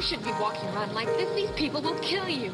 You shouldn't be walking around like this. These people will kill you.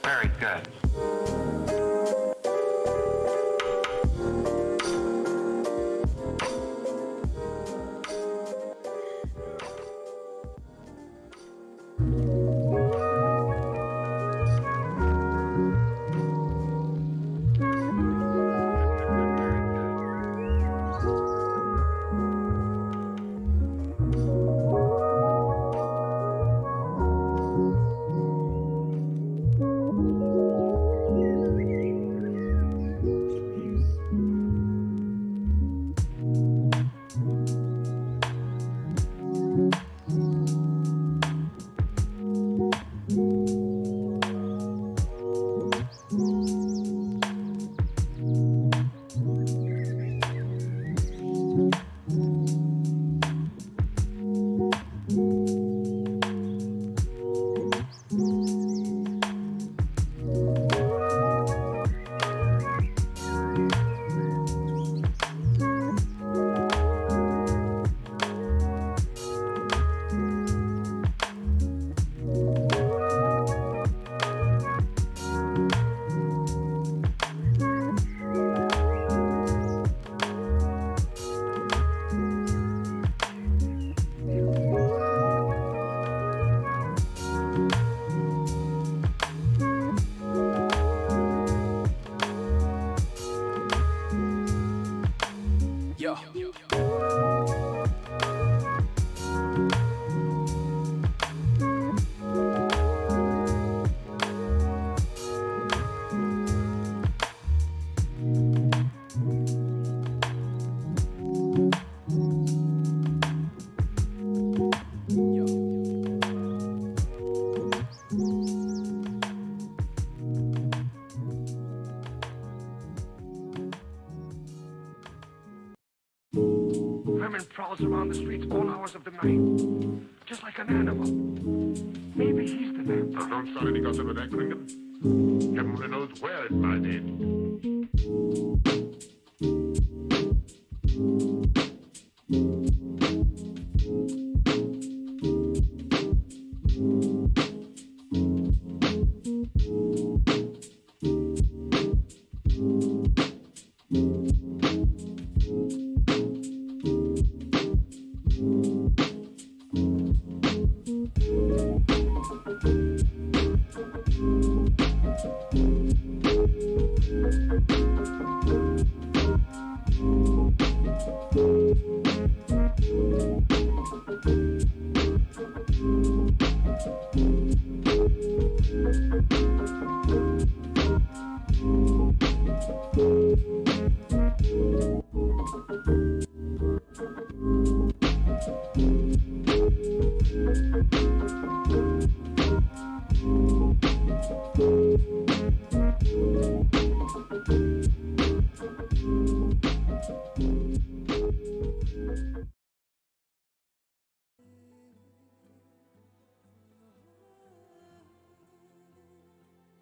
Very good. Vermin prowls around the streets all hours of the night, just like an animal. Maybe he's the vampire. Now don't start any gossip with that, Klingon. Heaven only knows where it might end.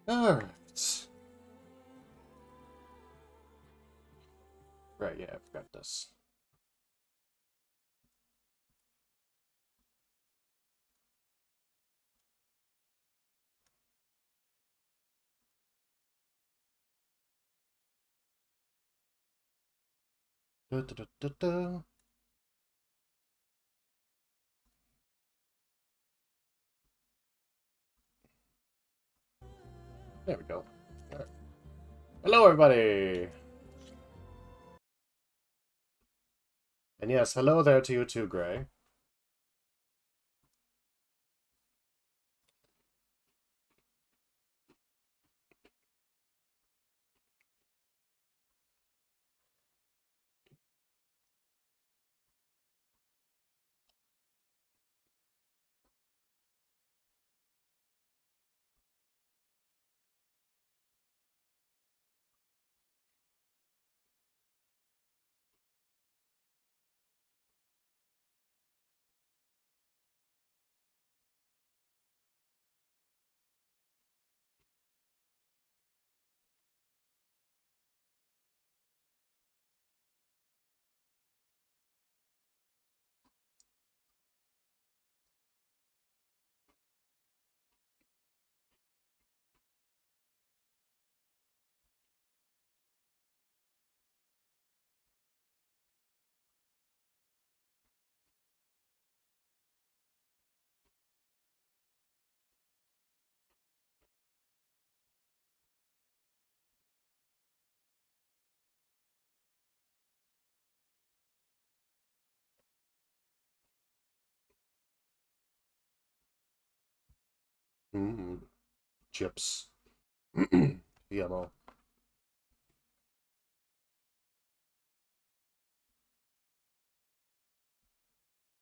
Alright. Right, yeah, I forgot this. Da, da, da, da, da. There we go. All right. Hello, everybody! And yes, hello there to you too, Gray. Mm. Chips. PMO.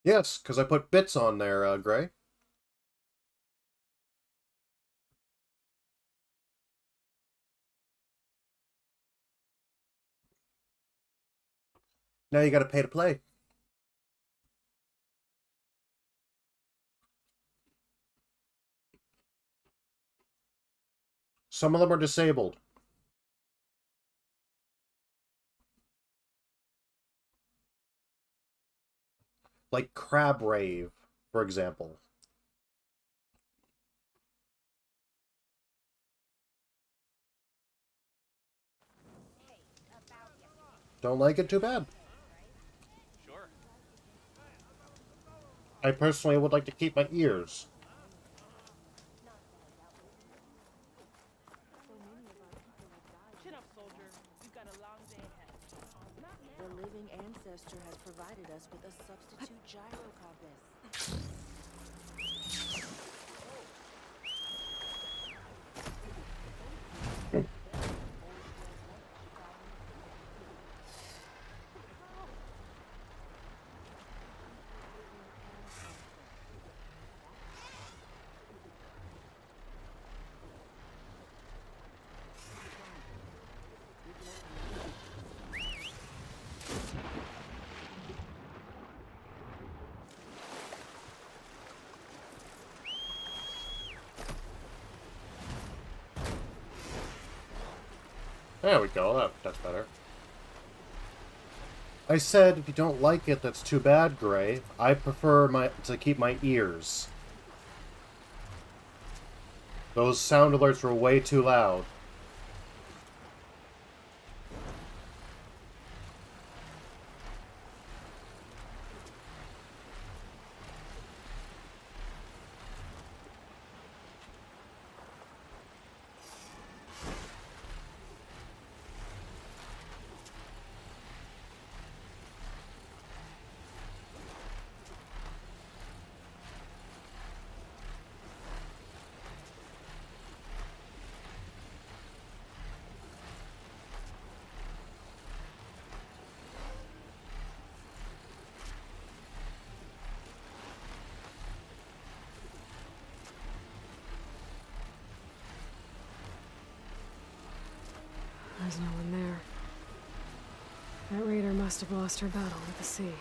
Yes, because I put bits on there, Gray. Now you gotta pay to play. Some of them are disabled. Like Crab Rave, for example. Don't like it? Too bad. Sure. I personally would like to keep my ears. Chin up, soldier. You've got a long day ahead. The living ancestor has provided us with a substitute gyro compass. There we go. That's better. I said, if you don't like it, that's too bad, Gray. I prefer to keep my ears. Those sound alerts were way too loud. There's no one there. That raider must have lost her battle with the sea.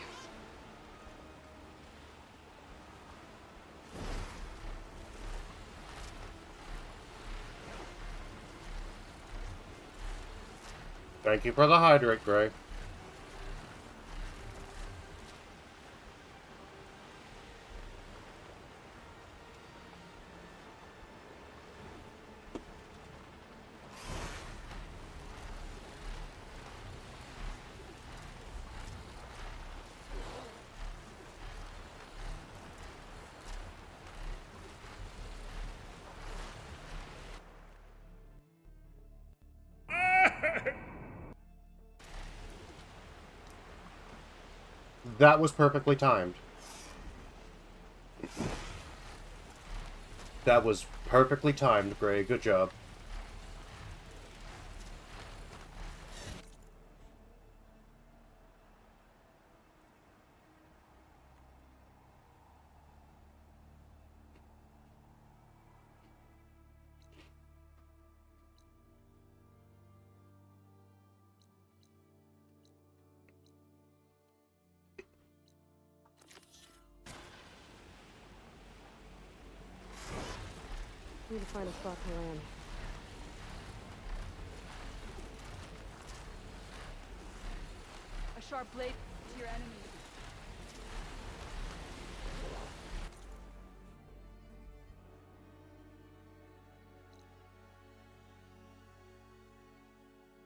Thank you for the hydrate, Gray. That was perfectly timed. That was perfectly timed, Gray. Good job. Need to find a spot to land. A sharp blade to your enemy.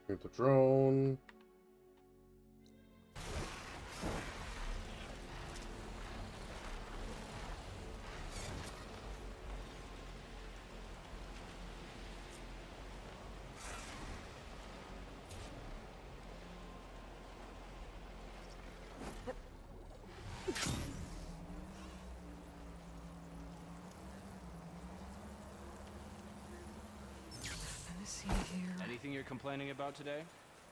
Here's the drone. here. Anything you're complaining about today?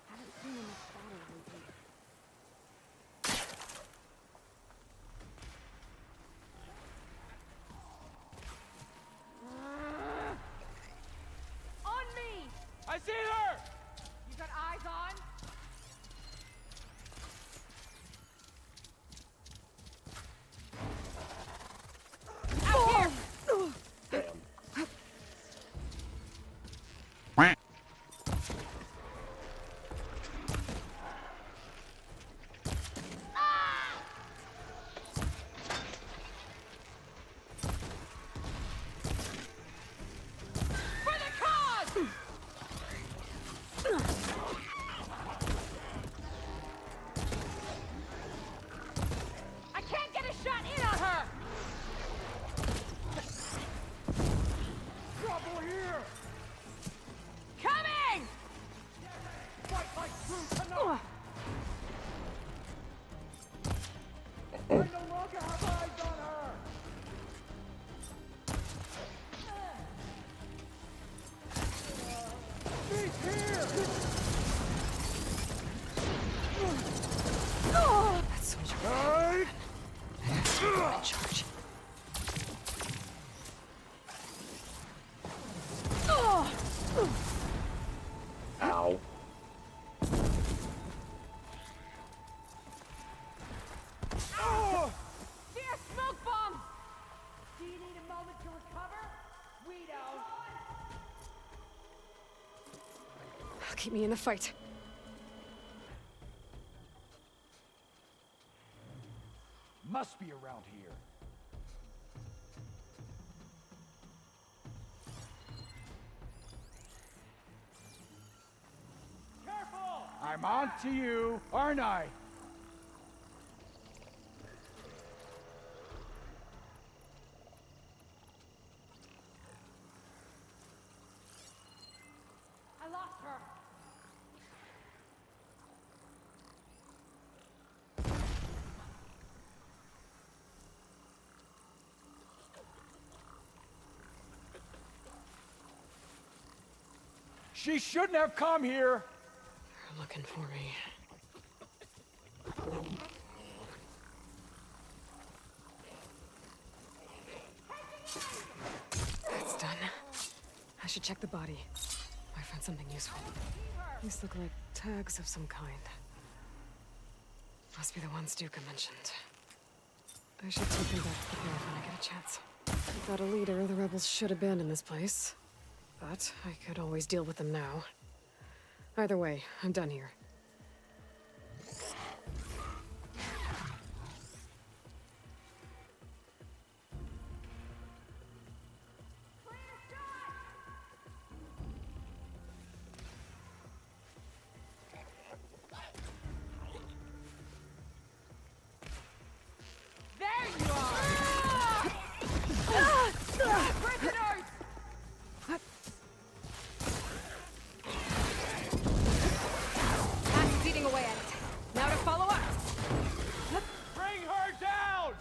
Haven't seen enough battle lately. On me! I see her! You got eyes on? Damn. For the cause! I can't get a shot in on her! Trouble here! Coming! Fight like true tonight! I no longer have eyes on her! She's here! That soldier in charge. Ow. See a smoke bomb! Do you need a moment to recover? We don't. Keep me in the fight. Must be around here. Careful! I'm on to you, aren't I? I lost her. She shouldn't have come here. They're looking for me. That's done. I should check the body. Might find something useful. These look like tags of some kind. Must be the ones Duca mentioned. I should take them back to the Bureau when I get a chance. Without a leader, the rebels should abandon this place. But I could always deal with them now. Either way, I'm done here. There you are! Prisoners! That's eating away at it. Now to follow up. Bring her down!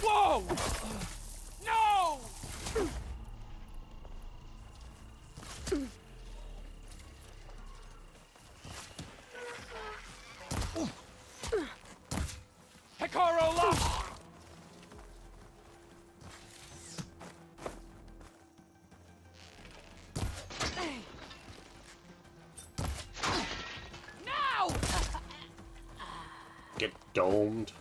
Whoa! No! Hikaru lost! No! Get domed.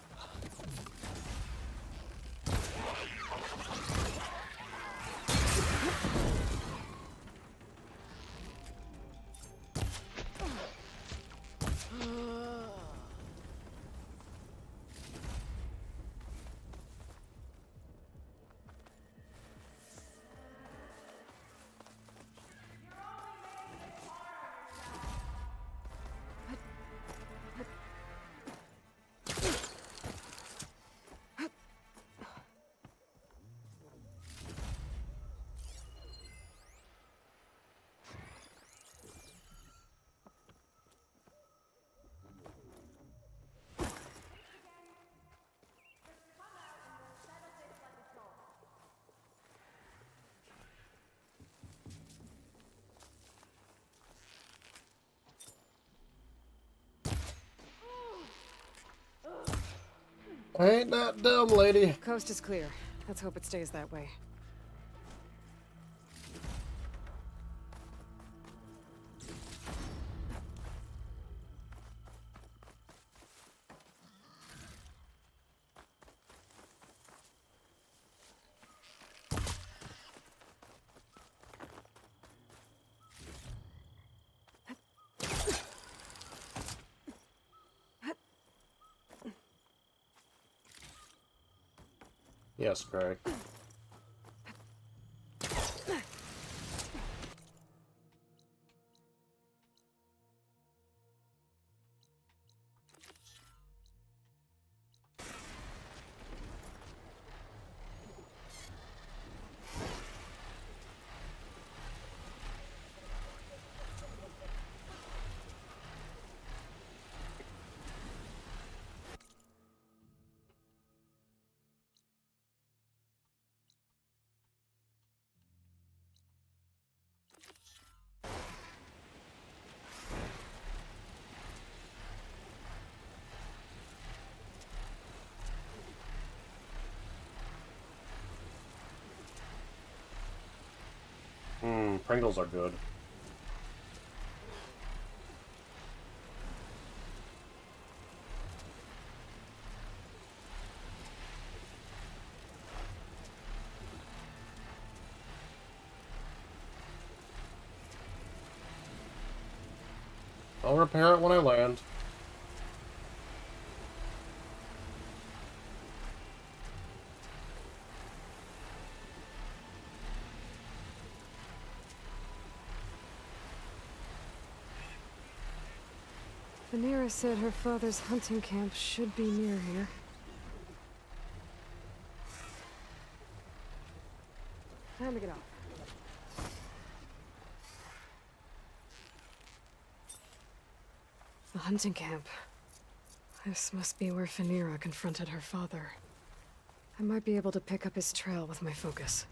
Ain't that dumb, lady. Coast is clear. Let's hope it stays that way. Yes, Gray. Pringles are good. I'll repair it when I land. Vanera said her father's hunting camp should be near here. Time to get off. The hunting camp. This must be where Vanera confronted her father. I might be able to pick up his trail with my focus.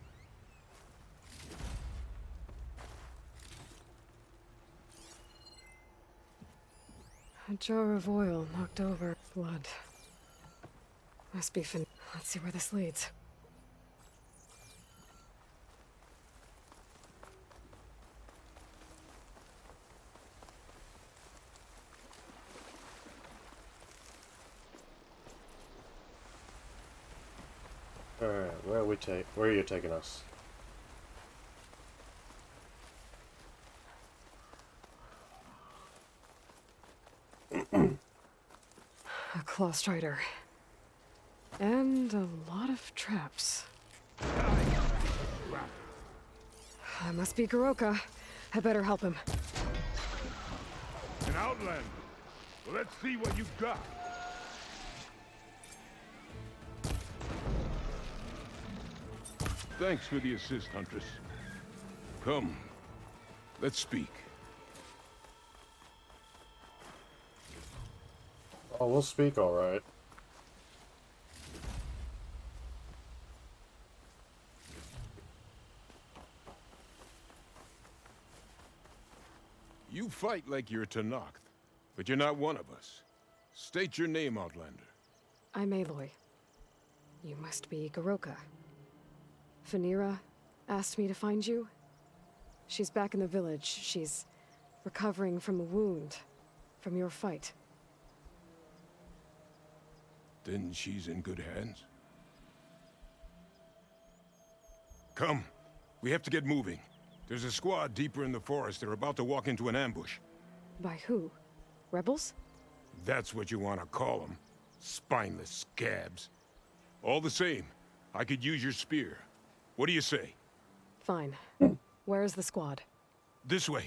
A jar of oil knocked over. Blood. Must be fin. Let's see where this leads. Alright, where are you taking us? A claw strider. And a lot of traps. That must be Goroka. I better help him. An outlander. Well, let's see what you've got. Thanks for the assist, Huntress. Come, let's speak. Oh, we'll speak all right. You fight like you're Tenakth, but you're not one of us. State your name, Outlander. I'm Aloy. You must be Goroka. Vanera asked me to find you. She's back in the village. She's recovering from a wound from your fight. Then she's in good hands. Come, we have to get moving. There's a squad deeper in the forest. They're about to walk into an ambush. By who? Rebels? That's what you want to call them. Spineless scabs. All the same, I could use your spear. What do you say? Fine. Where is the squad? This way.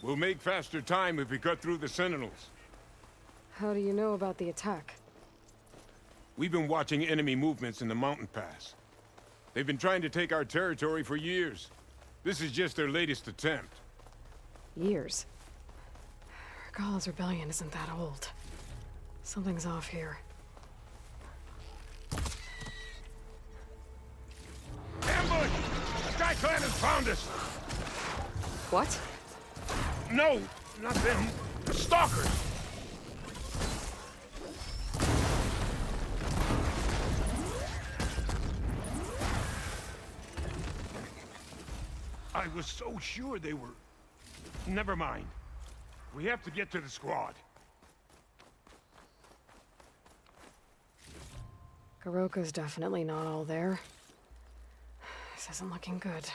We'll make faster time if we cut through the Sentinels. How do you know about the attack? We've been watching enemy movements in the mountain pass. They've been trying to take our territory for years. This is just their latest attempt. Years. Regal's rebellion isn't that old. Something's off here. Sky Clan has found us! What? No, not them. The stalkers! I was so sure they were... Never mind. We have to get to the squad. Garoka's definitely not all there. This isn't looking good.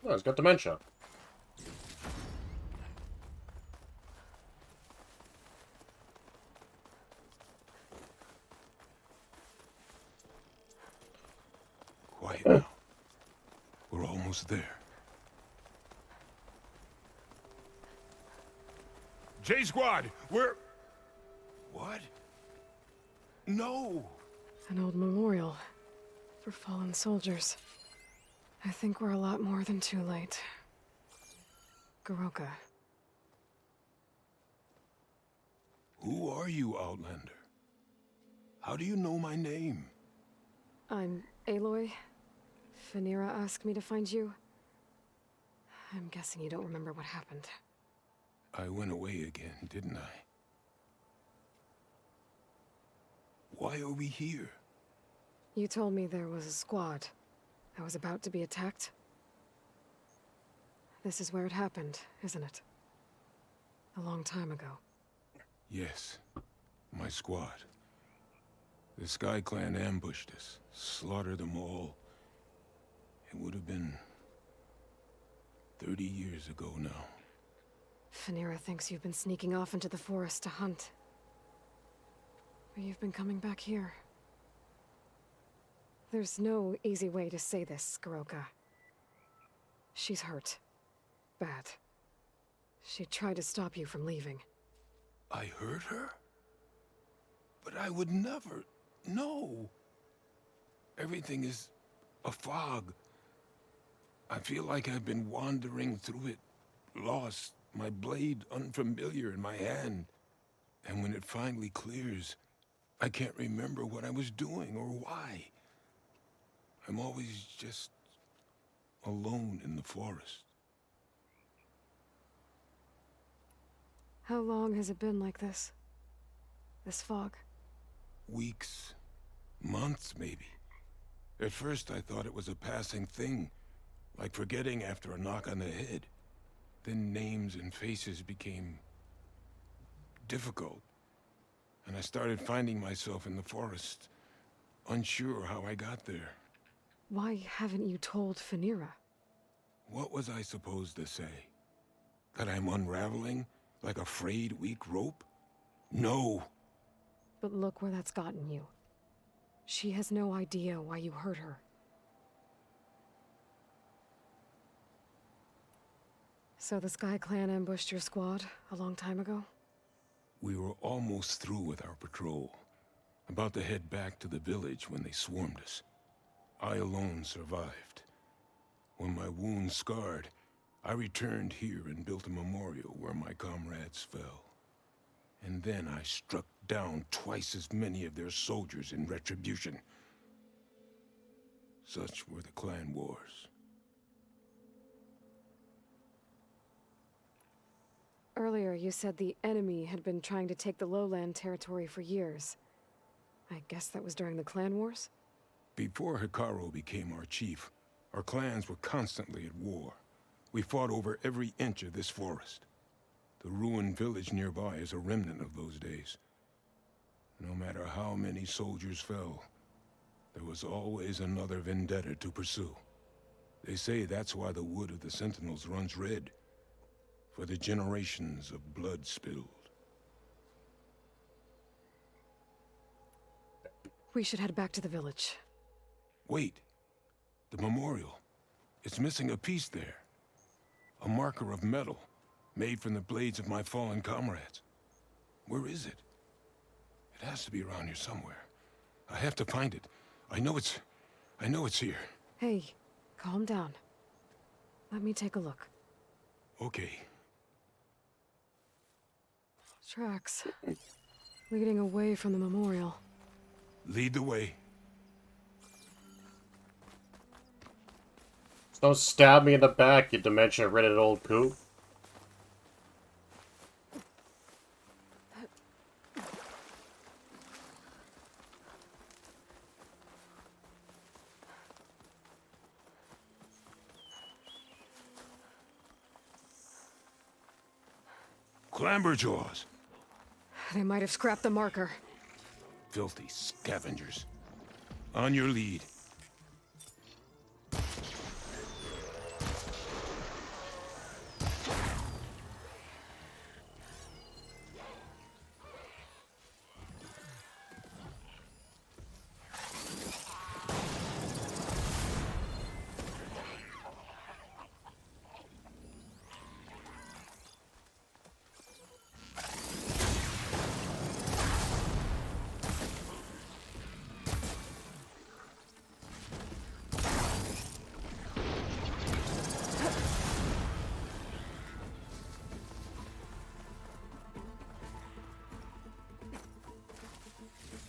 Oh, he's got dementia. Quiet now. We're almost there. J-Squad, we're... What? No! An old memorial for fallen soldiers. I think we're a lot more than too late. Garoka. Who are you, Outlander? How do you know my name? I'm Aloy. Phaneera asked me to find you. I'm guessing you don't remember what happened. I went away again, didn't I? Why are we here? You told me there was a squad that was about to be attacked. This is where it happened, isn't it? A long time ago. Yes, my squad. The Sky Clan ambushed us, slaughtered them all. It would have been 30 years ago now. Phaneera thinks you've been sneaking off into the forest to hunt. But you've been coming back here. There's no easy way to say this, Garoka. She's hurt. Bad. She tried to stop you from leaving. I hurt her? But I would never... No! Everything is a fog. I feel like I've been wandering through it, lost, my blade unfamiliar in my hand. And when it finally clears, I can't remember what I was doing or why. I'm always just alone in the forest. How long has it been like this? This fog? Weeks, months maybe. At first I thought it was a passing thing, like forgetting after a knock on the head. Then names and faces became difficult, and I started finding myself in the forest, unsure how I got there. Why haven't you told Phaneera? What was I supposed to say? That I'm unraveling, like a frayed, weak rope? No! But look where that's gotten you. She has no idea why you hurt her. So the Sky Clan ambushed your squad a long time ago? We were almost through with our patrol. About to head back to the village when they swarmed us. I alone survived. When my wounds scarred, I returned here and built a memorial where my comrades fell. And then I struck down twice as many of their soldiers in retribution. Such were the clan wars. Earlier, you said the enemy had been trying to take the lowland territory for years. I guess that was during the clan wars? Before Hekarro became our chief, our clans were constantly at war. We fought over every inch of this forest. The ruined village nearby is a remnant of those days. No matter how many soldiers fell, there was always another vendetta to pursue. They say that's why the wood of the Sentinels runs red, for the generations of blood spilled. We should head back to the village. Wait. The memorial. It's missing a piece there. A marker of metal, made from the blades of my fallen comrades. Where is it? It has to be around here somewhere. I have to find it. I know it's here. Hey, calm down. Let me take a look. Okay. Tracks. Leading away from the memorial. Lead the way. Don't stab me in the back, you dementia-ridden old coot. Clamberjaws. They might have scrapped the marker. Filthy scavengers. On your lead.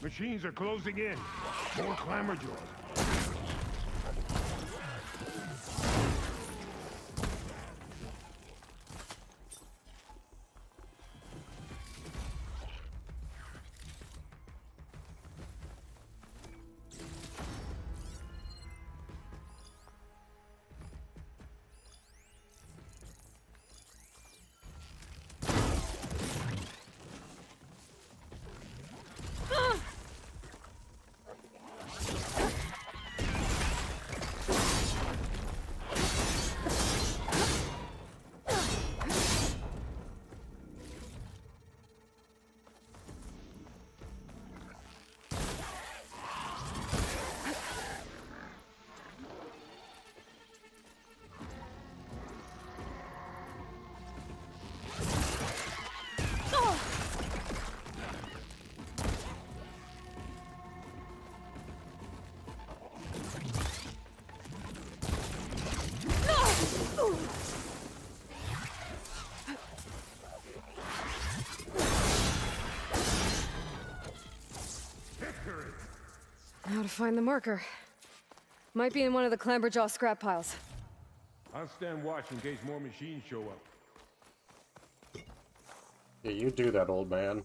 Machines are closing in. More Clamberjaws. Now to find the marker. Might be in one of the Clamberjaw scrap piles. I'll stand watch in case more machines show up. Yeah, you do that, old man.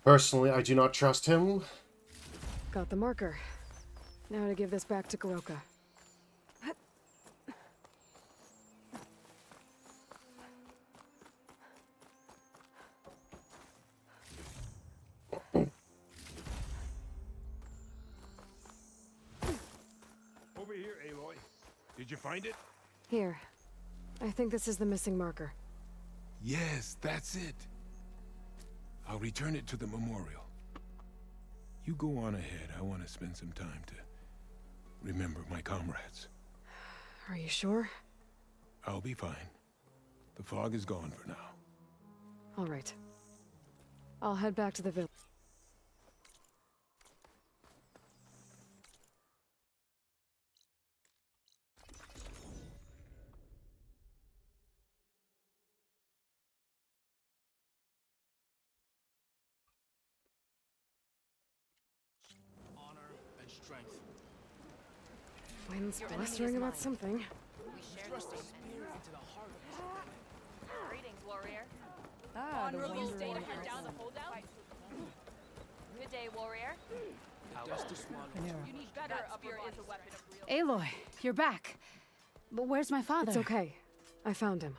Personally, I do not trust him. Got the marker. Now to give this back to Goroka. Over here, Aloy. Did you find it? Here. I think this is the missing marker. Yes, that's it. I'll return it to the memorial. You go on ahead. I want to spend some time to remember my comrades. Are you sure? I'll be fine. The fog is gone for now. All right. I'll head back to the village. Wind's blustering about something. Greetings, warrior. Ah, the Honorable wonder state in to hunt down the holdout. Good day, warrior. You need better That spear is a weapon of real. Aloy, you're back. But where's my father? It's okay. I found him.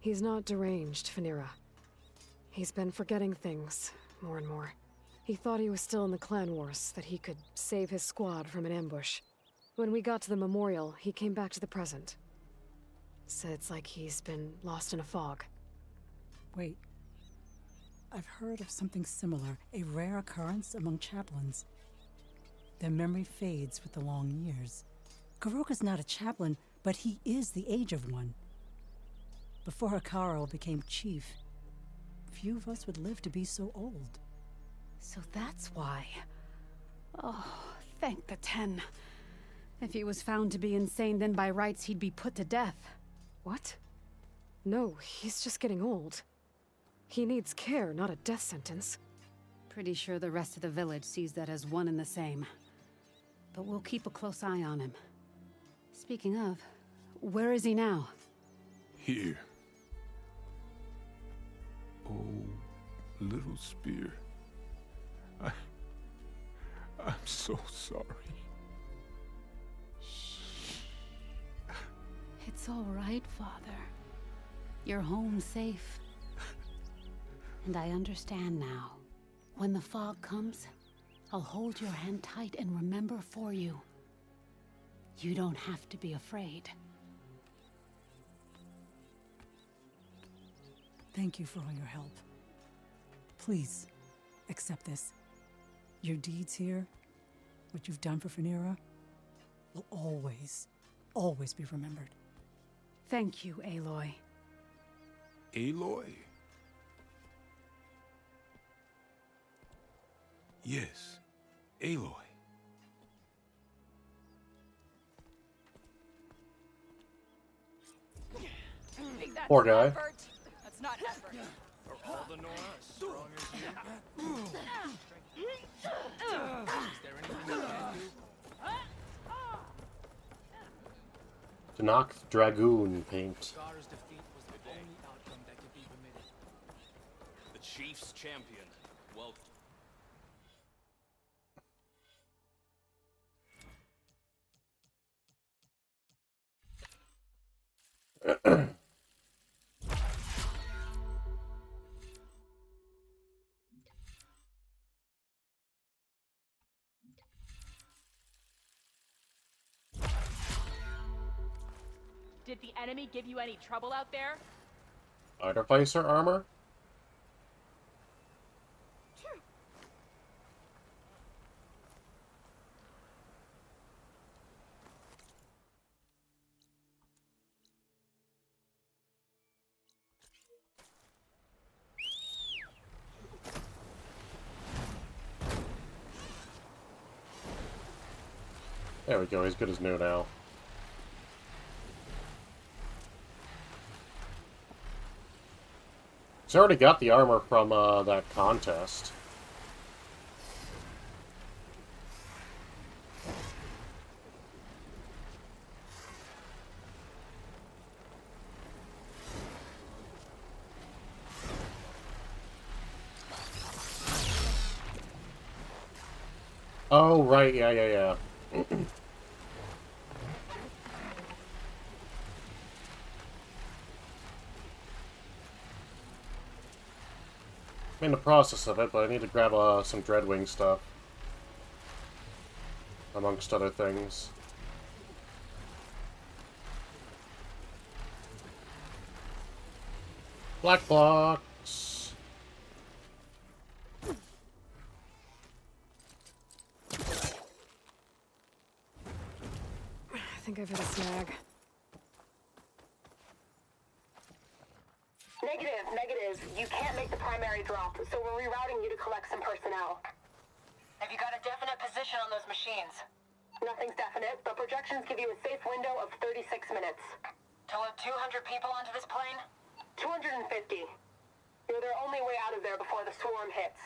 He's not deranged, Phaneera. He's been forgetting things, more and more. He thought he was still in the clan wars, that he could save his squad from an ambush. When we got to the memorial, he came back to the present. Said it's like he's been lost in a fog. Wait. I've heard of something similar, a rare occurrence among chaplains. Their memory fades with the long years. Goroka's not a chaplain, but he is the age of one. Before Hekarro became chief, few of us would live to be so old. So that's why. Oh, thank the Ten. If he was found to be insane, then by rights he'd be put to death. What? No, he's just getting old. He needs care, not a death sentence. Pretty sure the rest of the village sees that as one and the same. But we'll keep a close eye on him. Speaking of, where is he now? Here. Oh, little spear. I'm so sorry. It's all right, Father. You're home safe. And I understand now. When the fog comes, I'll hold your hand tight and remember for you. You don't have to be afraid. Thank you for all your help. Please, accept this. Your deeds here, what you've done for Phanera, will always, always be remembered. Thank you, Aloy. Aloy? Yes, Aloy. Think that's Poor guy. effort? That's not effort. Are all the Nora as strong as you? Is there anything you can do? Danak Dragoon paint. Scar's defeat was the only outcome that could be permitted. The Chief's champion. Welcome. Did the enemy give you any trouble out there? Artificer armor? There we go, he's good as new now. He's already got the armor from that contest. Oh, right, yeah. I'm in the process of it, but I need to grab some Dreadwing stuff. Amongst other things. Black blocks! I think I've hit a snag. Negative. You can't make the primary drop, so we're rerouting you to collect some personnel. Have you got a definite position on those machines? Nothing's definite, but projections give you a safe window of 36 minutes. To load 200 people onto this plane? 250. You're their only way out of there before the swarm hits.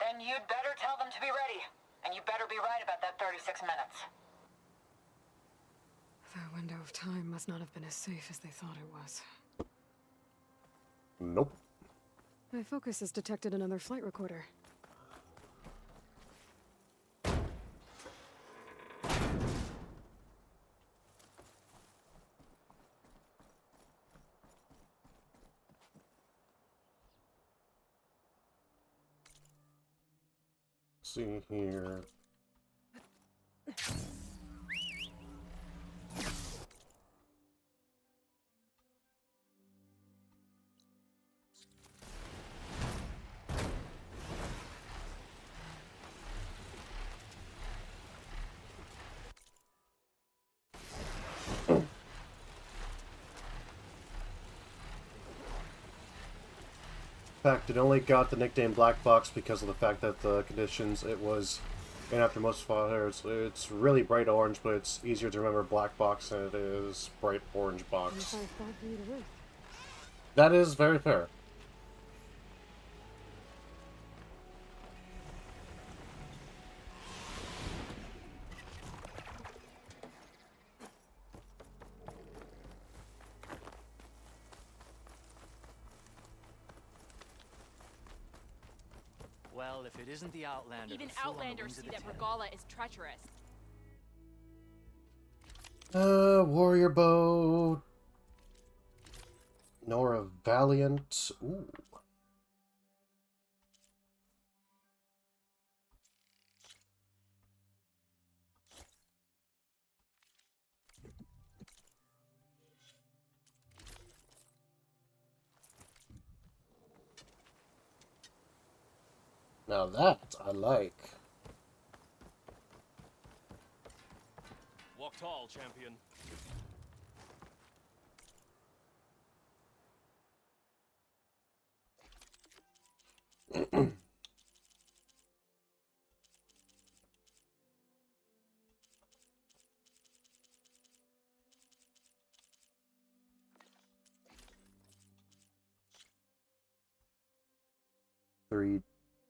Then you'd better tell them to be ready. And you better be right about that 36 minutes. That window of time must not have been as safe as they thought it was. Nope. My focus has detected another flight recorder. See here. In fact, it only got the nickname Black Box because of the fact that the conditions it was in after most fires. It's really bright orange, but it's easier to remember Black Box than it is bright orange box. That is very fair. Well, if it isn't the Outlander, Even who flew on the Outlanders wings of see the that Tenno. Regala is treacherous. Warrior bow. Nora Valiant. Ooh. Now that I like. Walk tall, champion.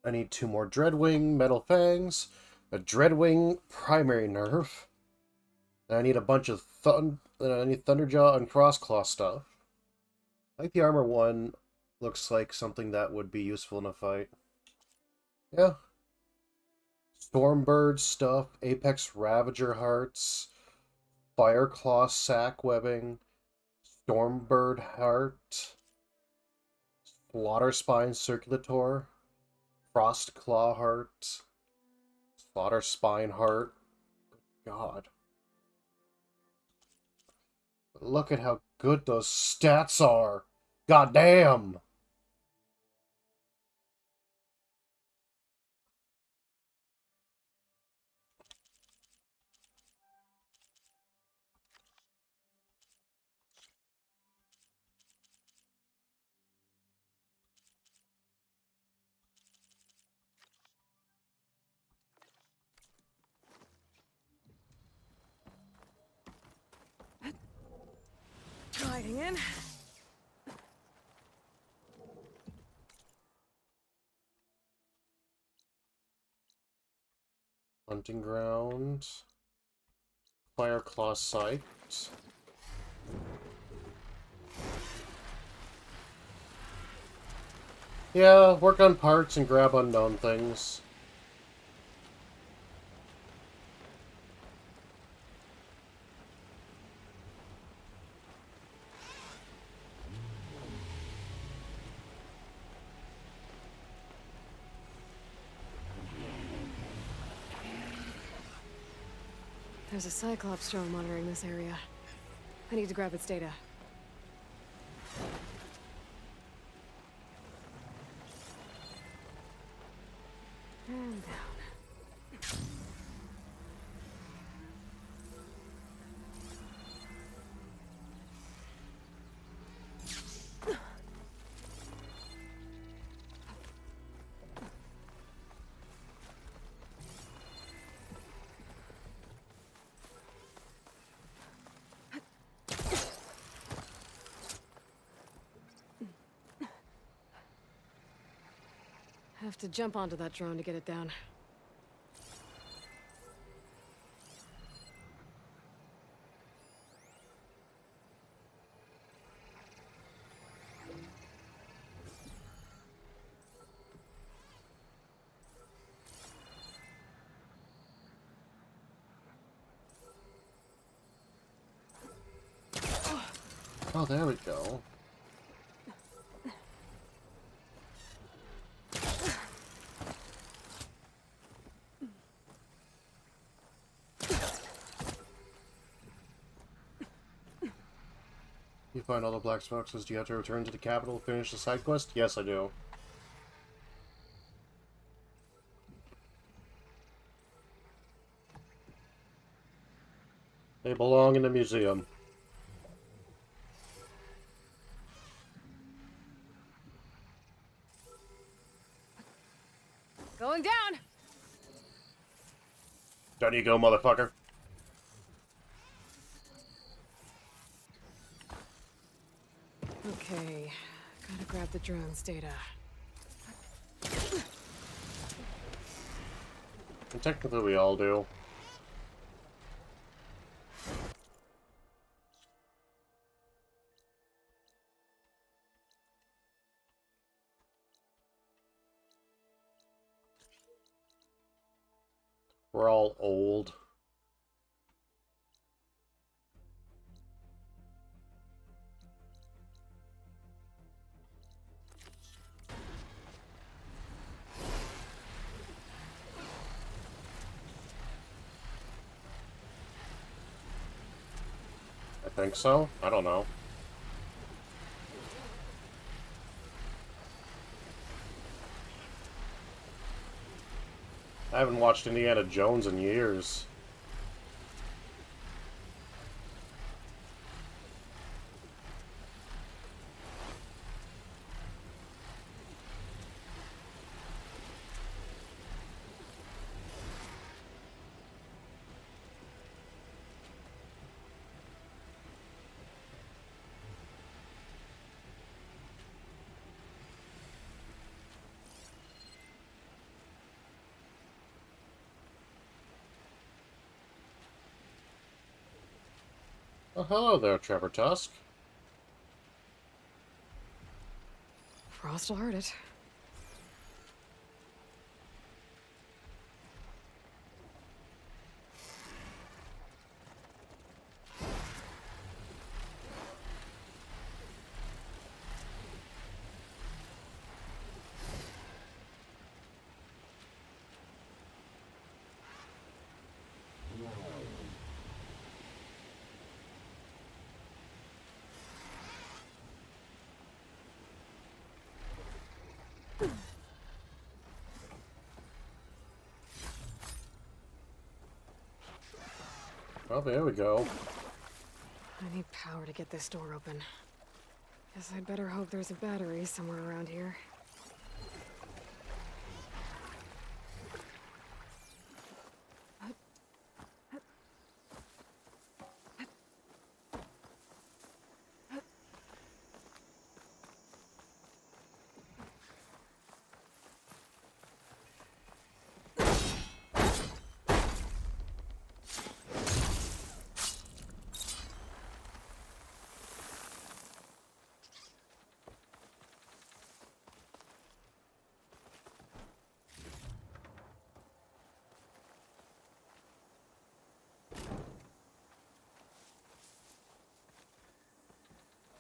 I need 2 more Dreadwing Metal Fangs, a Dreadwing primary nerf. And I need a bunch of I need Thunderjaw and Crossclaw stuff. I think the armor one looks like something that would be useful in a fight. Yeah. Stormbird stuff, Apex Ravager hearts, Fireclaw sack webbing, Stormbird heart, Slaughter Spine Circulator, Frost Claw heart, Slaughter Spine heart. God. Look at how good those stats are. God damn. Gliding in. Hunting ground. Fireclaw sight. Yeah, work on parts and grab unknown things. There's a Cyclops drone monitoring this area. I need to grab its data. And down. Have to jump onto that drone to get it down. Oh, there we go. You find all the black boxes. Do you have to return to the capital to finish the side quest? Yes, I do. They belong in the museum. Going down! Down you go, motherfucker. Okay. Okay, gotta grab the drone's data. And technically we all do. We're all old. I think so. I don't know. I haven't watched Indiana Jones in years. Oh, hello there, Trevor Tusk. Frost will hurt it. Oh, there we go. I need power to get this door open. Guess I'd better hope there's a battery somewhere around here.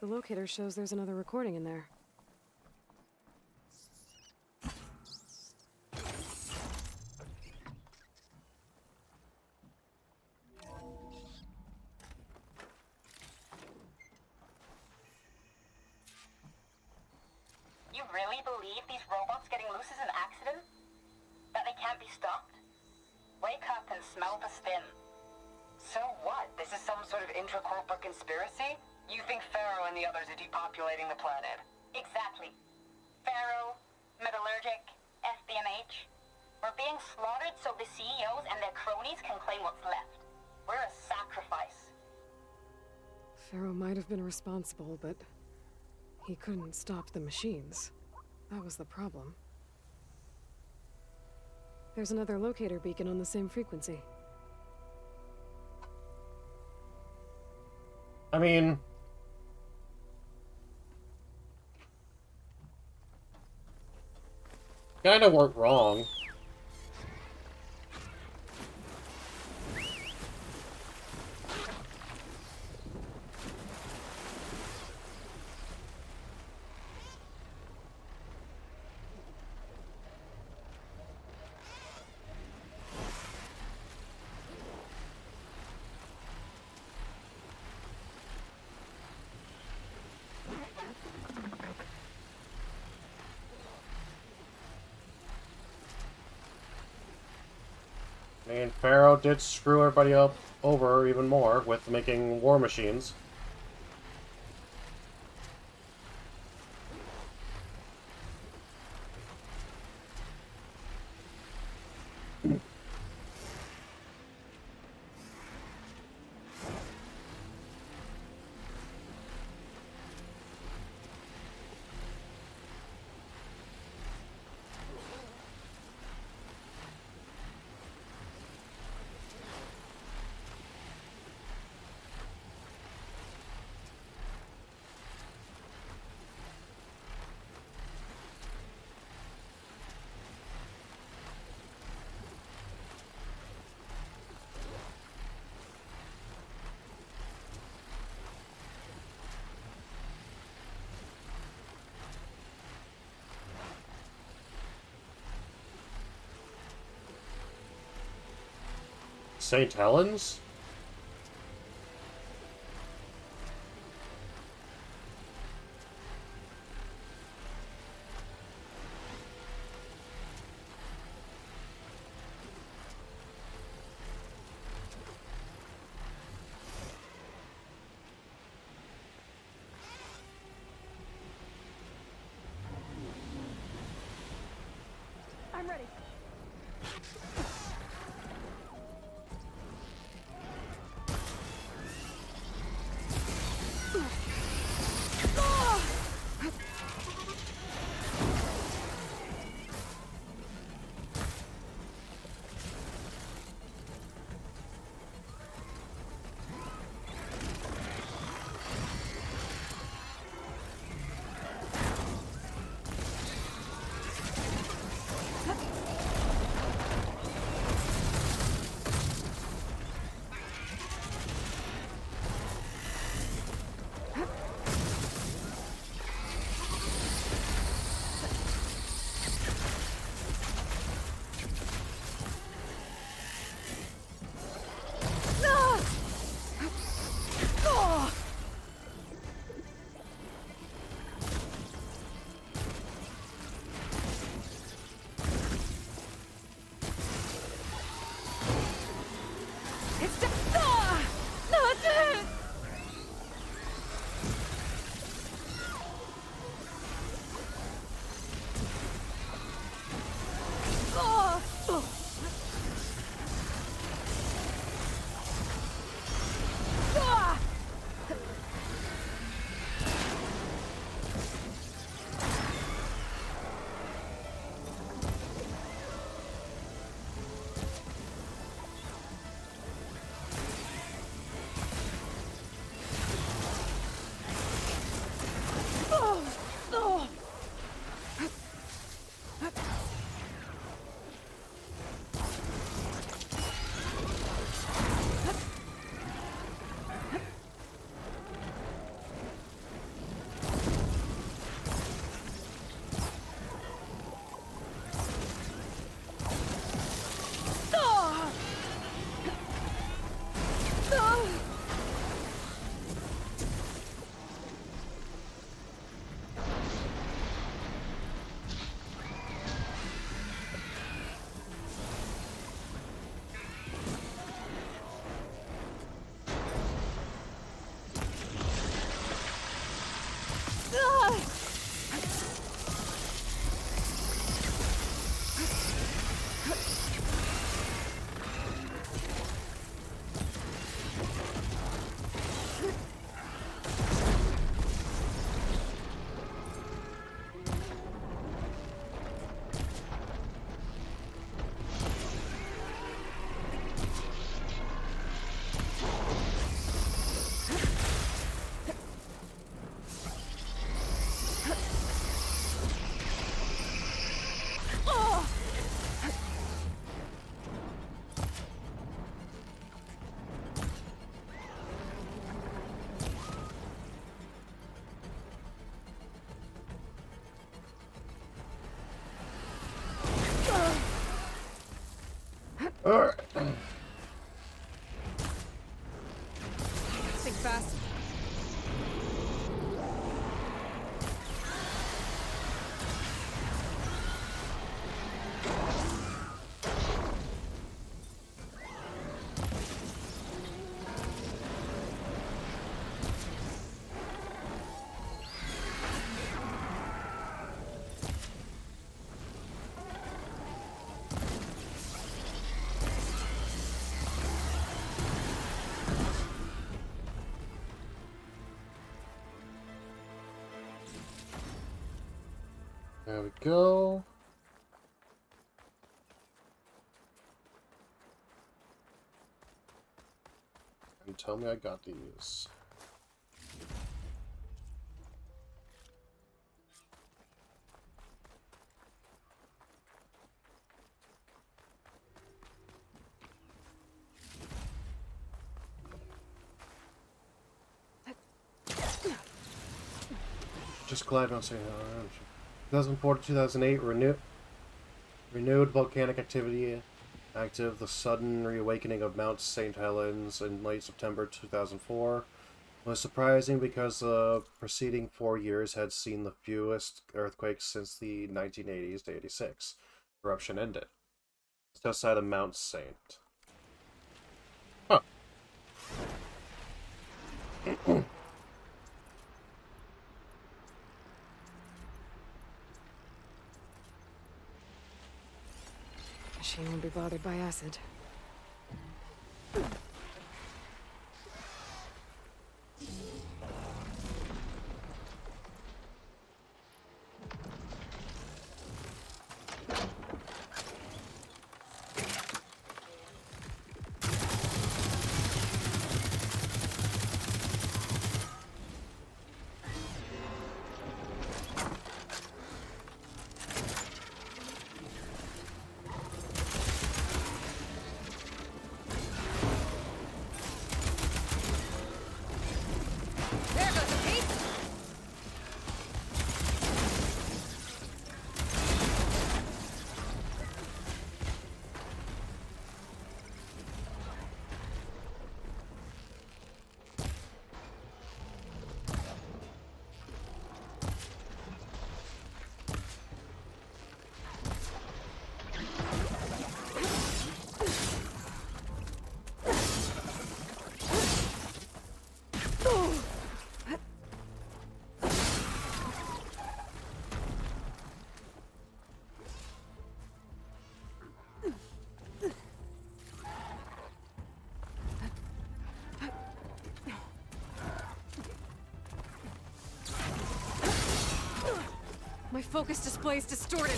The locator shows there's another recording in there. You really believe these robots getting loose is an accident? That they can't be stopped? Wake up and smell the spin. So what? This is some sort of intra-corporate conspiracy? You think Pharaoh and the others are depopulating the planet? Exactly. Pharaoh, Metallurgic, FBMH. We're being slaughtered so the CEOs and their cronies can claim what's left. We're a sacrifice. Pharaoh might have been responsible, but he couldn't stop the machines. That was the problem. There's another locator beacon on the same frequency. I mean... kinda weren't wrong. And Pharaoh did screw everybody up over even more with making war machines. St. Helens? I'm ready. Alright. Think fast. There we go. And tell me I got these. Just glad I'm not saying that. 2004 to 2008 renewed volcanic activity Active, the sudden reawakening of Mount St. Helens in late September 2004 was surprising because the preceding 4 years had seen the fewest earthquakes since the 1980s to 86. Eruption ended. Just outside of Mount St. Huh. Machine won't be bothered by acid. My focus display is distorted.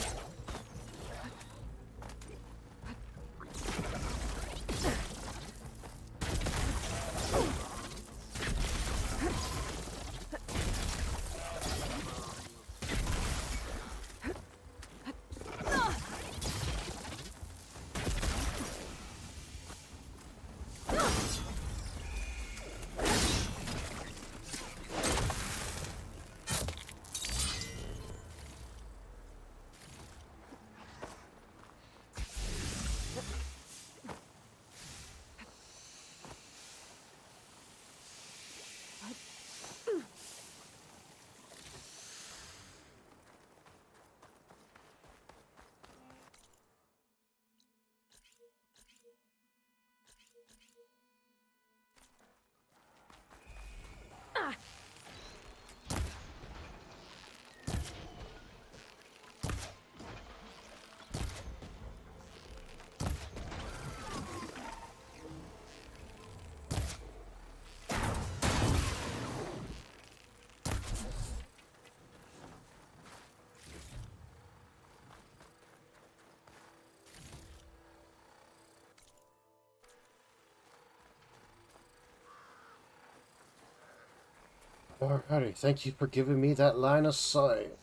Alrighty, thank you for giving me that line of sight.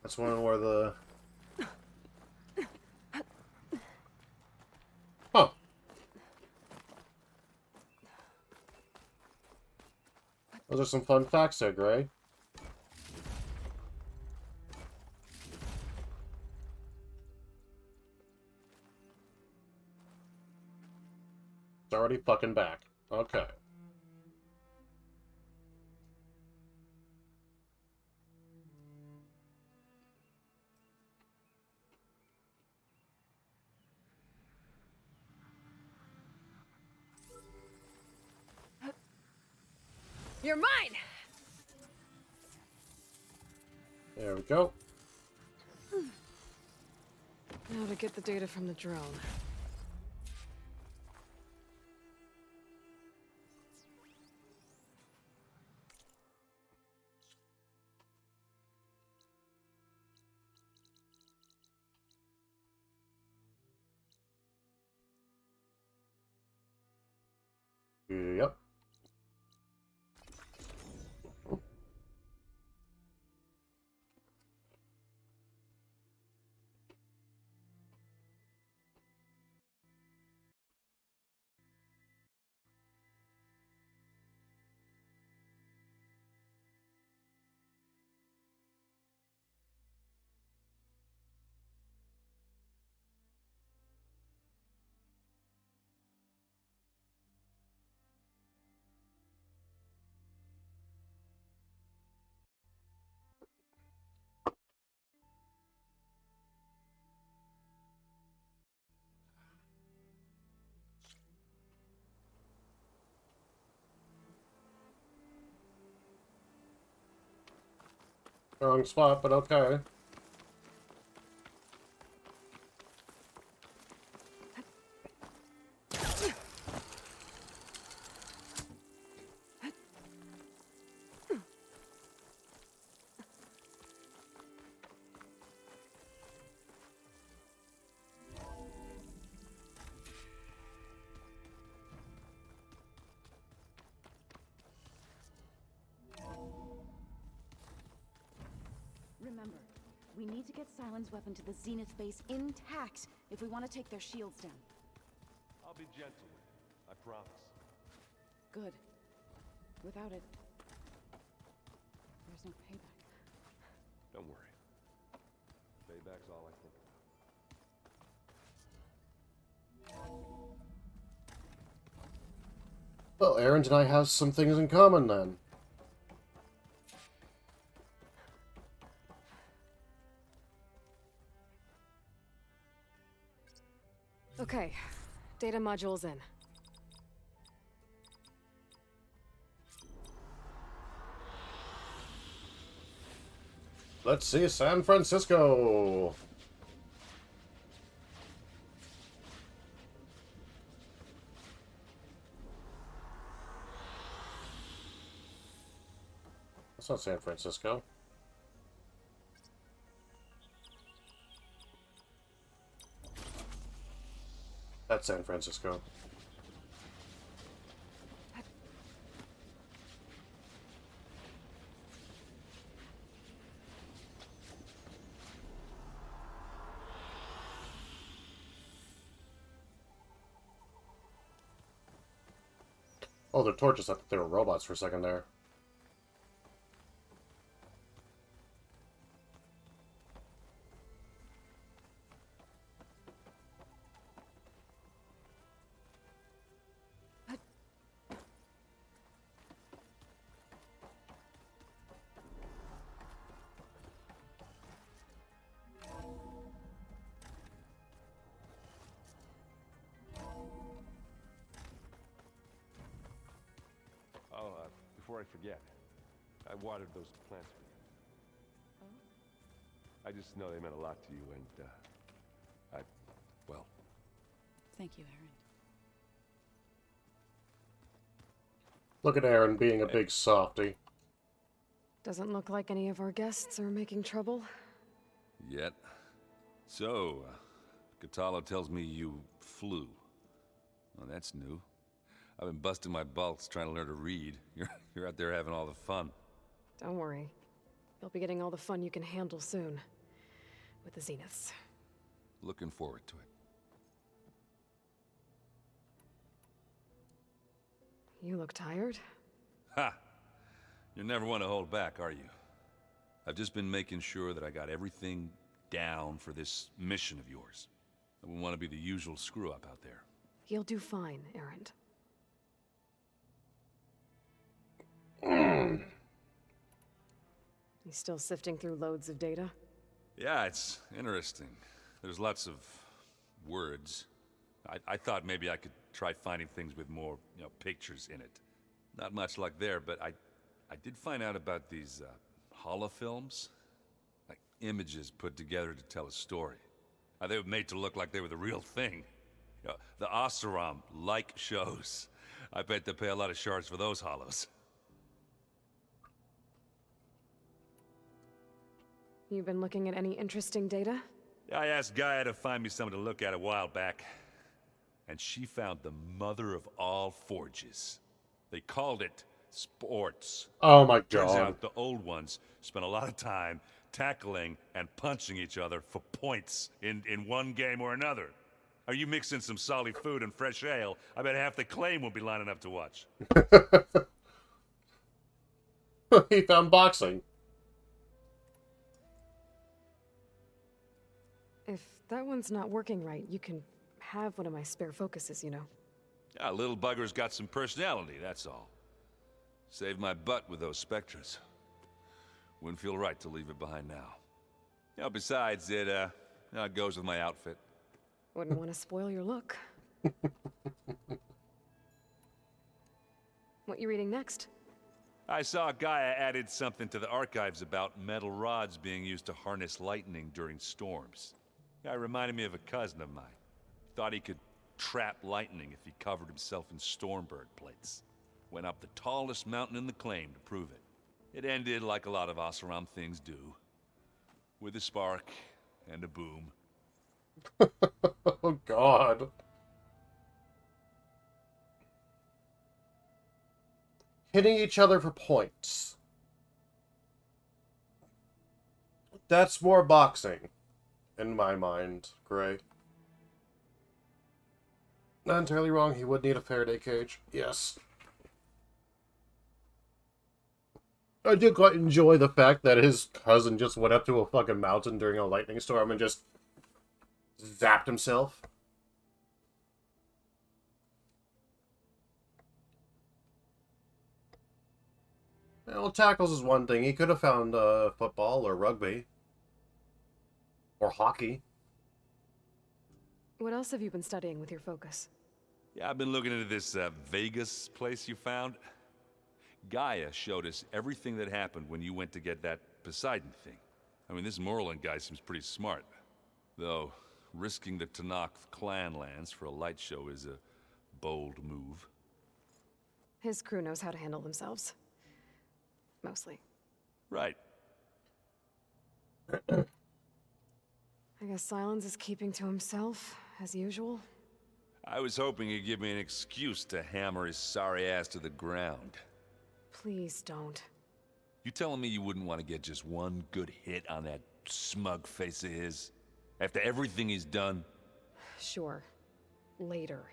That's one where the... Huh. Those are some fun facts there, Gray. It's already fucking back. Okay. You're mine! There we go. Now to get the data from the drone. Yep. Wrong spot, but okay. Remember, we need to get Sylens' weapon to the Zenith base intact if we want to take their shields down. I'll be gentle with you, I promise. Good. Without it, there's no payback. Don't worry. Payback's all I think about. Well, Erend and I have some things in common then. Okay, data module's in. Let's see San Francisco. That's not San Francisco. That's San Francisco. Oh, the torches. I thought they were robots for a second there. Oh, before I forget, I watered those plants for you. I just know they meant a lot to you, and, well... Thank you, Aaron. Look at Aaron being a big softy. Doesn't look like any of our guests are making trouble. Yet. So, Kotallo tells me you flew. Well, that's new. I've been busting my balls trying to learn to read. You're out there having all the fun. Don't worry. You'll be getting all the fun you can handle soon. With the Zeniths. Looking forward to it. You look tired. Ha! You never want to hold back, are you? I've just been making sure that I got everything down for this mission of yours. I wouldn't want to be the usual screw-up out there. You'll do fine, Erend. He's still sifting through loads of data? Yeah, it's interesting. There's lots of words. I thought maybe I could try finding things with more, pictures in it. Not much luck there, but I did find out about these holofilms. Like images put together to tell a story. They were made to look like they were the real thing. The Oseram-like shows. I bet they pay a lot of shards for those hollows. You've been looking at any interesting data? I asked Gaia to find me something to look at a while back. And she found the mother of all forges. They called it sports. Oh my god. Turns out the old ones spent a lot of time tackling and punching each other for points in one game or another. Are you mixing some solid food and fresh ale? I bet half the claim will be lining up to watch. He found boxing. If that one's not working right, you can have one of my spare focuses, you know. Yeah, little bugger's got some personality, that's all. Saved my butt with those Spectres. Wouldn't feel right to leave it behind now. Besides, it goes with my outfit. Wouldn't want to spoil your look. What you reading next? I saw Gaia added something to the archives about metal rods being used to harness lightning during storms. Guy reminded me of a cousin of mine. Thought he could trap lightning if he covered himself in Stormbird plates. Went up the tallest mountain in the claim to prove it. It ended like a lot of Oseram things do. With a spark and a boom. Oh, God. Hitting each other for points. That's more boxing, in my mind, Gray. Not entirely wrong, he would need a Faraday cage. Yes. I do quite enjoy the fact that his cousin just went up to a fucking mountain during a lightning storm and just zapped himself. Well, tackles is one thing. He could have found football or rugby. Or hockey. What else have you been studying with your focus? Yeah, I've been looking into this Vegas place you found. Gaia showed us everything that happened when you went to get that Poseidon thing. I mean, this Morlun guy seems pretty smart. Though, risking the Tanakh clan lands for a light show is a bold move. His crew knows how to handle themselves. Mostly. Right. I guess Silence is keeping to himself, as usual. I was hoping he'd give me an excuse to hammer his sorry ass to the ground. Please don't. You telling me you wouldn't want to get just one good hit on that smug face of his? After everything he's done? Sure. Later.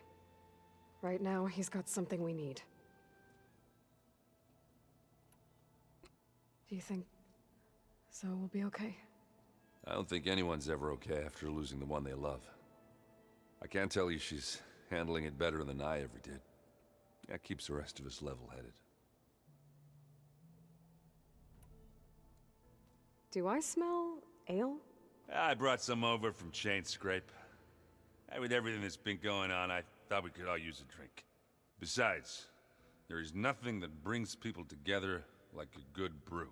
Right now, he's got something we need. Do you think Zoe will be okay? I don't think anyone's ever okay after losing the one they love. I can't tell you she's handling it better than I ever did. That keeps the rest of us level-headed. Do I smell ale? I brought some over from Chain Scrape. With everything that's been going on, I thought we could all use a drink. Besides, there is nothing that brings people together like a good brew.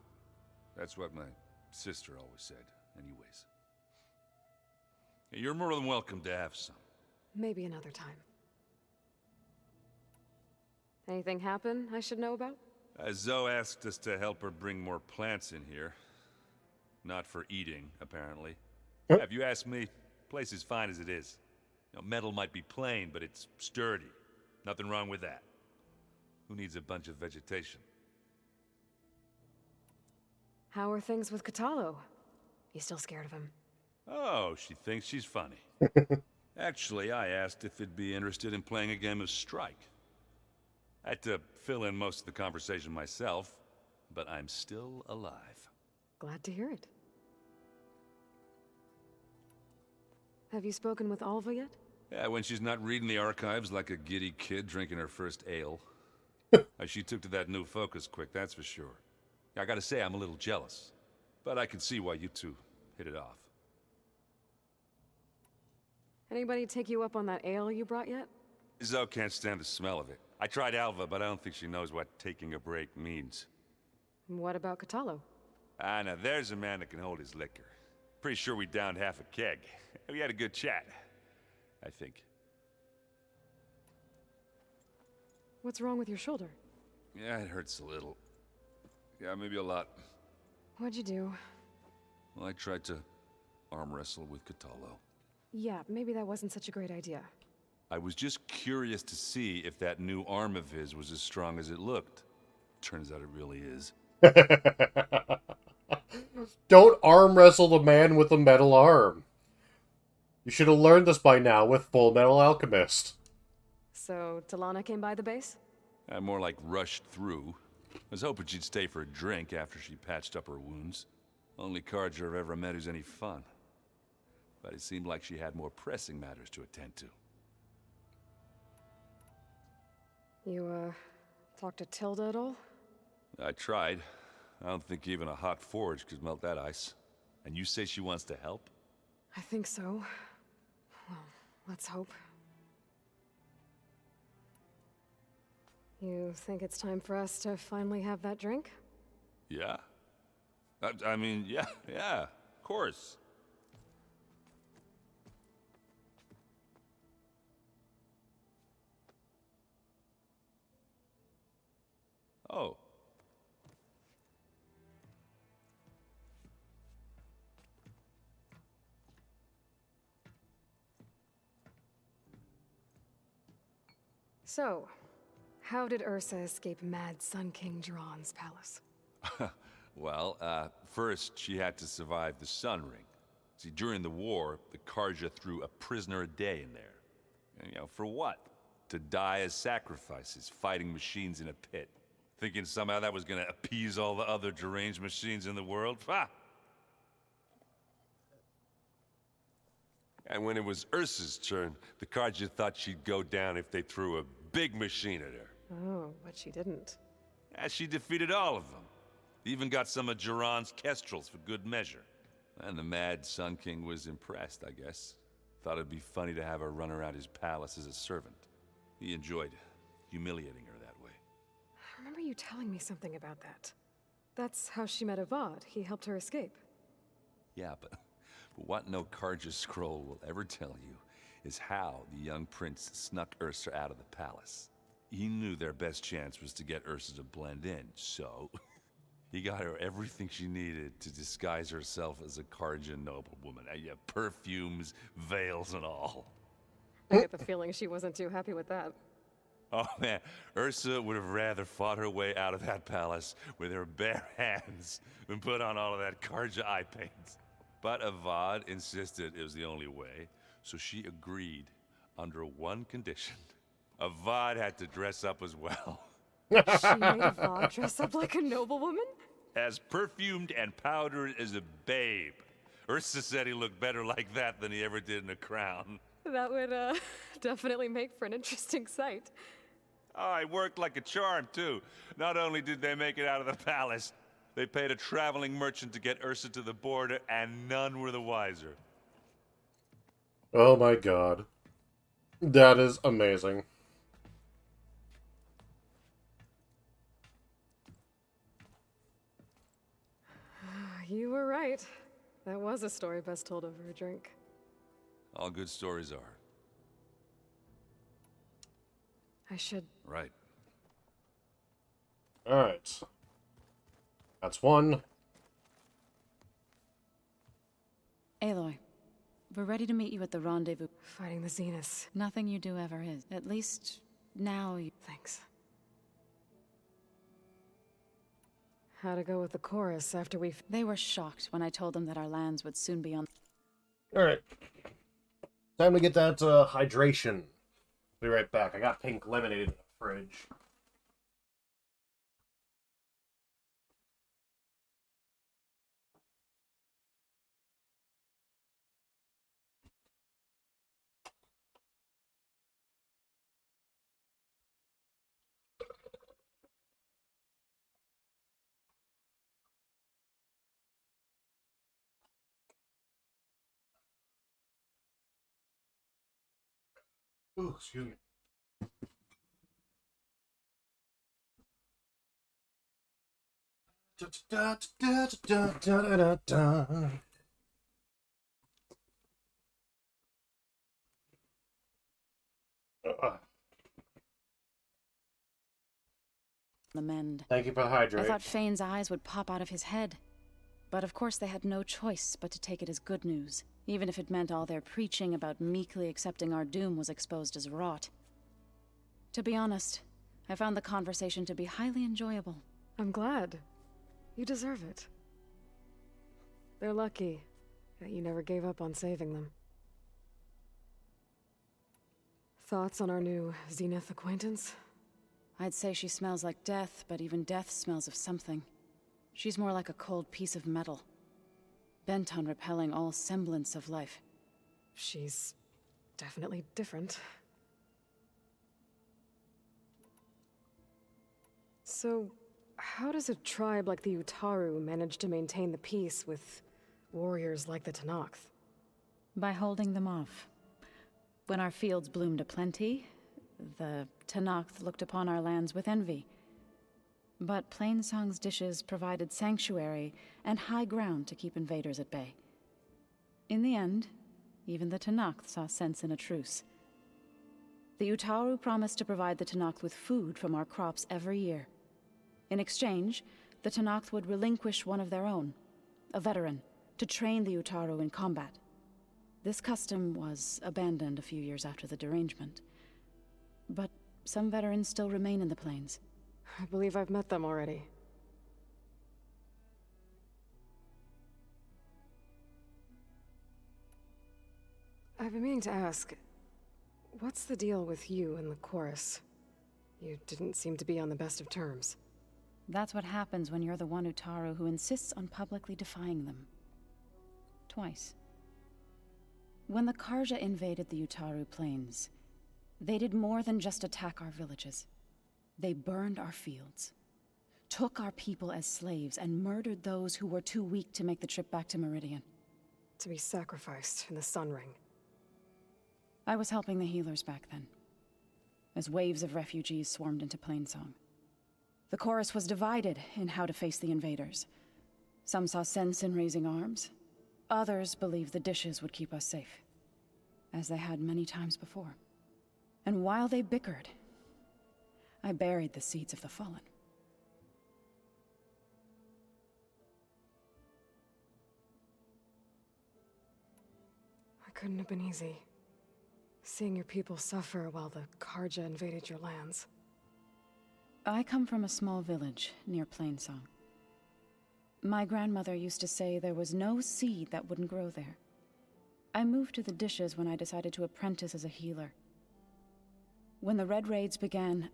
That's what my sister always said, anyways. You're more than welcome to have some. Maybe another time. Anything happen I should know about? Zoe asked us to help her bring more plants in here. Not for eating, apparently. If you ask me, the place is fine as it is. You know, metal might be plain, but it's sturdy. Nothing wrong with that. Who needs a bunch of vegetation? How are things with Kotallo? You still scared of him? Oh, she thinks she's funny. Actually, I asked if it'd be interested in playing a game of Strike. I had to fill in most of the conversation myself, but I'm still alive. Glad to hear it. Have you spoken with Alva yet? Yeah, when she's not reading the archives like a giddy kid drinking her first ale. She took to that new focus quick, that's for sure. I gotta say, I'm a little jealous. But I can see why you two hit it off. Anybody take you up on that ale you brought yet? Zoe can't stand the smell of it. I tried Alva, but I don't think she knows what taking a break means. What about Kotallo? Ah, now there's a man that can hold his liquor. Pretty sure we downed half a keg. We had a good chat, I think. What's wrong with your shoulder? Yeah, it hurts a little. Yeah, maybe a lot. What'd you do? Well, I tried to arm wrestle with Kotallo. Yeah, maybe that wasn't such a great idea. I was just curious to see if that new arm of his was as strong as it looked. Turns out it really is. Don't arm wrestle the man with a metal arm. You should have learned this by now with Full Metal Alchemist. So, Talana came by the base? I more like rushed through. I was hoping she'd stay for a drink after she patched up her wounds. Only Carja I've ever met who's any fun. But it seemed like she had more pressing matters to attend to. You, talked to Tilda at all? I tried. I don't think even a hot forge could melt that ice. And you say she wants to help? I think so. Well, let's hope. You think it's time for us to finally have that drink? Yeah? I mean, yeah, of course. Oh. So, how did Ursa escape Mad Sun King Jiran's palace? Well, first she had to survive the Sun Ring. See, during the war, the Karja threw a prisoner a day in there. And, for what? To die as sacrifices, fighting machines in a pit. Thinking somehow that was gonna appease all the other deranged machines in the world? Ha! And when it was Ursa's turn, the Karja thought she'd go down if they threw a big machine at her. Oh, but she didn't. And she defeated all of them. Even got some of Jiran's kestrels for good measure. And the Mad Sun King was impressed, I guess. Thought it'd be funny to have her run around his palace as a servant. He enjoyed humiliating her that way. I remember you telling me something about that. That's how she met Avad. He helped her escape. Yeah, but what no Karja scroll will ever tell you is how the young prince snuck Ursa out of the palace. He knew their best chance was to get Ursa to blend in, so he got her everything she needed to disguise herself as a Karja noblewoman. Yeah, perfumes, veils, and all. I get the feeling she wasn't too happy with that. Oh man, Ursa would have rather fought her way out of that palace with her bare hands than put on all of that Karja eye paint. But Avad insisted it was the only way, so she agreed under one condition. Avad had to dress up as well. She made Avad dress up like a noblewoman? As perfumed and powdered as a babe. Ursa said he looked better like that than he ever did in a crown. That would, definitely make for an interesting sight. Oh, it worked like a charm, too. Not only did they make it out of the palace, they paid a traveling merchant to get Ursa to the border, and none were the wiser. Oh my god. That is amazing. You were right. That was a story best told over a drink. All good stories are. I should... Right. Alright. That's one. Aloy, we're ready to meet you at the rendezvous. Fighting the Zeniths. Nothing you do ever is. At least, now you... Thanks. How to go with the chorus after we've... They were shocked when I told them that our lands would soon be on... Alright. Time to get that hydration. Be right back. I got pink lemonade in the fridge. Ooh, excuse me. Da, da, da, da, da, da, da. The mend. Thank you for the hydrate. I thought Fane's eyes would pop out of his head. But of course they had no choice but to take it as good news, even if it meant all their preaching about meekly accepting our doom was exposed as rot. To be honest, I found the conversation to be highly enjoyable. I'm glad. You deserve it. They're lucky that you never gave up on saving them. Thoughts on our new Zenith acquaintance? I'd say she smells like death, but even death smells of something. She's more like a cold piece of metal, bent on repelling all semblance of life. She's definitely different. So, how does a tribe like the Utaru manage to maintain the peace with warriors like the Tenakth? By holding them off. When our fields bloomed aplenty, The Tenakth looked upon our lands with envy. But Plainsong's dishes provided sanctuary and high ground to keep invaders at bay. In the end, even the Tenakth saw sense in a truce. The Utaru promised to provide the Tenakth with food from our crops every year. In exchange, the Tenakth would relinquish one of their own, a veteran, to train the Utaru in combat. This custom was abandoned a few years after the derangement. But some veterans still remain in the plains. I believe I've met them already. I've been meaning to ask, what's the deal with you and the chorus? You didn't seem to be on the best of terms. That's what happens when you're the one Utaru who insists on publicly defying them. Twice. When the Karja invaded the Utaru plains, they did more than just attack our villages. They burned our fields, took our people as slaves, and murdered those who were too weak to make the trip back to Meridian. To be sacrificed in the Sun Ring. I was helping the healers back then, as waves of refugees swarmed into Plainsong. The chorus was divided in how to face the invaders. Some saw sense in raising arms. Others believed the dishes would keep us safe, as they had many times before. And while they bickered, I buried the seeds of the fallen. It couldn't have been easy. Seeing your people suffer while the Karja invaded your lands. I come from a small village near Plainsong. My grandmother used to say there was no seed that wouldn't grow there. I moved to the dishes when I decided to apprentice as a healer. When the Red Raids began,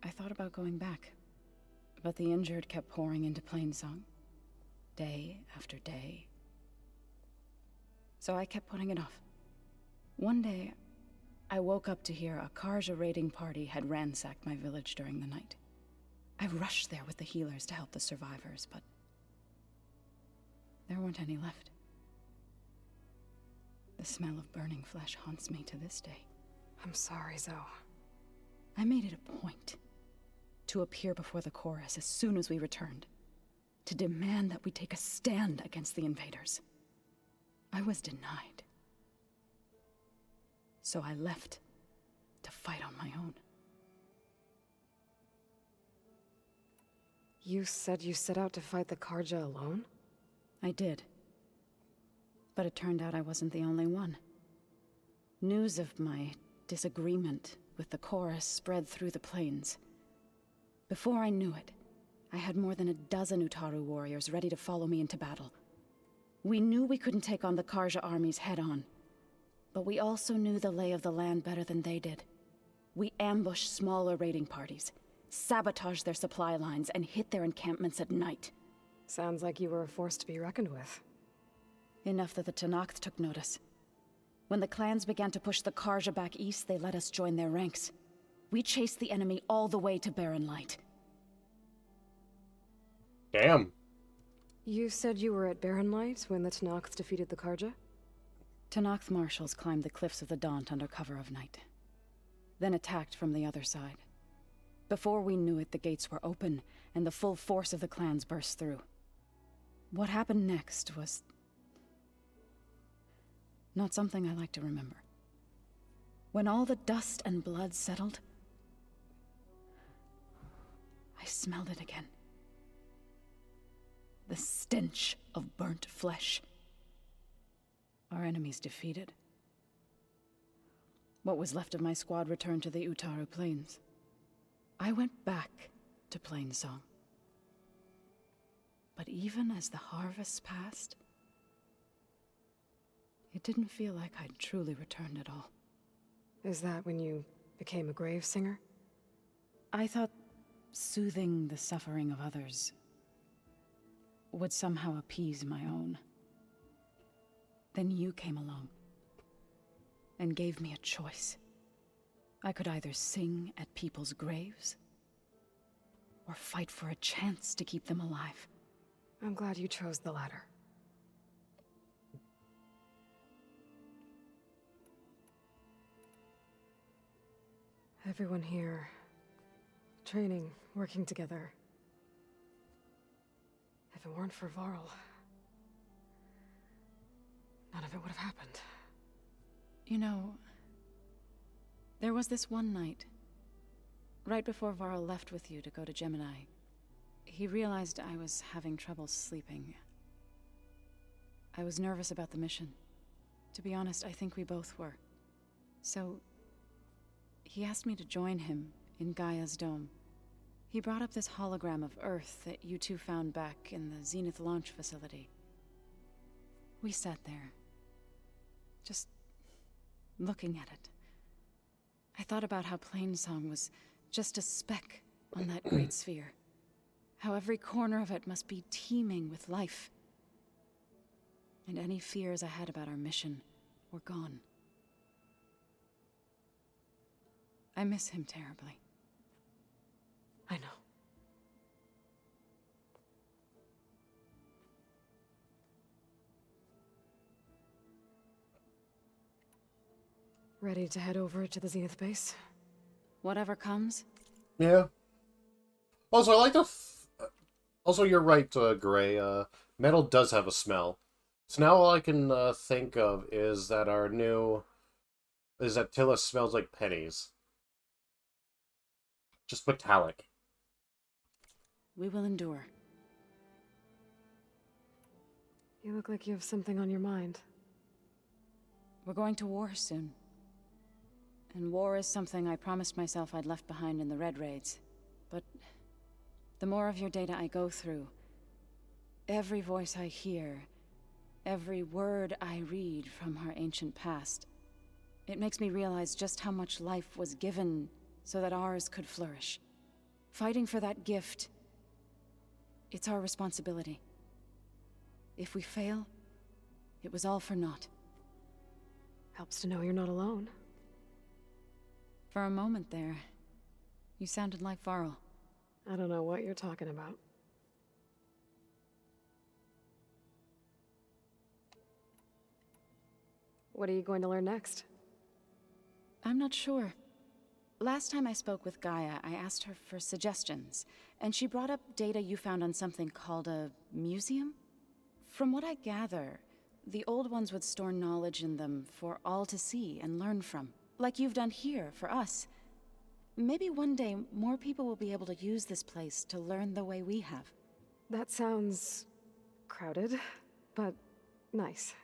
I thought about going back. But the injured kept pouring into Plainsong, day after day. So I kept putting it off. One day, I woke up to hear a Karja raiding party had ransacked my village during the night. I rushed there with the healers to help the survivors, but there weren't any left. The smell of burning flesh haunts me to this day. I'm sorry, Zoe. I made it a point to appear before the chorus as soon as we returned, to demand that we take a stand against the invaders. I was denied. So I left to fight on my own. You said you set out to fight the Karja alone? I did. But it turned out I wasn't the only one. News of my disagreement with the chorus spread through the plains. Before I knew it, I had more than a dozen Utaru warriors ready to follow me into battle. We knew we couldn't take on the Karja armies head-on, but we also knew the lay of the land better than they did. We ambushed smaller raiding parties, sabotaged their supply lines, and hit their encampments at night. Sounds like you were a force to be reckoned with. Enough that the Tenakth took notice. When the clans began to push the Karja back east, they let us join their ranks. We chased the enemy all the way to Barren Light. Damn. You said you were at Barren Light when the Tenakth defeated the Karja? Tenakth marshals climbed the cliffs of the Daunt under cover of night, then attacked from the other side. Before we knew it, the gates were open, and the full force of the clans burst through. What happened next was not something I like to remember. When all the dust and blood settled, I smelled it again. The stench of burnt flesh. Our enemies defeated. What was left of my squad returned to the Utaru Plains. I went back to Plainsong. But even as the harvest passed, it didn't feel like I'd truly returned at all. Is that when you became a grave singer? I thought soothing the suffering of others would somehow appease my own. Then you came along and gave me a choice. I could either sing at people's graves or fight for a chance to keep them alive. I'm glad you chose the latter. Everyone here. Training, working together. If it weren't for Varl, none of it would have happened. You know, there was this one night, right before Varl left with you to go to Gemini. He realized I was having trouble sleeping. I was nervous about the mission. To be honest, I think we both were. So, he asked me to join him in Gaia's dome. He brought up this hologram of Earth that you two found back in the Zenith launch facility. We sat there, just looking at it. I thought about how Plainsong was just a speck on that great sphere. How every corner of it must be teeming with life. And any fears I had about our mission were gone. I miss him terribly. I know. Ready to head over to the Zenith base? Whatever comes? Yeah. Also, I like the... Also, you're right, Gray. Metal does have a smell. So now all I can think of is that our new... is that Tilla smells like pennies. Just metallic. We will endure. You look like you have something on your mind. We're going to war soon. And war is something I promised myself I'd left behind in the Red Raids. But the more of your data I go through, every voice I hear, every word I read from our ancient past, it makes me realize just how much life was given so that ours could flourish. Fighting for that gift, it's our responsibility. If we fail, it was all for naught. Helps to know you're not alone. For a moment there, you sounded like Varl. I don't know what you're talking about. What are you going to learn next? I'm not sure. Last time I spoke with Gaia, I asked her for suggestions, and she brought up data you found on something called a museum? From what I gather, the old ones would store knowledge in them for all to see and learn from, like you've done here for us. Maybe one day more people will be able to use this place to learn the way we have. That sounds crowded, but nice.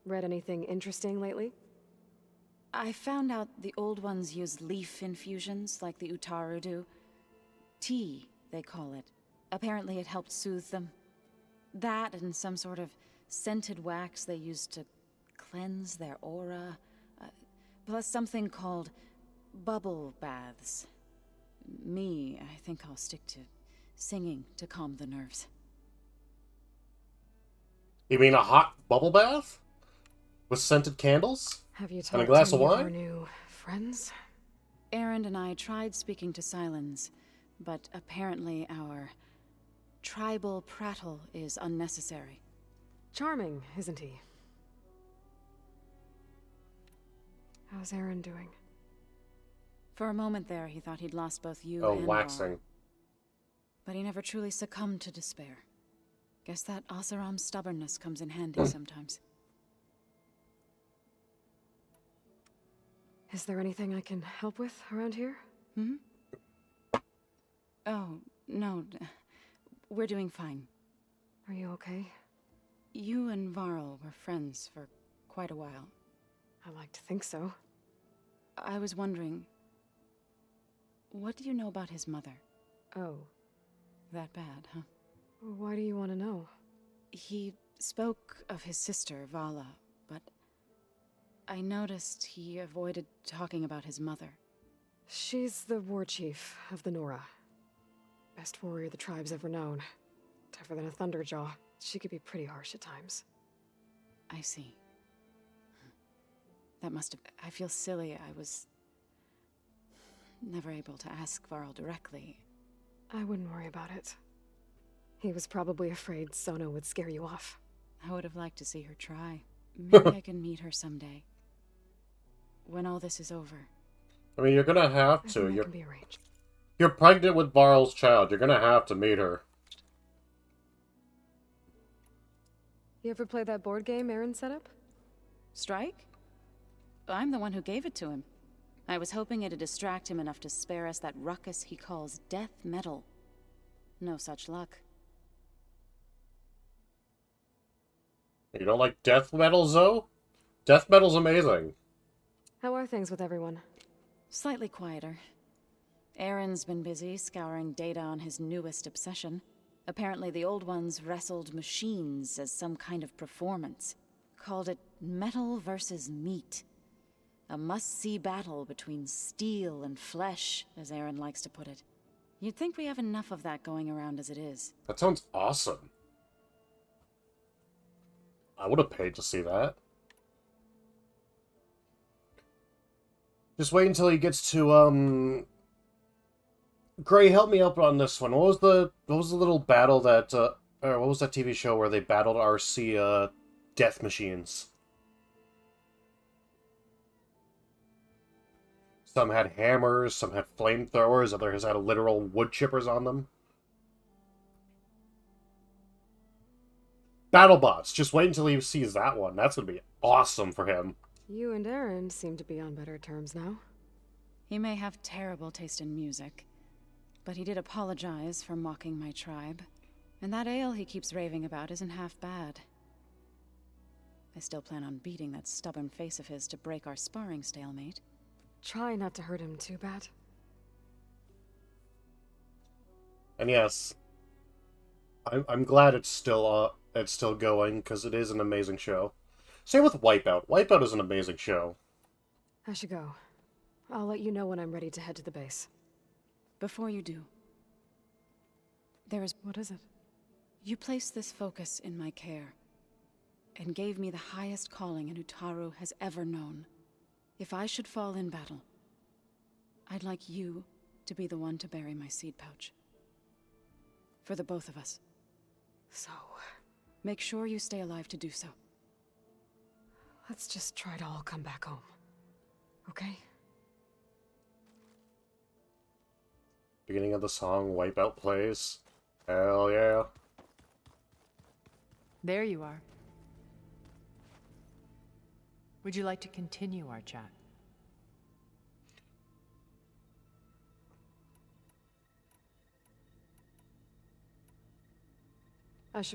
Read anything interesting lately? I found out the old ones use leaf infusions like the Utaru do. Tea, they call it. Apparently it helped soothe them. That and some sort of scented wax they used to cleanse their aura. Plus something called bubble baths. I think I'll stick to singing to calm the nerves. You mean a hot bubble bath? With scented candles? Have you talked and a glass to of any wine? of our new friends? Erend and I tried speaking to Sylens, but apparently our tribal prattle is unnecessary. Charming, isn't he? How's Aaron doing? For a moment there, he thought he'd lost both you Oh, and waxing. Varl. But he never truly succumbed to despair. Guess that Oseram's stubbornness comes in handy sometimes. Is there anything I can help with around here? Hmm? Oh, no. We're doing fine. Are you okay? You and Varl were friends for quite a while. I like to think so. I was wondering, what do you know about his mother? Oh. That bad, huh? Why do you want to know? He spoke of his sister, Vala, but I noticed he avoided talking about his mother. She's the war chief of the Nora. Best warrior the tribe's ever known. Tougher than a Thunderjaw. She could be pretty harsh at times. I see. That must have... I feel silly. I was never able to ask Varl directly. I wouldn't worry about it. He was probably afraid Sona would scare you off. I would have liked to see her try. Maybe I can meet her someday. when all this is over. I mean, you're gonna have I to. think that You're can be arranged. you're pregnant with Varl's child. You're gonna have to meet her. You ever play that board game Aaron set up? Strike? I'm the one who gave it to him. I was hoping it'd distract him enough to spare us that ruckus he calls death metal. No such luck. You don't like death metal, Zoe? Death metal's amazing. How are things with everyone? Slightly quieter. Aaron's been busy scouring data on his newest obsession. Apparently the old ones wrestled machines as some kind of performance. Called it metal versus meat. A must-see battle between steel and flesh, as Aaron likes to put it. You'd think we have enough of that going around as it is. That sounds awesome. I would have paid to see that. Just wait until he gets to, Gray, help me up on this one. What was the little battle that, or what was that TV show where they battled RC, death machines? Some had hammers, some had flamethrowers, others had literal wood chippers on them. BattleBots. Just wait until he sees that one. That's gonna be awesome for him. You and Aaron seem to be on better terms now. He may have terrible taste in music, but he did apologize for mocking my tribe. And that ale he keeps raving about isn't half bad. I still plan on beating that stubborn face of his to break our sparring stalemate. Try not to hurt him too bad. And yes, I'm glad it's still going, because it is an amazing show. Same with Wipeout. Wipeout is an amazing show. I should go. I'll let you know when I'm ready to head to the base. Before you do, there is... What is it? You placed this focus in my care, and gave me the highest calling an Utaru has ever known. If I should fall in battle, I'd like you to be the one to bury my seed pouch. For the both of us. So... Make sure you stay alive to do so. let's just try to all come back home. Okay? Beginning of the song, Wipeout plays. Hell yeah. There you are. Would you like to continue our chat?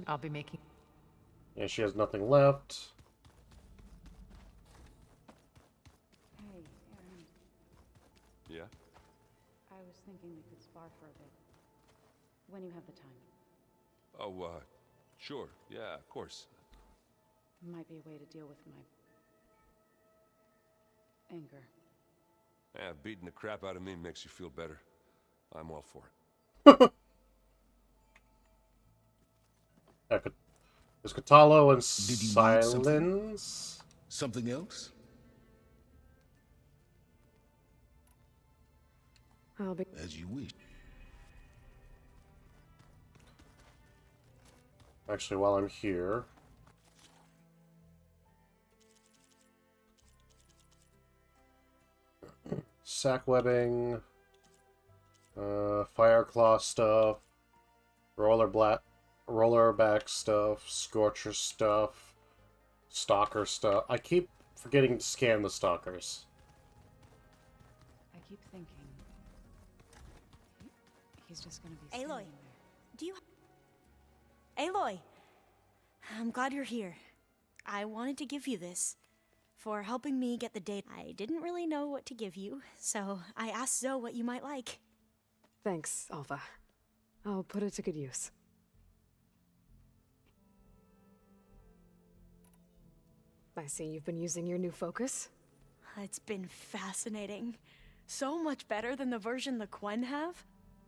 I'll be making... Yeah, she has nothing left. Hey, Aaron. Yeah? I was thinking we could spar for a bit. When you have the time. Oh, sure. Yeah, of course. Might be a way to deal with my... anger. Yeah, beating the crap out of me makes you feel better. I'm all for it. There's Katalo and Did you need Silence. Something else? I'll be... As you wish. Actually, while I'm here... sack webbing... Fireclaw stuff... rollerback stuff, Scorcher stuff, Stalker stuff. I keep forgetting to scan the Stalkers. I keep thinking... he's just gonna be Aloy, standing there. do you... Aloy! I'm glad you're here. I wanted to give you this for helping me get the data. I didn't really know what to give you, so I asked Zoe what you might like. Thanks, Alpha. I'll put it to good use. I see you've been using your new focus. It's been fascinating. So much better than the version the Quen have.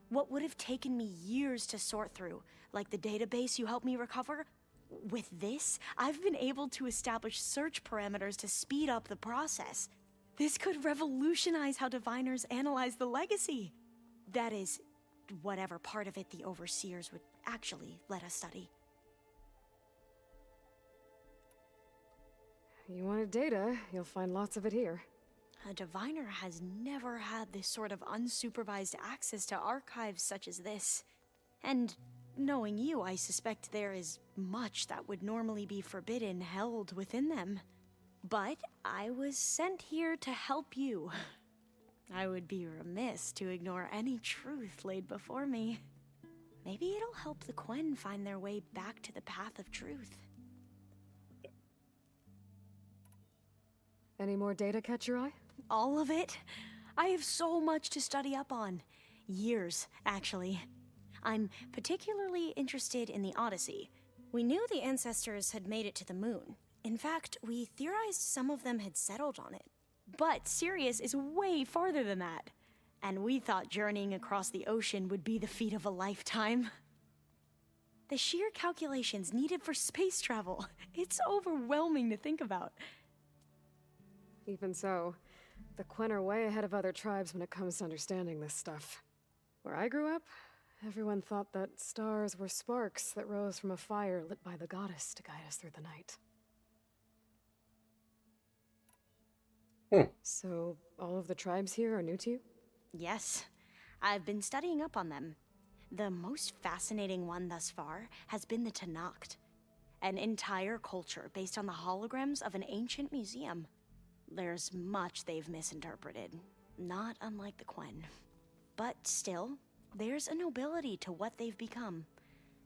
What would have taken me years to sort through, like the database you helped me recover, with this, I've been able to establish search parameters to speed up the process. This could revolutionize how diviners analyze the legacy. That is, whatever part of it the Overseers would actually let us study. You wanted data, you'll find lots of it here. A diviner has never had this sort of unsupervised access to archives such as this. And knowing you, I suspect there is much that would normally be forbidden held within them. But I was sent here to help you. I would be remiss to ignore any truth laid before me. Maybe it'll help the Quen find their way back to the path of truth. Any more data catch your eye? All of it? I have so much to study up on. Years, actually. I'm particularly interested in the Odyssey. We knew the ancestors had made it to the moon. In fact, we theorized some of them had settled on it. But Sirius is way farther than that. And we thought journeying across the ocean would be the feat of a lifetime. The sheer calculations needed for space travel, it's overwhelming to think about. Even so, the Quen are way ahead of other tribes when it comes to understanding this stuff. Where I grew up, everyone thought that stars were sparks that rose from a fire lit by the goddess to guide us through the night. So, all of the tribes here are new to you? Yes, I've been studying up on them. The most fascinating one thus far has been the Tenakth, an entire culture based on the holograms of an ancient museum. There's much they've misinterpreted, not unlike the Quen. But still, there's a nobility to what they've become.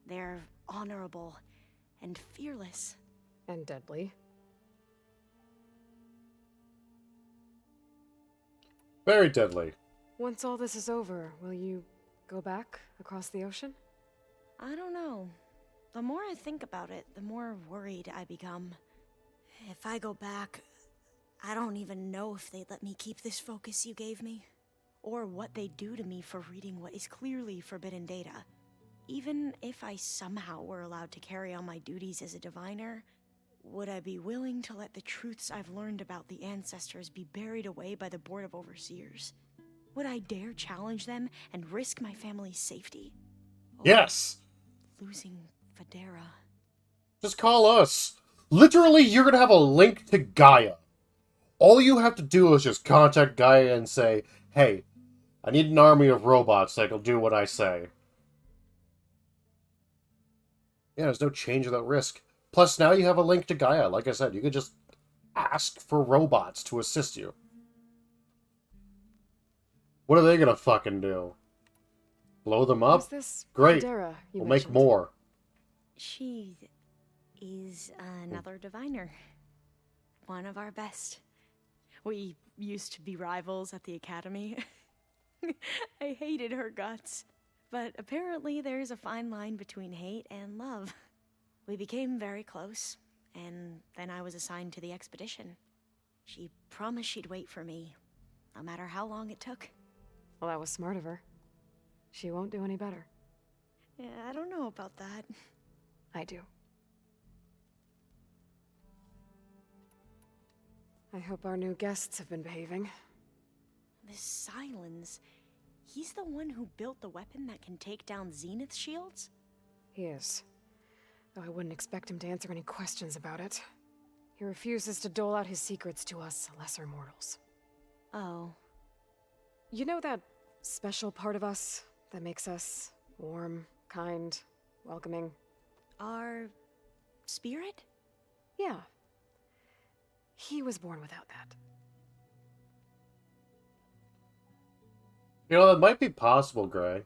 They're honorable and fearless. And deadly. Very deadly. Once all this is over, will you go back across the ocean? I don't know. The more I think about it, the more worried I become. If I go back, I don't even know if they'd let me keep this focus you gave me, or what they'd do to me for reading what is clearly forbidden data. Even if I somehow were allowed to carry on my duties as a diviner, would I be willing to let the truths I've learned about the ancestors be buried away by the Board of Overseers? Would I dare challenge them and risk my family's safety? Yes! Losing Federa. Just call us. Literally, you're gonna have a link to Gaia. All you have to do is just contact Gaia and say, hey, I need an army of robots that'll do what I say. Yeah, there's no change without risk. Plus, now you have a link to Gaia. Like I said, you could just ask for robots to assist you. What are they gonna fucking do? Blow them up? Great. Federa We'll make more. She is another diviner. One of our best. We used to be rivals at the academy. I hated her guts. But apparently there's a fine line between hate and love. We became very close, and then I was assigned to the expedition. She promised she'd wait for me, no matter how long it took. Well, that was smart of her. She won't do any better. Yeah, I don't know about that. I do. I hope our new guests have been behaving. This Silence, he's the one who built the weapon that can take down Zenith shields? He is. Though I wouldn't expect him to answer any questions about it. He refuses to dole out his secrets to us lesser mortals. Oh. You know that special part of us that makes us warm, kind, welcoming? Our spirit? Yeah. He was born without that. You know, that might be possible, Gray.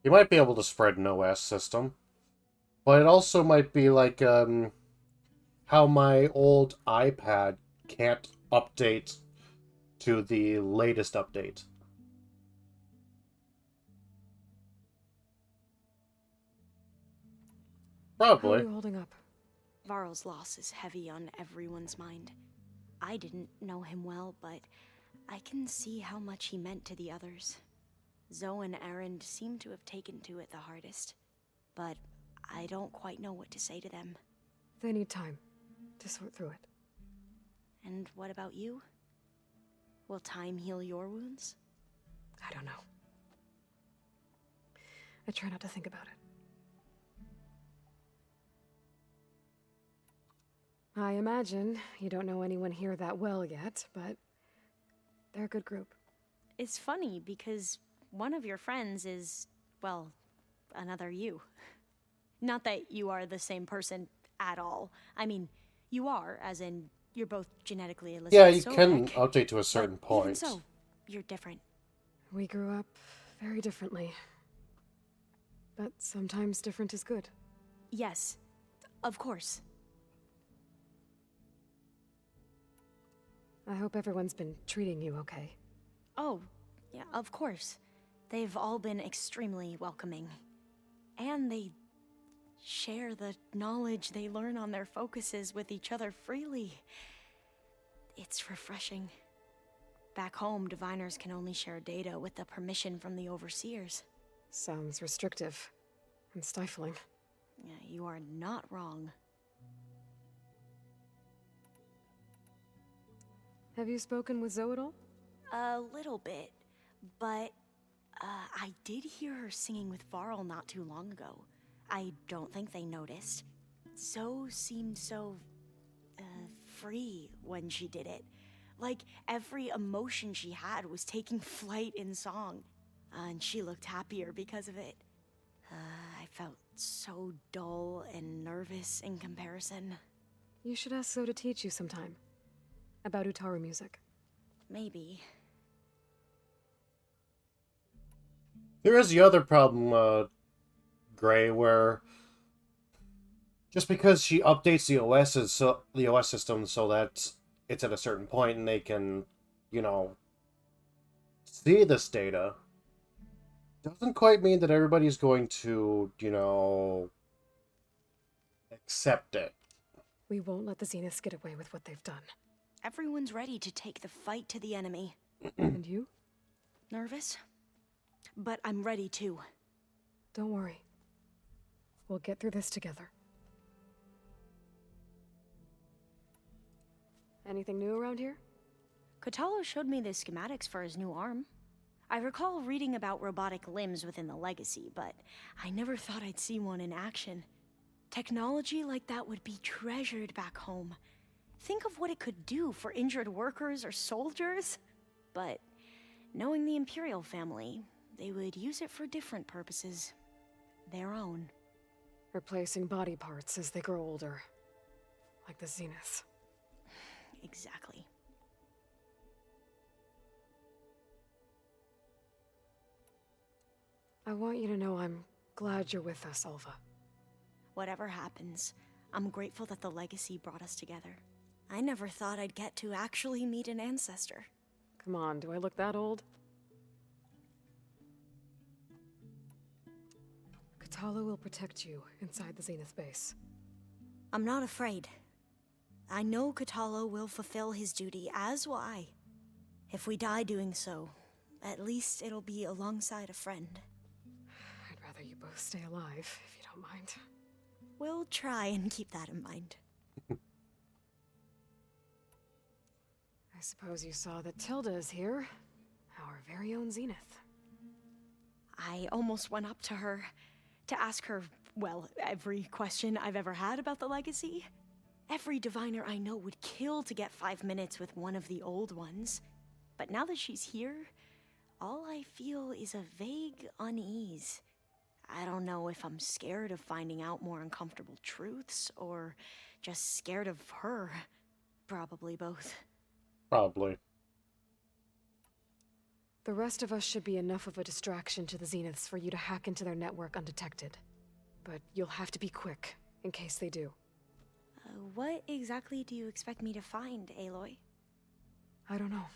You might be able to spread an OS system. But it also might be like, how my old iPad can't update to the latest update. Probably. How are you holding up? Varl's loss is heavy on everyone's mind. I didn't know him well, but I can see how much he meant to the others. Zoe and Erend seem to have taken to it the hardest, but I don't quite know what to say to them. They need time to sort through it. And what about you? Will time heal your wounds? I don't know. I try not to think about it. I imagine you don't know anyone here that well yet, but They're a good group. It's funny because one of your friends is, well, another you. Not that you are the same person at all. I mean, you are, as in, you're both genetically Elizabeth Yeah, you Sobek, can update to a certain but even point. so, you're different. We grew up very differently. But sometimes different is good. Yes, of course. I hope everyone's been treating you okay. Oh, yeah, of course. They've all been extremely welcoming. And they share the knowledge they learn on their focuses with each other freely. It's refreshing. Back home, diviners can only share data with the permission from the overseers. Sounds restrictive and stifling. Yeah, you are not wrong. Have you spoken with Zoe at all? A little bit, but I did hear her singing with Varl not too long ago. I don't think they noticed. Zoe seemed so free when she did it. Like every emotion she had was taking flight in song. And she looked happier because of it. I felt so dull and nervous in comparison. You should ask Zoe to teach you sometime. About Utaru music. Maybe. There is the other problem, Gray, where just because she updates the OS system so that it's at a certain point and they can, you know, see this data, doesn't quite mean that everybody's going to, you know, accept it. We won't let the Zeniths get away with what they've done. Everyone's ready to take the fight to the enemy. And you? Nervous? But I'm ready too. Don't worry. We'll get through this together. Anything new around here? Kotallo showed me the schematics for his new arm. I recall reading about robotic limbs within the Legacy, but I never thought I'd see one in action. Technology like that would be treasured back home. Think of what it could do for injured workers or soldiers. But knowing the Imperial family, they would use it for different purposes. Their own. Replacing body parts as they grow older. Like the Zeniths. Exactly. I want you to know I'm glad you're with us, Alva. Whatever happens, I'm grateful that the Legacy brought us together. I never thought I'd get to actually meet an ancestor. Come on, do I look that old? Kotallo will protect you inside the Zenith base. I'm not afraid. I know Kotallo will fulfill his duty, as will I. If we die doing so, at least it'll be alongside a friend. I'd rather you both stay alive, if you don't mind. We'll try and keep that in mind. I suppose you saw that Tilda is here. Our very own Zenith. I almost went up to her to ask her, well, every question I've ever had about the Legacy. Every diviner I know would kill to get 5 minutes with one of the old ones. But now that she's here, all I feel is a vague unease. I don't know if I'm scared of finding out more uncomfortable truths, or just scared of her. Probably both. Probably. The rest of us should be enough of a distraction to the Zeniths for you to hack into their network undetected. But you'll have to be quick, in case they do. What exactly do you expect me to find, Aloy? I don't know.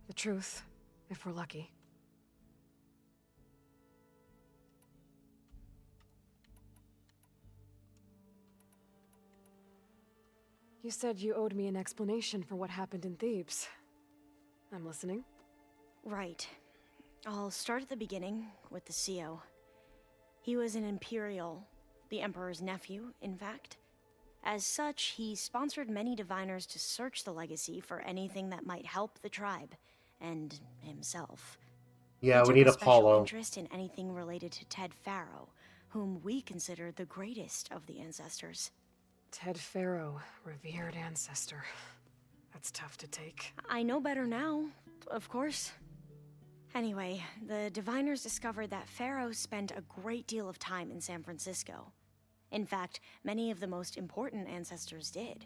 The truth, if we're lucky. You said you owed me an explanation for what happened in Thebes. I'm listening. Right. I'll start at the beginning, with the CO. He was an Imperial, the Emperor's nephew, in fact. As such, he sponsored many diviners to search the Legacy for anything that might help the tribe, and himself. Yeah, He we need took a special Apollo. interest in anything related to Ted Faro, whom we consider the greatest of the ancestors. Ted Faro, revered ancestor. That's tough to take. I know better now, of course. Anyway, the diviners discovered that Pharaoh spent a great deal of time in San Francisco. In fact, many of the most important ancestors did.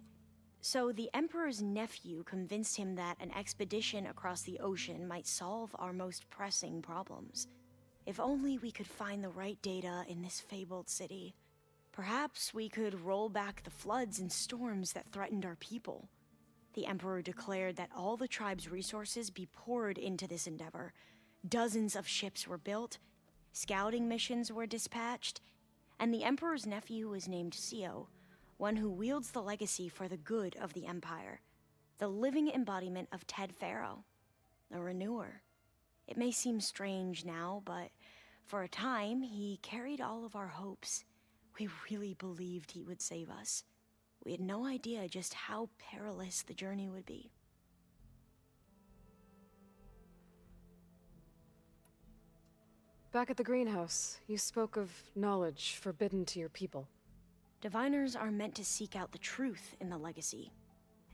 So the Emperor's nephew convinced him that an expedition across the ocean might solve our most pressing problems. If only we could find the right data in this fabled city. Perhaps we could roll back the floods and storms that threatened our people. The Emperor declared that all the tribe's resources be poured into this endeavor. Dozens of ships were built, scouting missions were dispatched, and the Emperor's nephew was named Sio, one who wields the legacy for the good of the Empire, the living embodiment of Ted Pharaoh, a renewer. It may seem strange now, but for a time, he carried all of our hopes. We really believed he would save us. We had no idea just how perilous the journey would be. Back at the greenhouse, you spoke of knowledge forbidden to your people. Diviners are meant to seek out the truth in the legacy,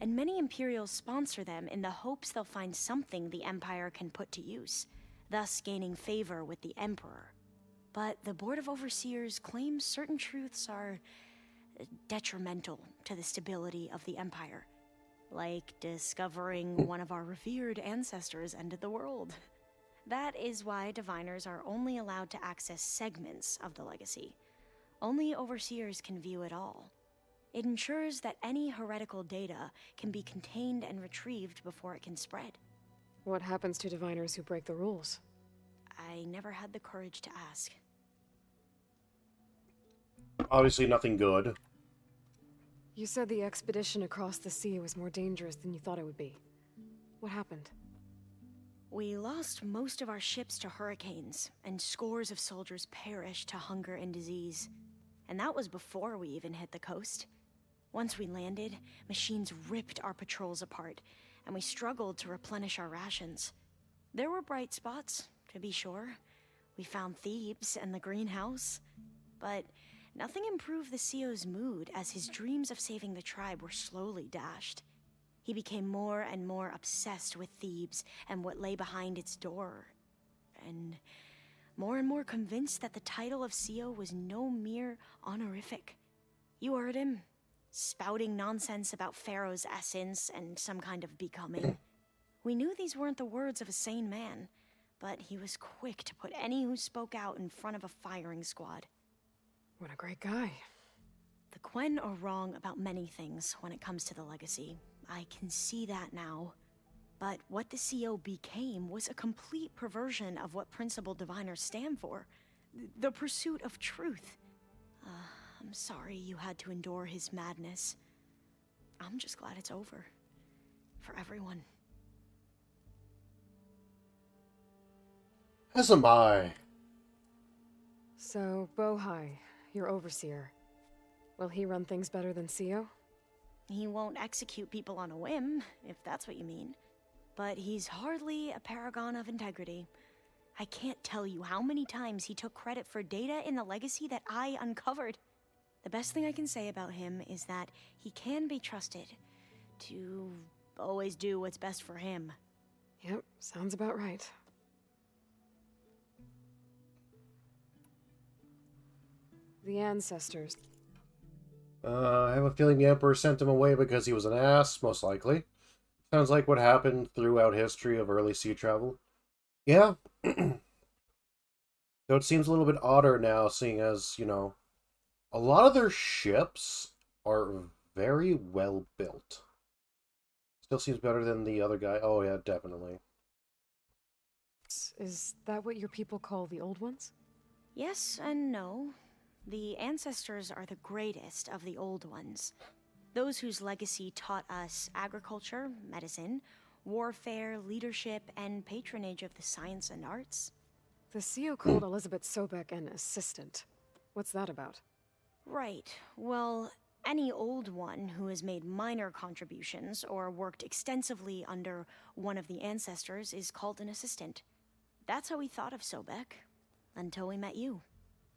and many Imperials sponsor them in the hopes they'll find something the Empire can put to use, thus gaining favor with the Emperor. But the Board of Overseers claims certain truths are detrimental to the stability of the Empire, like discovering one of our revered ancestors ended the world. That is why diviners are only allowed to access segments of the legacy. Only Overseers can view it all. It ensures that any heretical data can be contained and retrieved before it can spread. What happens to diviners who break the rules? I never had the courage to ask. Obviously nothing good. You said the expedition across the sea was more dangerous than you thought it would be. What happened? We lost most of our ships to hurricanes, and scores of soldiers perished to hunger and disease. And that was before we even hit the coast. Once we landed, machines ripped our patrols apart, and we struggled to replenish our rations. There were bright spots, to be sure. We found Thebes and the greenhouse. But nothing improved the CEO's mood as his dreams of saving the tribe were slowly dashed. He became more and more obsessed with Thebes and what lay behind its door. And more convinced that the title of CEO was no mere honorific. You heard him, spouting nonsense about Pharaoh's essence and some kind of becoming. We knew these weren't the words of a sane man, but he was quick to put any who spoke out in front of a firing squad. What a great guy. The Quen are wrong about many things when it comes to the legacy. I can see that now. But what the CO became was a complete perversion of what principled diviners stand for. The pursuit of truth. I'm sorry you had to endure his madness. I'm just glad it's over. For everyone. As am I. So, Bohai, your overseer. Will he run things better than CEO? He won't execute people on a whim, if that's what you mean. But he's hardly a paragon of integrity. I can't tell you how many times he took credit for data in the legacy that I uncovered. The best thing I can say about him is that he can be trusted to always do what's best for him. Yep, sounds about right. The ancestors. I have a feeling the Emperor sent him away because he was an ass, most likely. Sounds like what happened throughout history of early sea travel. Yeah. Though it seems a little bit odder now, seeing as, you know, a lot of their ships are very well built. Still seems better than the other guy. Oh yeah, definitely. Is that what your people call the old ones? Yes and no. The ancestors are the greatest of the old ones. Those whose legacy taught us agriculture, medicine, warfare, leadership, and patronage of the science and arts. The CEO called Elizabeth Sobek an assistant. What's that about? Right. Well, any old one who has made minor contributions or worked extensively under one of the ancestors is called an assistant. That's how we thought of Sobek, until we met you.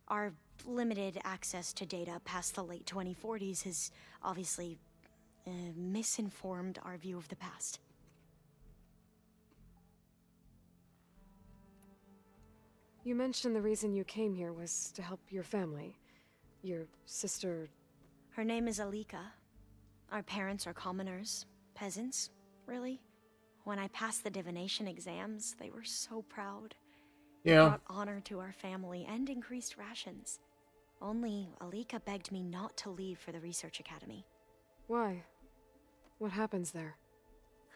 Our limited access to data past the late 2040s has obviously misinformed our view of the past. You mentioned the reason you came here was to help your family. Your sister... Her name is Alika. Our parents are commoners. Peasants, really. When I passed the divination exams, they were so proud. Yeah. Brought honor to our family and increased rations. Only Alika begged me not to leave for the research academy. Why? What happens there?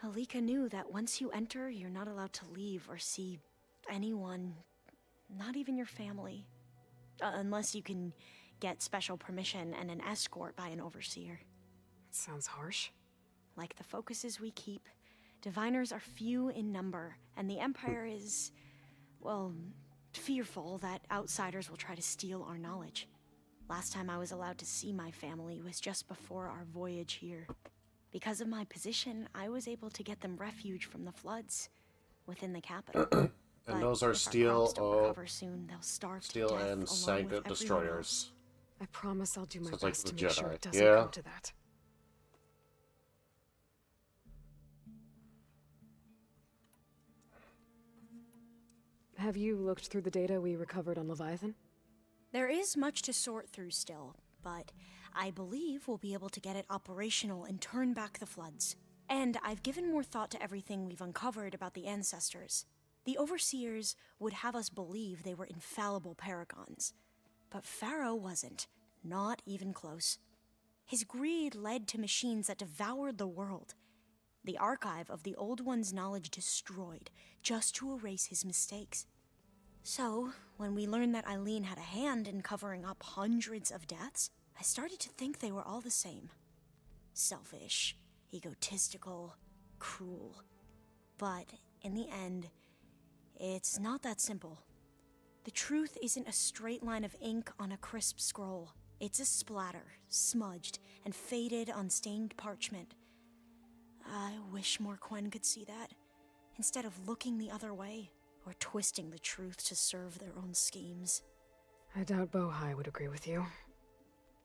Alika knew that once you enter, you're not allowed to leave or see anyone, not even your family. Unless you can get special permission and an escort by an overseer. That sounds harsh. Like the focuses we keep, diviners are few in number, and the Empire is, well, fearful that outsiders will try to steal our knowledge. Last time I was allowed to see my family was just before our voyage here. Because of my position, I was able to get them refuge from the floods within the capital. And those are if our steel, crops don't recover soon, they'll starve to steel death and along with Sanctum everyone destroyers. else. I promise I'll do my Sounds like best the to make sure Jedi. it doesn't Yeah. come to that. Have you looked through the data we recovered on Leviathan? There is much to sort through still, but I believe we'll be able to get it operational and turn back the floods. And I've given more thought to everything we've uncovered about the ancestors. The Overseers would have us believe they were infallible paragons. But Pharaoh wasn't. Not even close. His greed led to machines that devoured the world. The archive of the Old One's knowledge destroyed, just to erase his mistakes. So, when we learned that Eileen had a hand in covering up hundreds of deaths, I started to think they were all the same. Selfish, egotistical, cruel. But, in the end, it's not that simple. The truth isn't a straight line of ink on a crisp scroll. It's a splatter, smudged, and faded on stained parchment. I wish more Quen could see that, instead of looking the other way, or twisting the truth to serve their own schemes. I doubt Bohai would agree with you.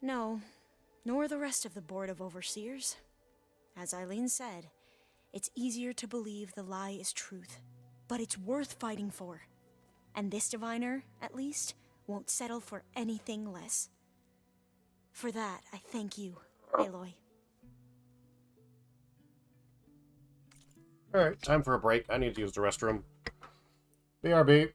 No, nor the rest of the Board of Overseers. As Eileen said, it's easier to believe the lie is truth, but it's worth fighting for. And this diviner, at least, won't settle for anything less. For that, I thank you, Aloy. Alright, time for a break. I need to use the restroom. BRB.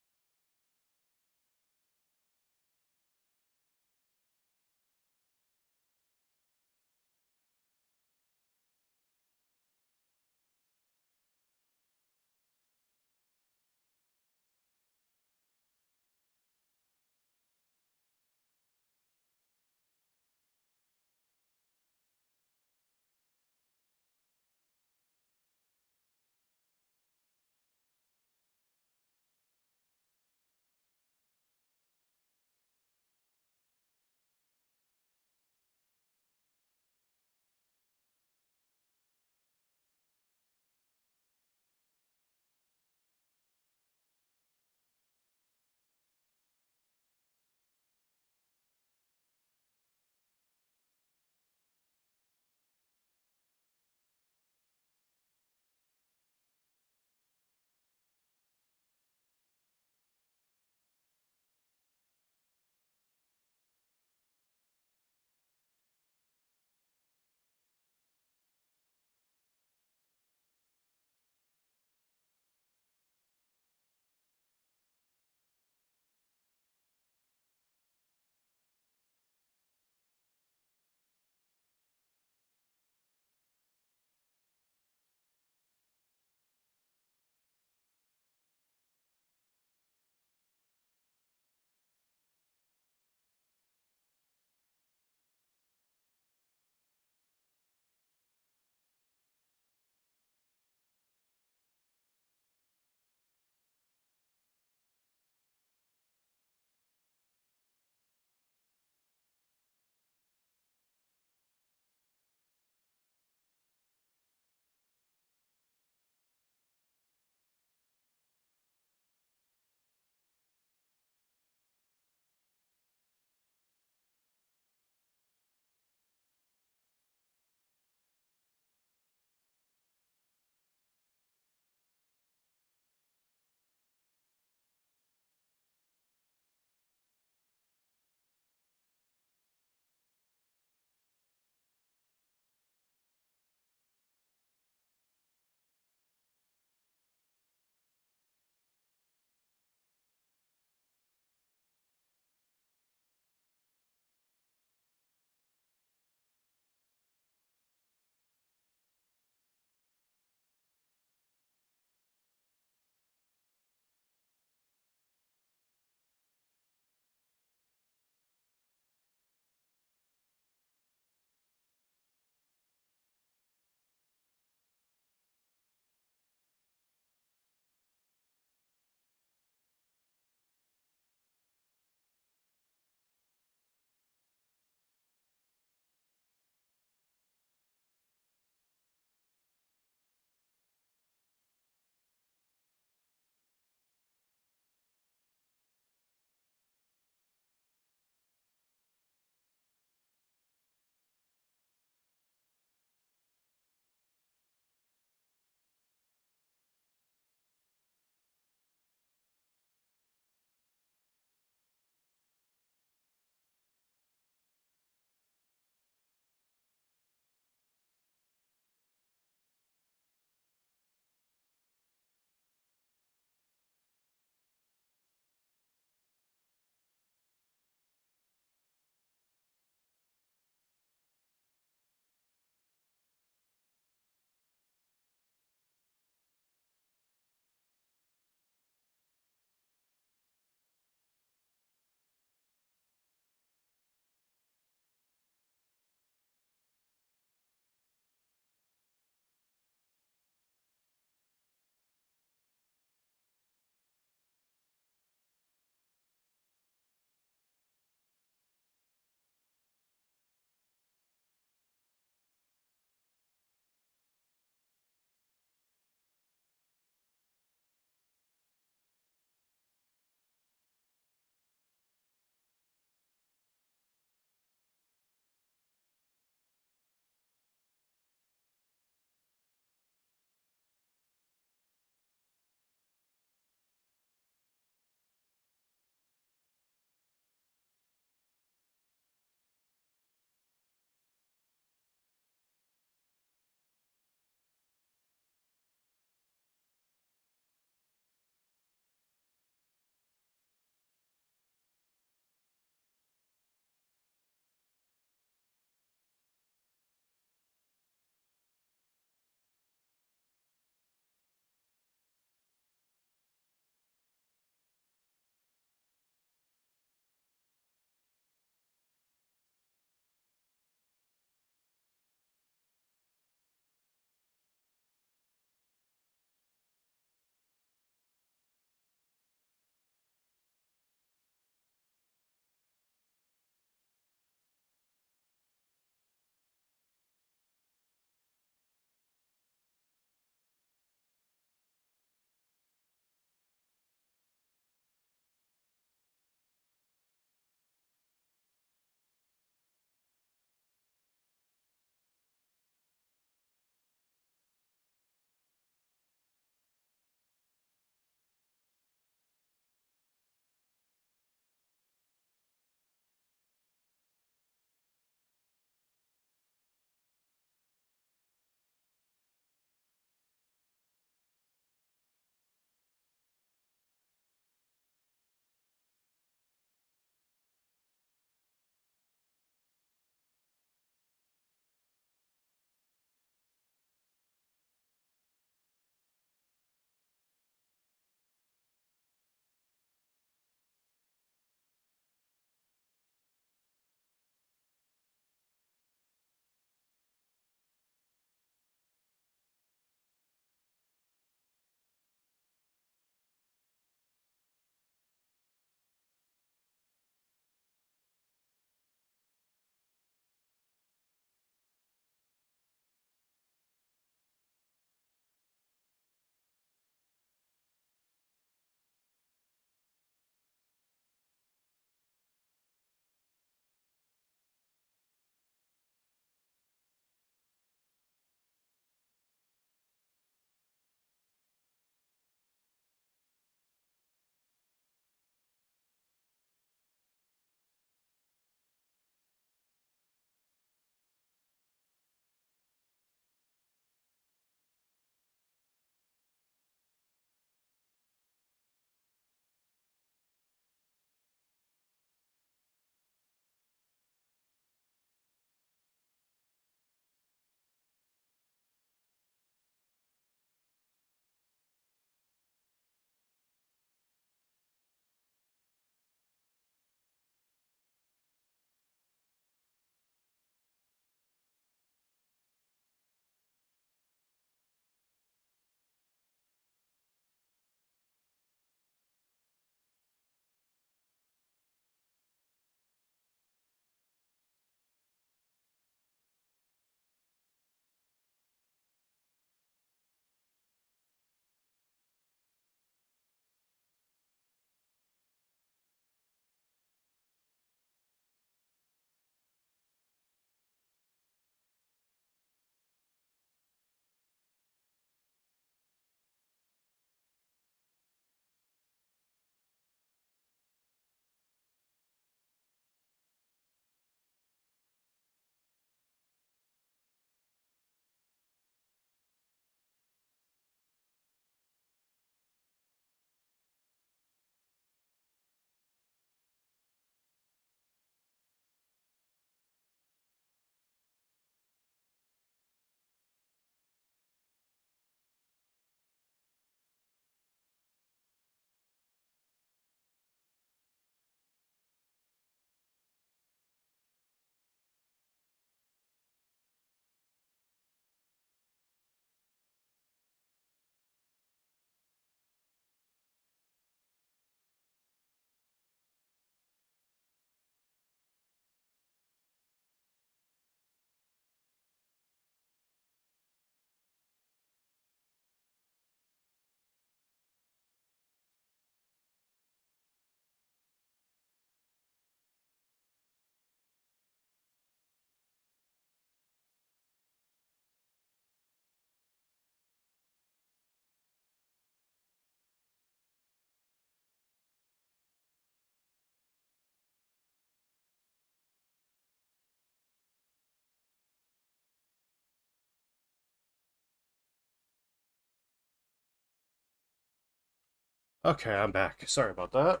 Okay, I'm back. Sorry about that.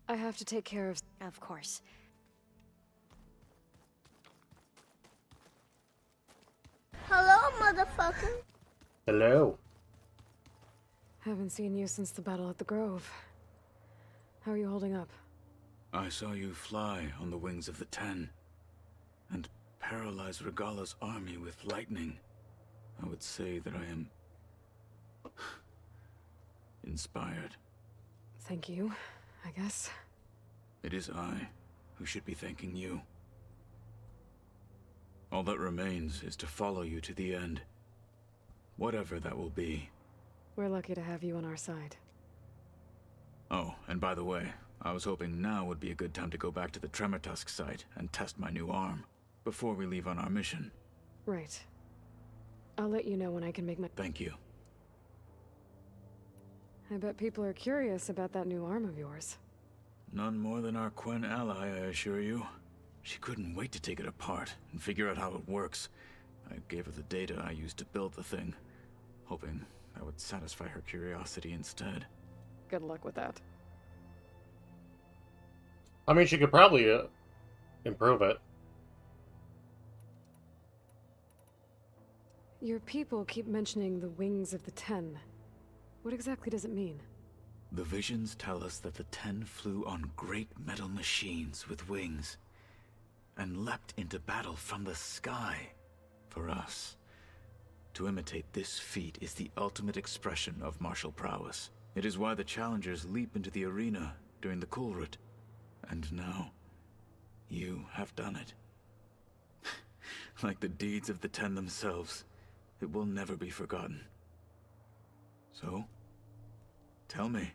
I have to take care of... Of course. Hello, motherfucker. Hello. Haven't seen you since the battle at the Grove. How are you holding up? I saw you fly on the wings of the Ten, and paralyze Regala's army with lightning. I would say that I am... inspired. Thank you, I guess. It is I who should be thanking you. All that remains is to follow you to the end. Whatever that will be. We're lucky to have you on our side. Oh, and by the way, I was hoping now would be a good time to go back to the Tremortusk site and test my new arm, before we leave on our mission. Right. I'll let you know when I can make my... Thank you. I bet people are curious about that new arm of yours. None more than our Quen ally, I assure you. She couldn't wait to take it apart and figure out how it works. I gave her the data I used to build the thing, hoping that would satisfy her curiosity instead. Good luck with that. I mean, she could probably improve it. Your people keep mentioning the wings of the Ten. What exactly does it mean? The visions tell us that the Ten flew on great metal machines with wings, and leapt into battle from the sky. For us, to imitate this feat is the ultimate expression of martial prowess. It is why the challengers leap into the arena during the Kulrut. And now, you have done it. Like the deeds of the Ten themselves, it will never be forgotten. So, tell me,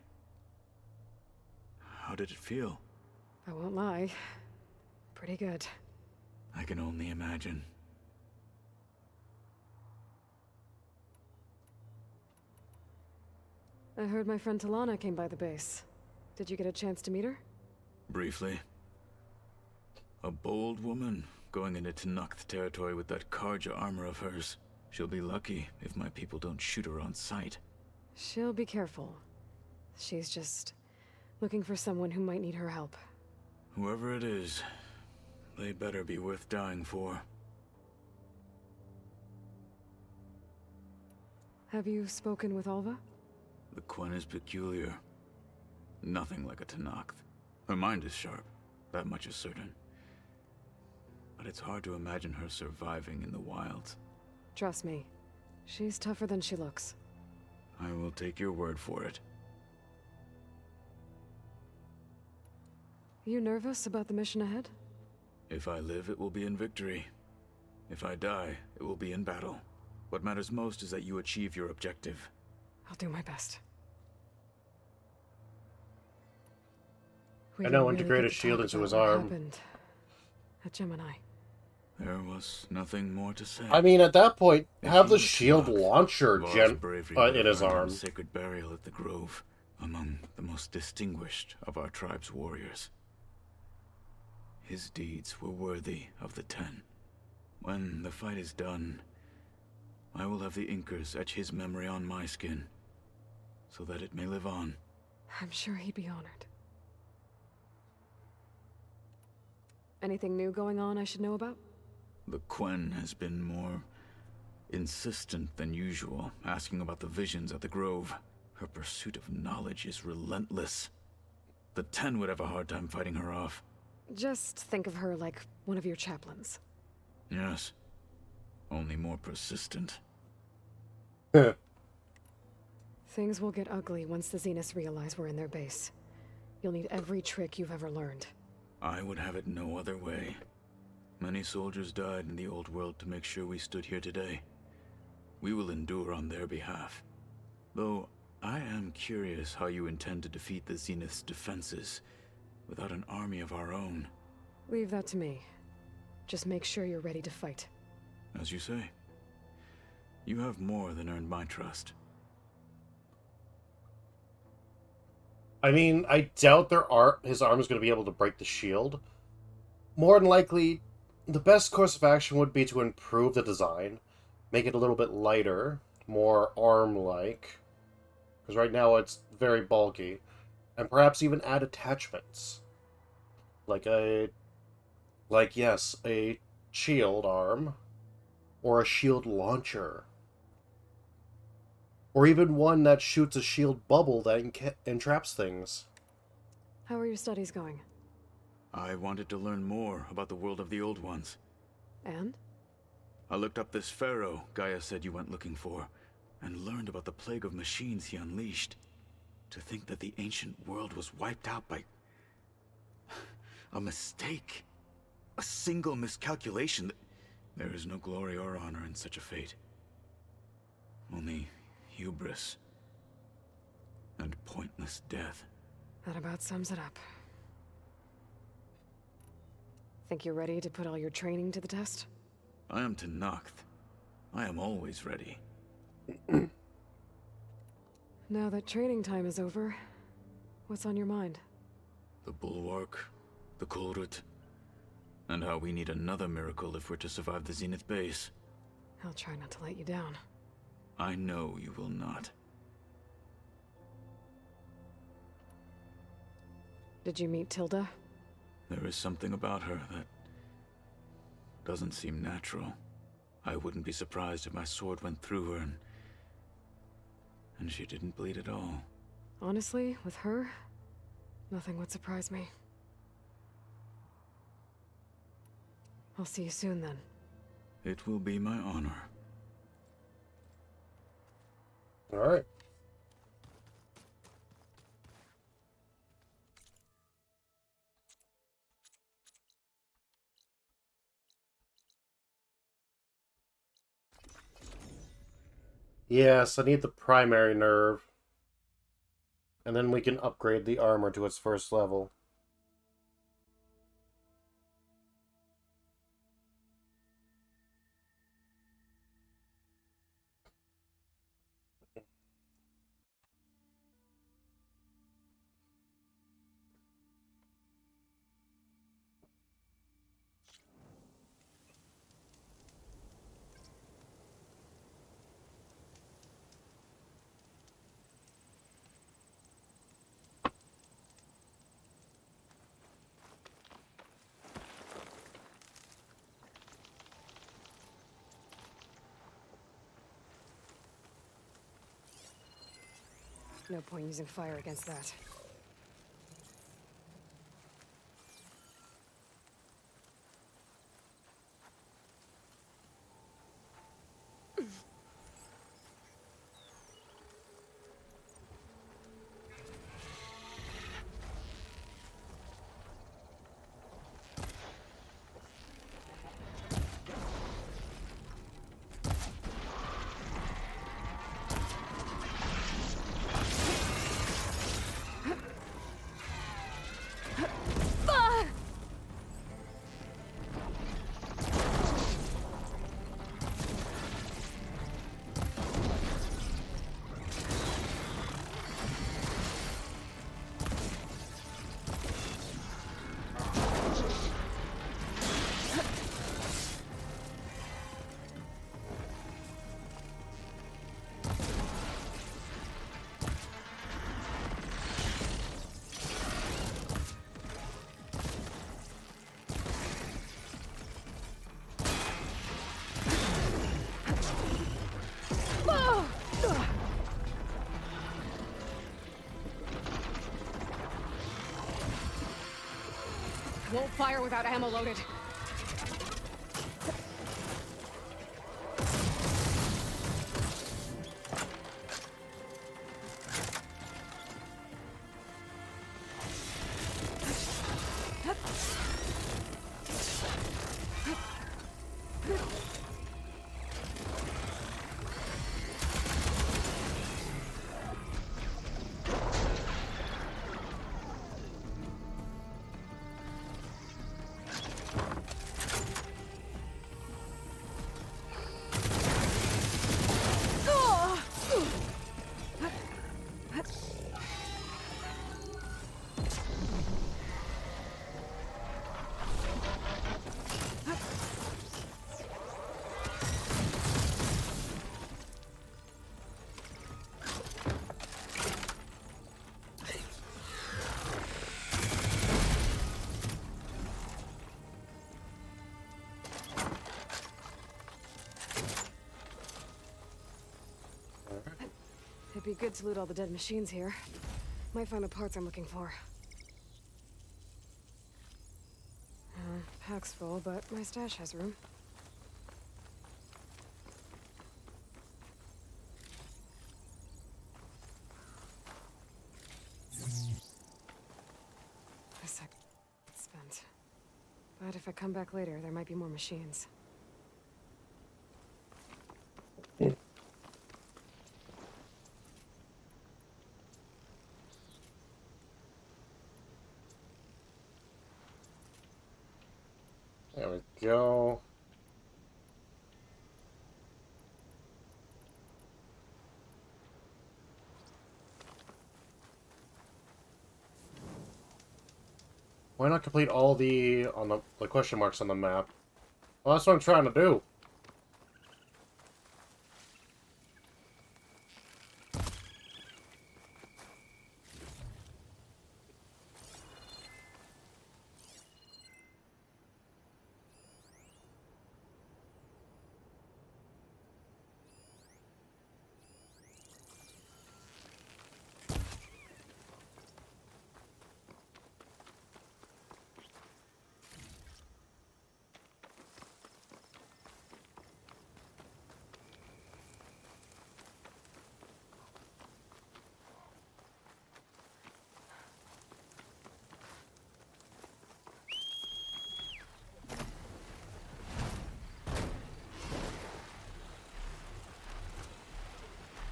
how did it feel? I won't lie. Pretty good. I can only imagine. I heard my friend Talana came by the base. Did you get a chance to meet her? Briefly. A bold woman going into Tenakth territory with that Karja armor of hers. She'll be lucky if my people don't shoot her on sight. She'll be careful. She's just looking for someone who might need her help. Whoever it is, they better be worth dying for. Have you spoken with Alva? The Quen is peculiar. Nothing like a Tenakth. Her mind is sharp, that much is certain. But it's hard to imagine her surviving in the wilds. Trust me, she's tougher than she looks. I will take your word for it. You nervous about the mission ahead? If I live, it will be in victory. If I die, it will be in battle. What matters most is that you achieve your objective. I'll do my best. I know, integrate a shield into his arm. What happened at Gemini? There was nothing more to say. I mean, at that point, If have he the was shield not, launcher Var's bravery would in his have earned him arm. sacred burial at the Grove, among the most distinguished of our tribe's warriors. His deeds were worthy of the Ten. When the fight is done, I will have the Inkers etch his memory on my skin, so that it may live on. I'm sure he'd be honored. Anything new going on I should know about? The Quen has been more insistent than usual, asking about the visions at the Grove. Her pursuit of knowledge is relentless. The Ten would have a hard time fighting her off. Just think of her like one of your chaplains. Yes. Only more persistent. Things will get ugly once the Zeniths realize we're in their base. You'll need every trick you've ever learned. I would have it no other way. Many soldiers died in the old world to make sure we stood here today. We will endure on their behalf. Though, I am curious how you intend to defeat the Zenith's defenses without an army of our own. Leave that to me. Just make sure you're ready to fight. As you say. You have more than earned my trust. I mean, I doubt his arm is going to be able to break the shield. More than likely, the best course of action would be to improve the design, make it a little bit lighter, more arm-like, because right now it's very bulky, and perhaps even add attachments. Yes, a shield arm, or a shield launcher, or even one that shoots a shield bubble that entraps things. How are your studies going? I wanted to learn more about the world of the Old Ones. And? I looked up this pharaoh Gaia said you went looking for, and learned about the plague of machines he unleashed. To think that the ancient world was wiped out by a mistake. A single miscalculation. There is no glory or honor in such a fate. Only hubris and pointless death. That about sums it up. Think you're ready to put all your training to the test? I am Tenakth. I am always ready. Now that training time is over, what's on your mind? The Bulwark, the Kulrut, and how we need another miracle if we're to survive the Zenith base. I'll try not to let you down. I know you will not. Did you meet Tilda? There is something about her that doesn't seem natural. I wouldn't be surprised if my sword went through her and she didn't bleed at all. Honestly, with her, nothing would surprise me. I'll see you soon then. It will be my honor. Alright. Yes, I need the primary nerve. And then we can upgrade the armor to its first level. No point using fire against that. Won't fire without ammo loaded. It'd be good to loot all the dead machines here. Might find the parts I'm looking for. Pack's full, but my stash has room. A sec. Spent. But if I come back later, there might be more machines. There we go. Why not complete all the question marks on the map? Well, that's what I'm trying to do.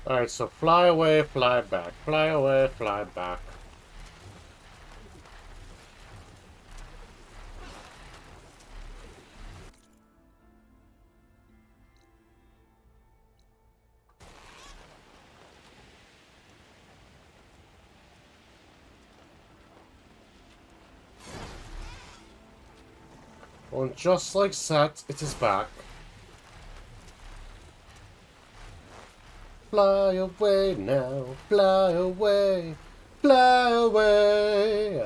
Alright, so fly away, fly back. Fly away, fly back. Well, just like that, it is back. Fly away now, fly away, fly away.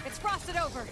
It's frosted over.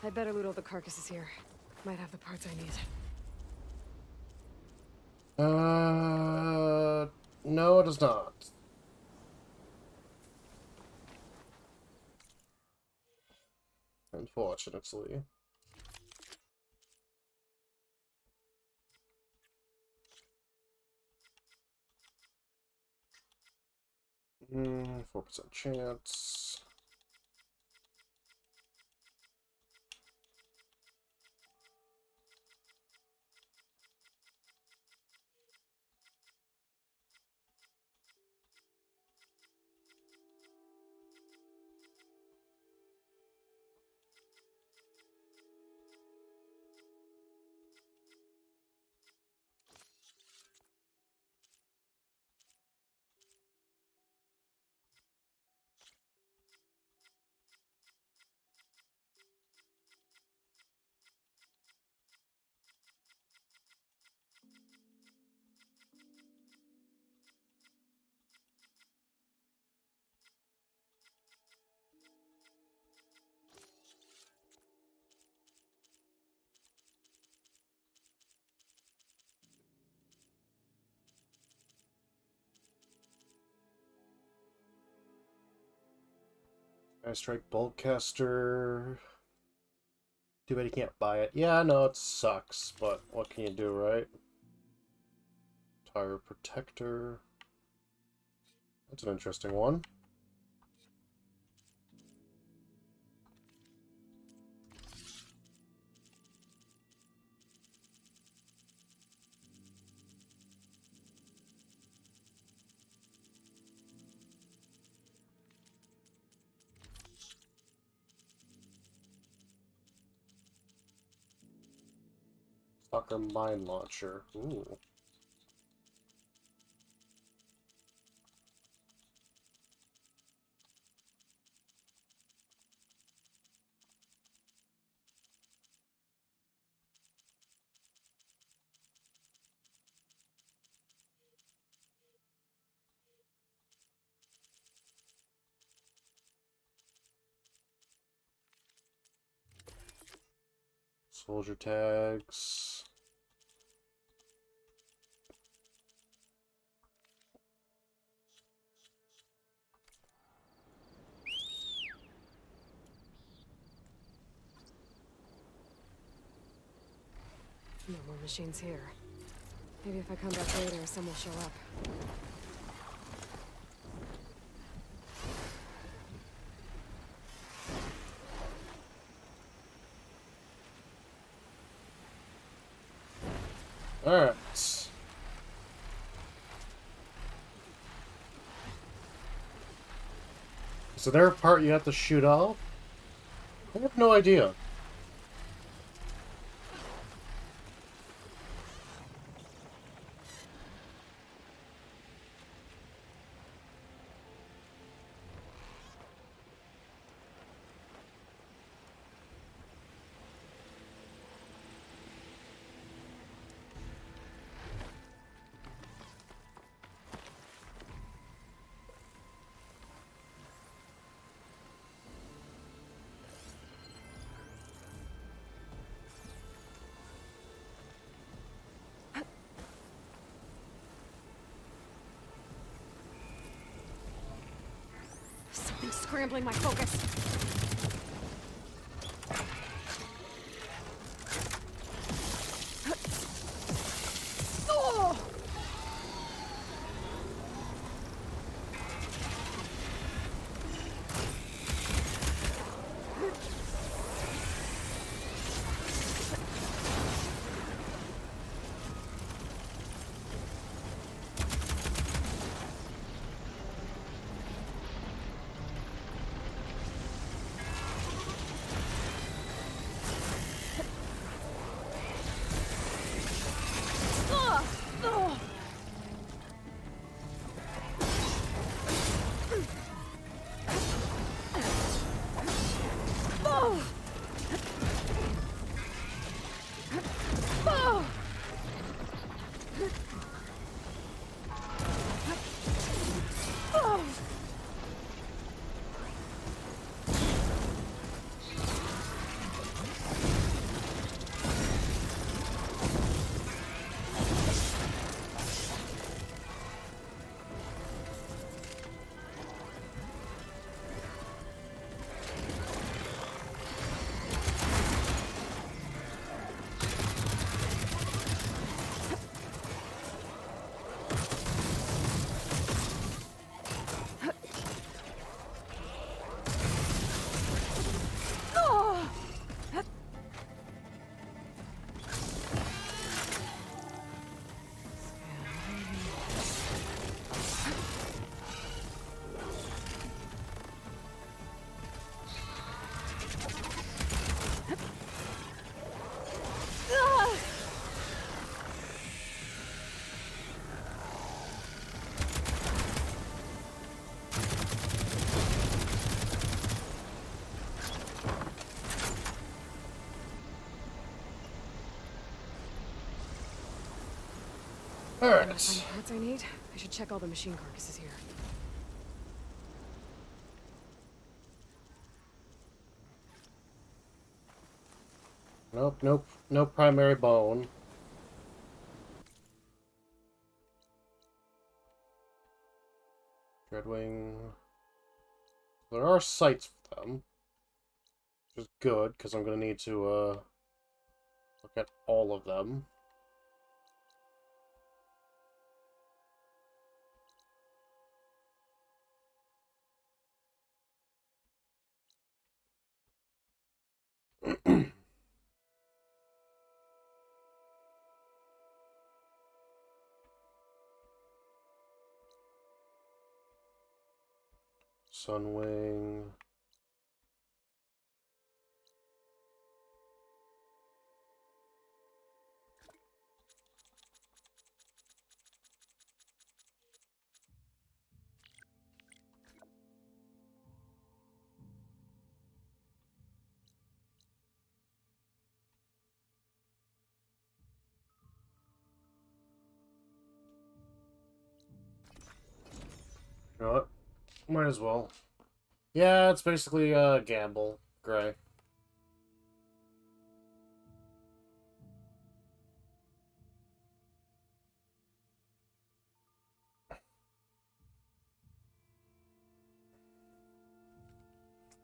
I'd better loot all the carcasses here. Might have the parts I need. No, it does not. Unfortunately. Hmm, 4% chance. I strike Boltcaster. Too bad you can't buy it. Yeah, I know it sucks, but what can you do, right? Tire Protector. That's an interesting one. Stalker Mine Launcher. Ooh. Soldier tags. No more machines here. Maybe if I come back later, some will show up. Alright. Is there a part you have to shoot off? I have no idea. Something's scrambling my focus. Oh! All right. Find the parts I need. I should check all the machine carcasses here. Nope, no primary bone. Dreadwing. There are sights them. Which is good, because I'm going to need to look at all of them. Sunwing. You know what? Might as well. Yeah, it's basically a gamble, Gray.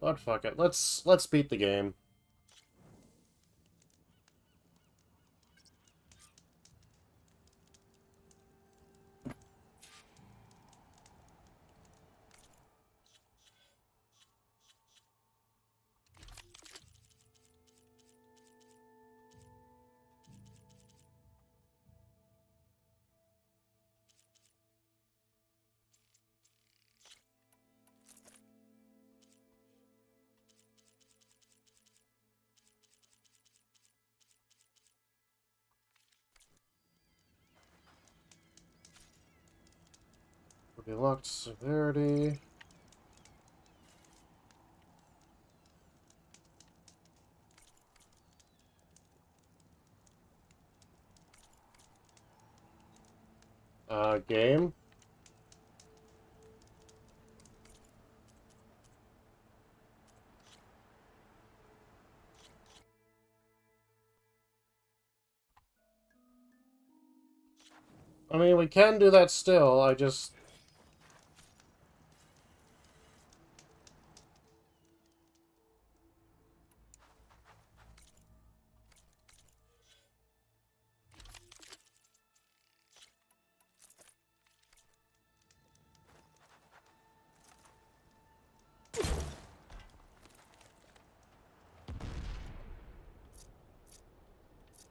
But fuck it. Let's beat the game. Locked severity. Game. I mean, we can do that still, I just...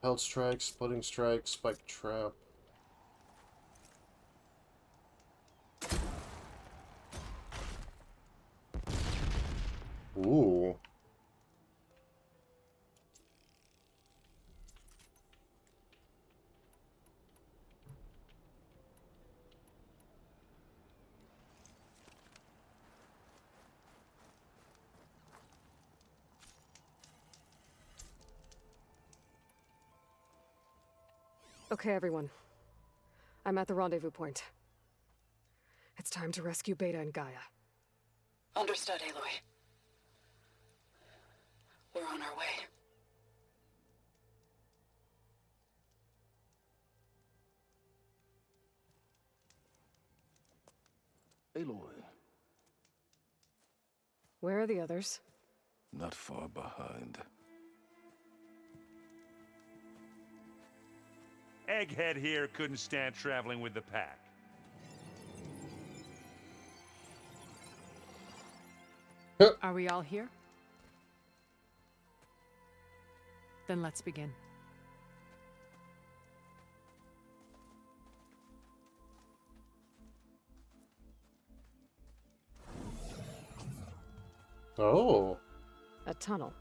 Held strike, splitting strike, spike trap. Ooh. Okay, everyone. I'm at the rendezvous point. It's time to rescue Beta and Gaia. Understood, Aloy. We're on our way. Aloy, Where are the others? not far behind. Egghead here couldn't stand traveling with the pack. Are we all here? Then let's begin. Oh. A tunnel.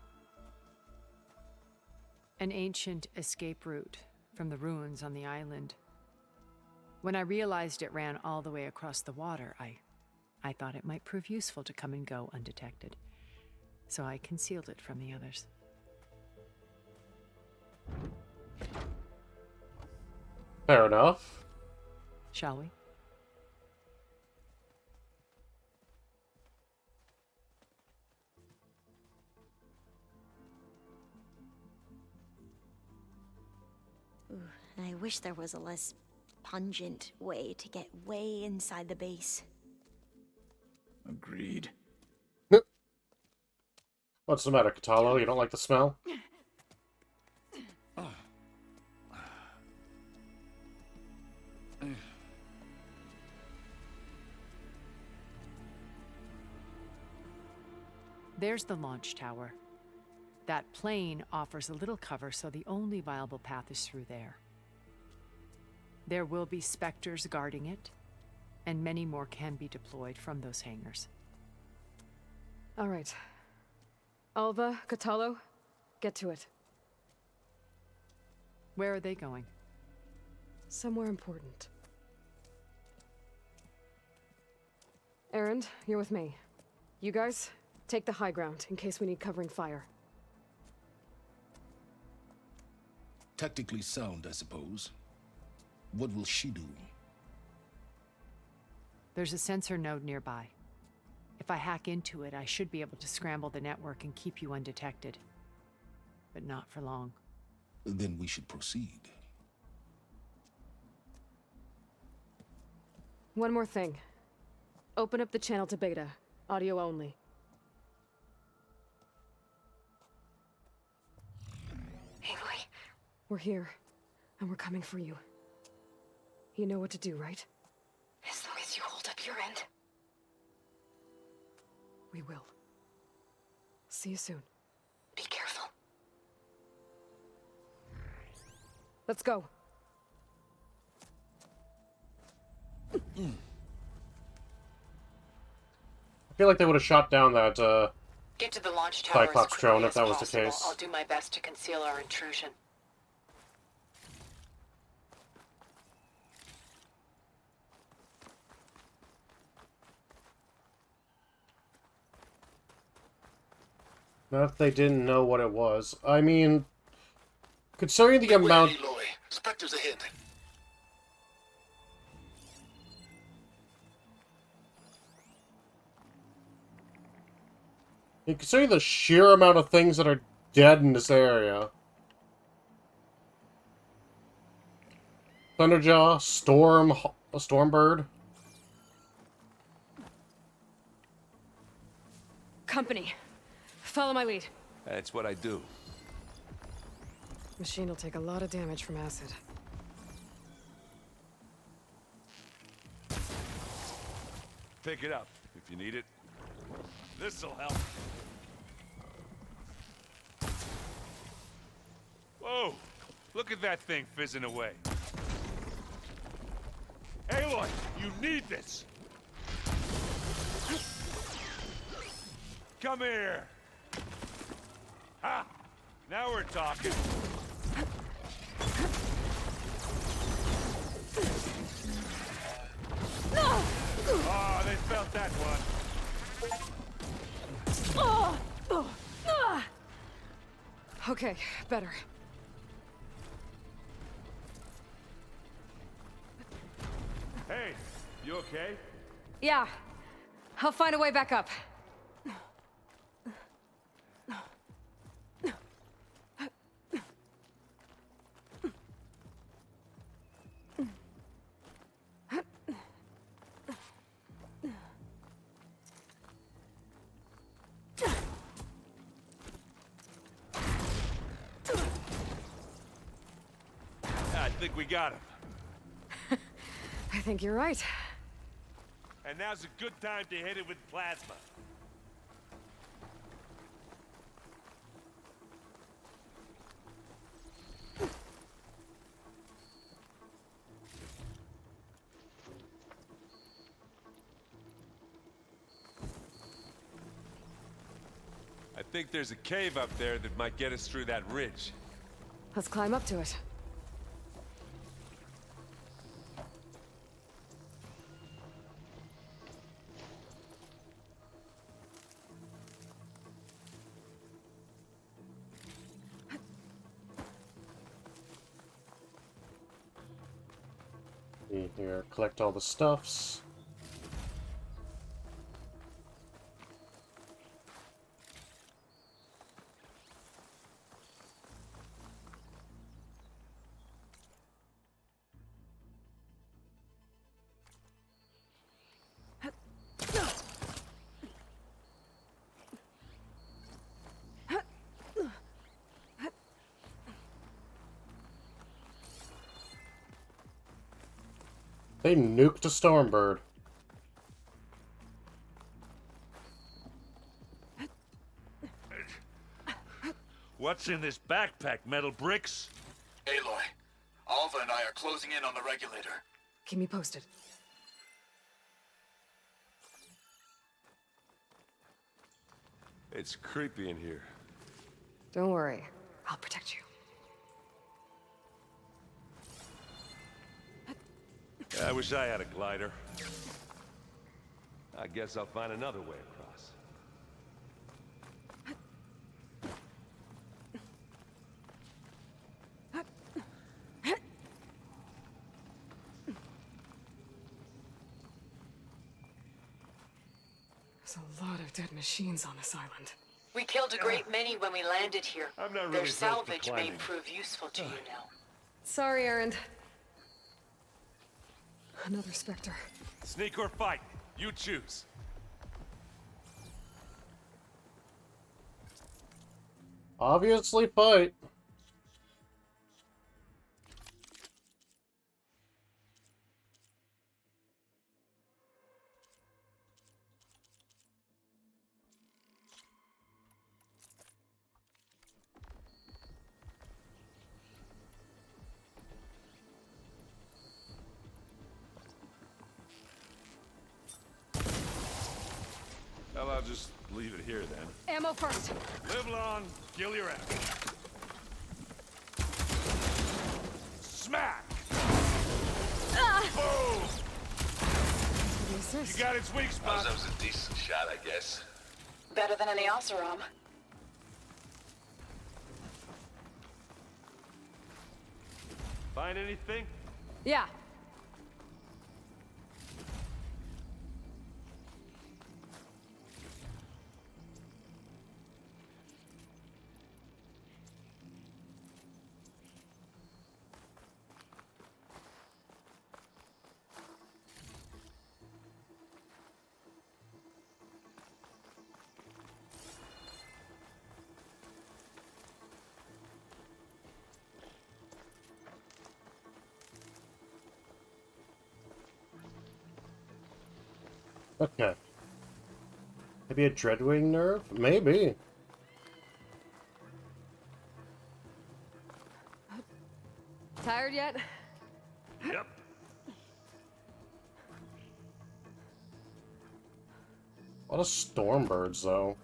An ancient escape route from the ruins on the island. When I realized it ran all the way across the water, I thought it might prove useful to come and go undetected. So I concealed it from the others. Fair enough. Shall we? Ooh, I wish there was a less pungent way to get way inside the base. Agreed. What's the matter, Katalo? You don't like the smell? There's the launch tower. That plane offers a little cover, so the only viable path is through there. There will be Spectres guarding it, and many more can be deployed from those hangars. All right. Alva, Katalo, get to it. Where are they going? Somewhere important. Erend, you're with me. You guys, take the high ground in case we need covering fire. Tactically sound, I suppose. What will she do? There's a sensor node nearby. If I hack into it, I should be able to scramble the network and keep you undetected. But not for long. Then we should proceed. One more thing. Open up the channel to Beta. Audio only. Aloy, we're here, and we're coming for you. You know what to do, right? As long as you hold up your end. We will. See you soon. Be careful. Let's go. I feel like they would have shot down that, Get to the launch tower as Cyclops quickly drone if as that was the possible. case. I'll do my best to conceal our intrusion. Not if they didn't know what it was. I mean, considering the amount... Aloy. Spectres ahead. Considering the sheer amount of things that are dead in this area. Thunderjaw, Stormbird. Company. Follow my lead. That's what I do. Machine will take a lot of damage from acid. Pick it up if you need it. This'll help. Whoa! Look at that thing fizzing away. Aloy, you need this! Come here! Ha! Now we're talking. Oh, they felt that one. Okay, better. Hey, you okay? Yeah. I'll find a way back up. I think we got him. I think you're right. And now's a good time to hit it with plasma. I think there's a cave up there that might get us through that ridge. Let's climb up to it. Here, collect all the stuffs. They nuked a Stormbird. What's in this backpack, metal bricks? Aloy, Alva and I are closing in on the regulator. Keep me posted. It's creepy in here. Don't worry. I'll protect you. I wish I had a glider. I guess I'll find another way across. There's a lot of dead machines on this island. We killed a great many when we landed here. I'm not really Their built for salvage may climbing. prove useful to you now. Sorry, Erend. Another Spectre. Sneak or fight? You choose. Obviously, fight. Well, I'll just leave it here then. Ammo first. Live long, kill your ass. Smack! Boom! You got its weak spot. That was a decent shot, I guess. Better than any Oseram. Find anything? Yeah. Okay. Maybe a Dreadwing nerve? Maybe. Tired yet? Yep. A lot of Stormbirds, though.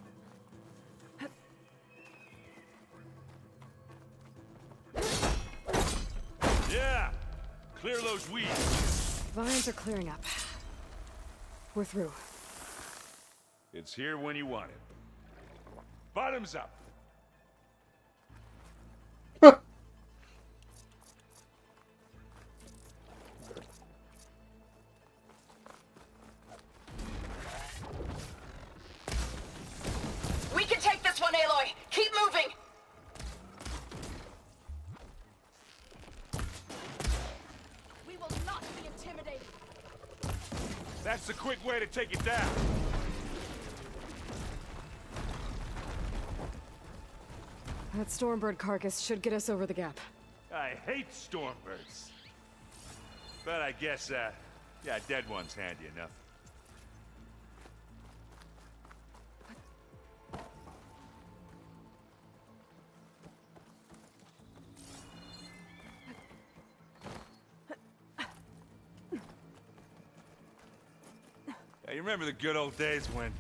Yeah! Clear those weeds. Vines are clearing up. We're through. It's here when you want it. Bottoms up. We can take this one, Aloy! Keep moving! We will not be intimidated. That's the quick way to take it down. That Stormbird carcass should get us over the gap. I hate Stormbirds. But I guess, yeah, dead one's handy enough. Yeah, you remember the good old days when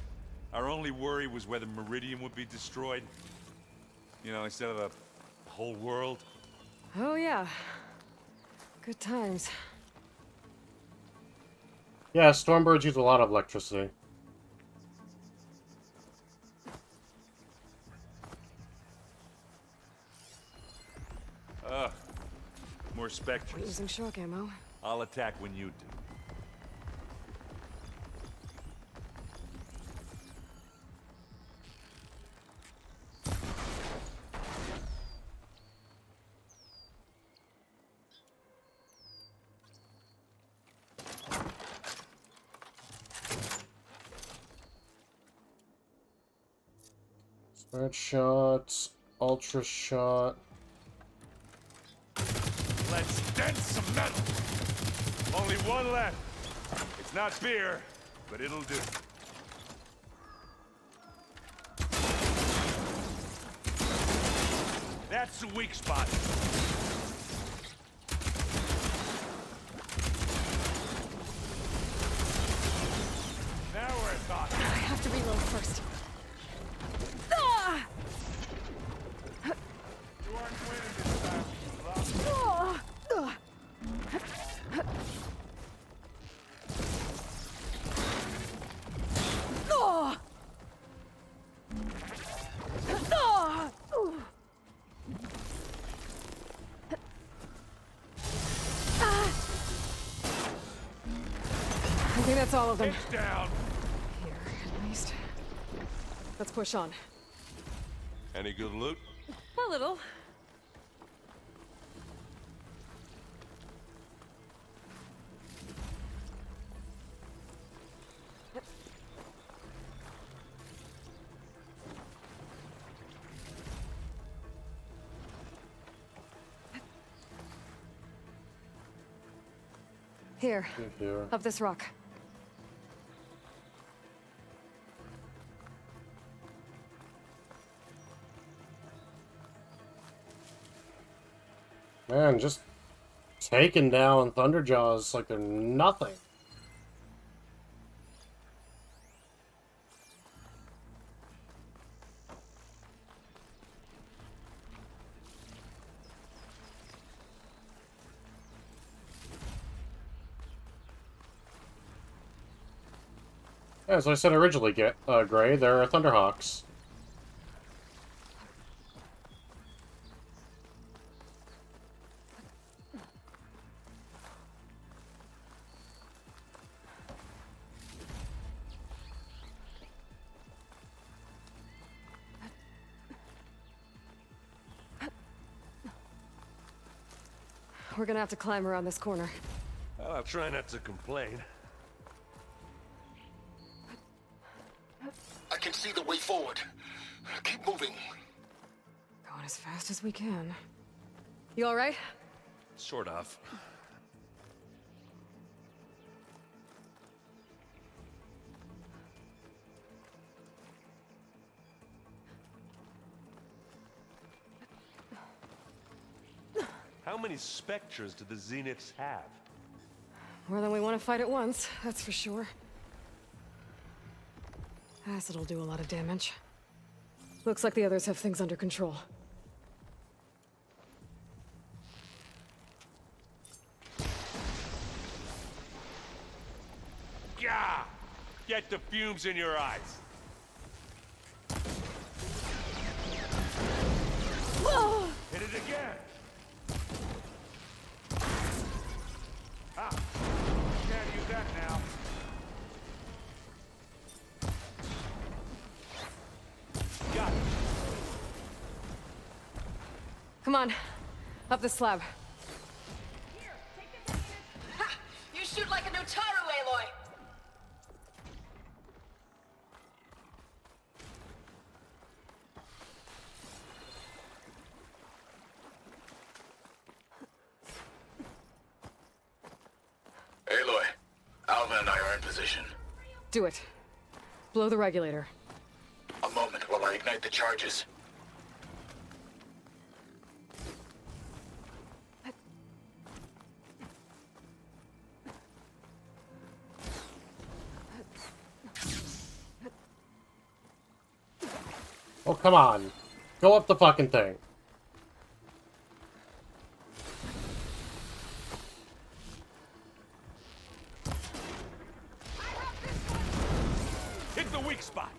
our only worry was whether Meridian would be destroyed? You know, instead of the whole world? Oh, yeah. Good times. Yeah, Stormbirds use a lot of electricity. More Spectres. We're using shock ammo. I'll attack when you do. Smart shots, ultra shot. Let's dent some metal! Only one left. It's not beer, but it'll do. That's the weak spot. Now we're talking. I have to reload first. You aren't winning this time. I think that's all of them. It's down. Here, at least. Let's push on. Any good loot? A little. Here, up this rock. Man, just taking down Thunderjaws like they're nothing. As I said originally, Gray, there are Thunderhawks. We're gonna have to climb around this corner. I'll try not to complain. I can see the way forward. Keep moving. Going as fast as we can. You all right? Sort of. How many Spectres do the Zeniths have? More than we want to fight at once, that's for sure. Acid'll do a lot of damage. Looks like the others have things under control. Gah! Get the fumes in your eyes. Hit it again. Ah, can't use that now. Got it. Come on, up the slab. Ha! You shoot like a Nutaru, Aloy! Aloy, Alva and I are in position. Do it. Blow the regulator. A moment while I ignite the charges. Oh, come on. Go up the fucking thing. Hit the weak spot.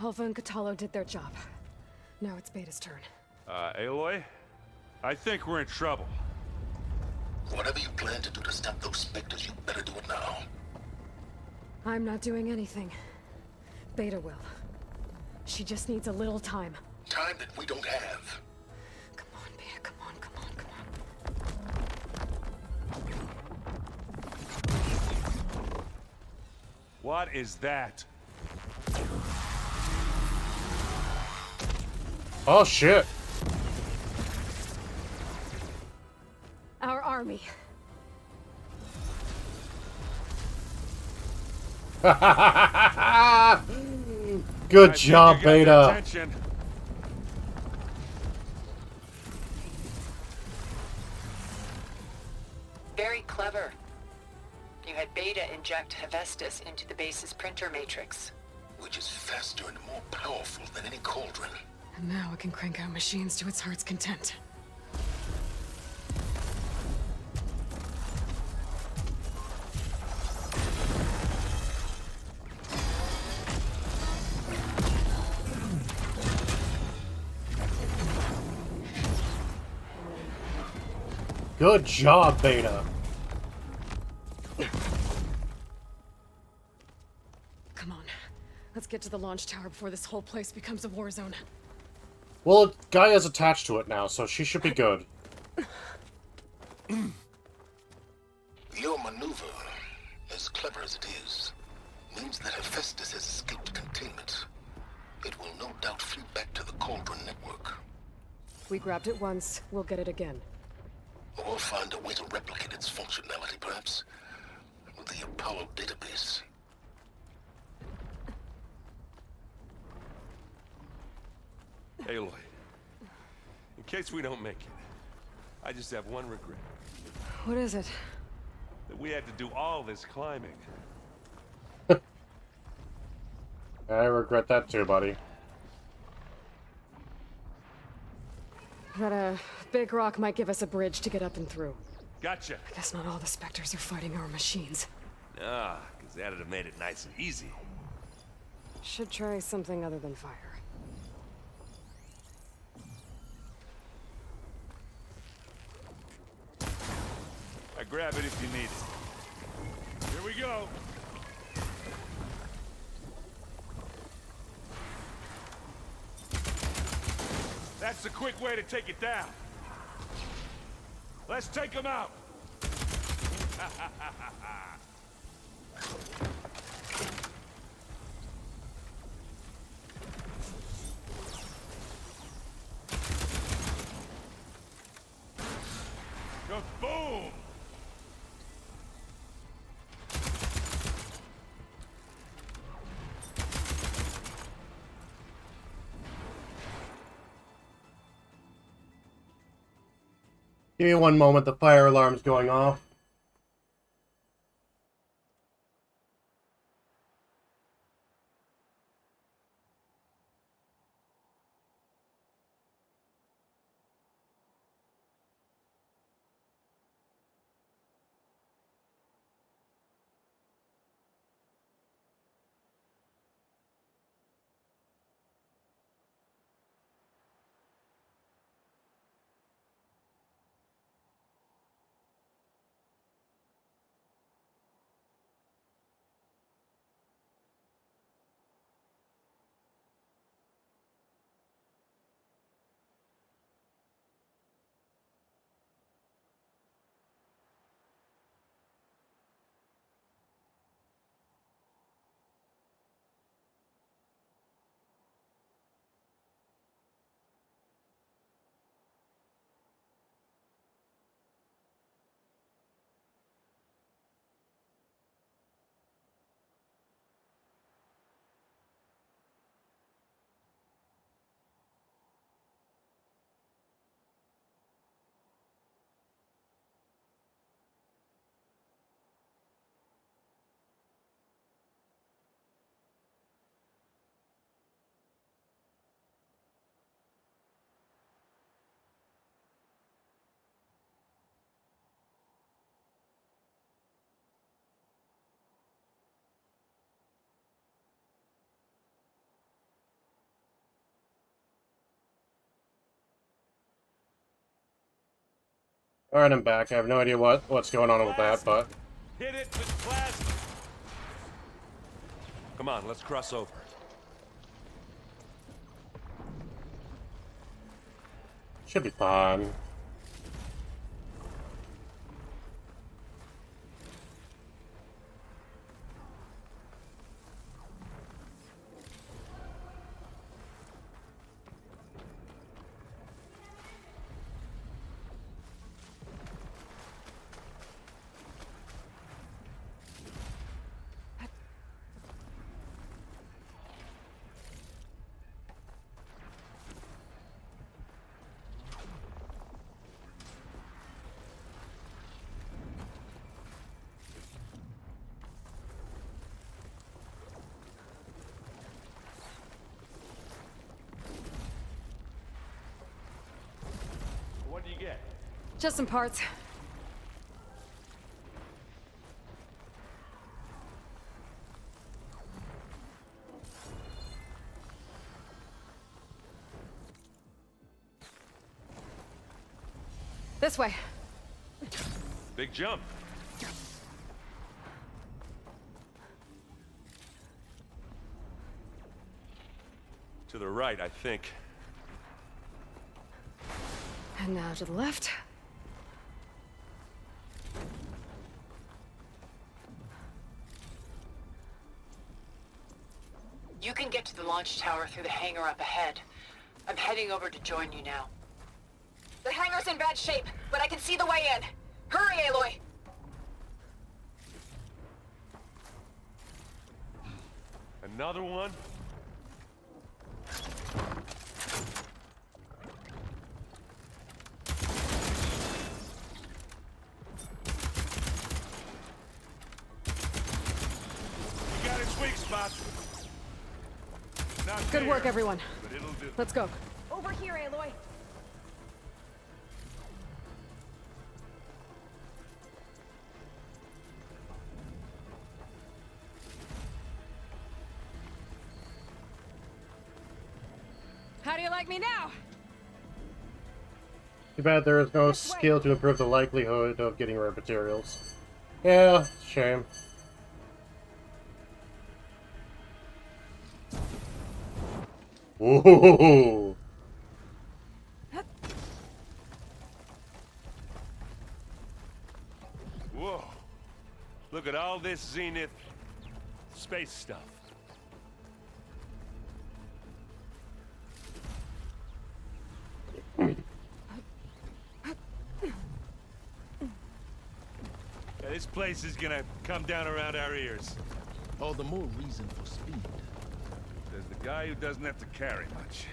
Alva and Kotallo did their job. Now it's Beta's turn. Aloy? I think we're in trouble. Whatever you plan to do to stop those specters, you better do it now. I'm not doing anything. Beta will. She just needs a little time. Time that we don't have. Come on, Beta, come on, come on, come on. What is that? Oh, shit. Our army. Good job, Beta. Very clever. You had Beta inject Hephaestus into the base's printer matrix. Which is faster and more powerful than any cauldron. And now it can crank out machines to its heart's content. Good job, Beta. Come on. Let's get to the launch tower before this whole place becomes a war zone. Well, Gaia's attached to it now, so she should be good. Your maneuver, as clever as it is, means that Hephaestus has escaped containment. It will no doubt flee back to the Cauldron network. We grabbed it once, we'll get it again. Or find a way to replicate its functionality, perhaps, with the Apollo database. Aloy, in case we don't make it, I just have one regret. What is it? That we had to do all this climbing. I regret that too, buddy. That big rock might give us a bridge to get up and through. Gotcha. I guess not all the specters are fighting our machines. Ah, because that'd have made it nice and easy. Should try something other than fire. I grab it if you need it. Here we go. That's the quick way to take it down. Let's take them out. Boom! Give me one moment, the fire alarm's going off. Alright, I'm back. I have no idea what's going on with that, but... Hit it with plasma! Come on, let's cross over. Should be fine. What do you get? Just some parts. This way. Big jump. To the right, I think. And now to the left. You can get to the launch tower through the hangar up ahead. I'm heading over to join you now. The hangar's in bad shape, but I can see the way in. Hurry, Aloy! Another one? You got its weak spot. Not Good there, work, everyone. but it'll do. Let's go. Over here, Aloy. How do you like me now? Too bad there is no skill to improve the likelihood of getting rare materials. Yeah, shame. Ooh. Whoa. Look at all this Zenith space stuff. Yeah, this place is gonna come down around our ears. All the more reason for speed. There's the guy who doesn't have to carry much.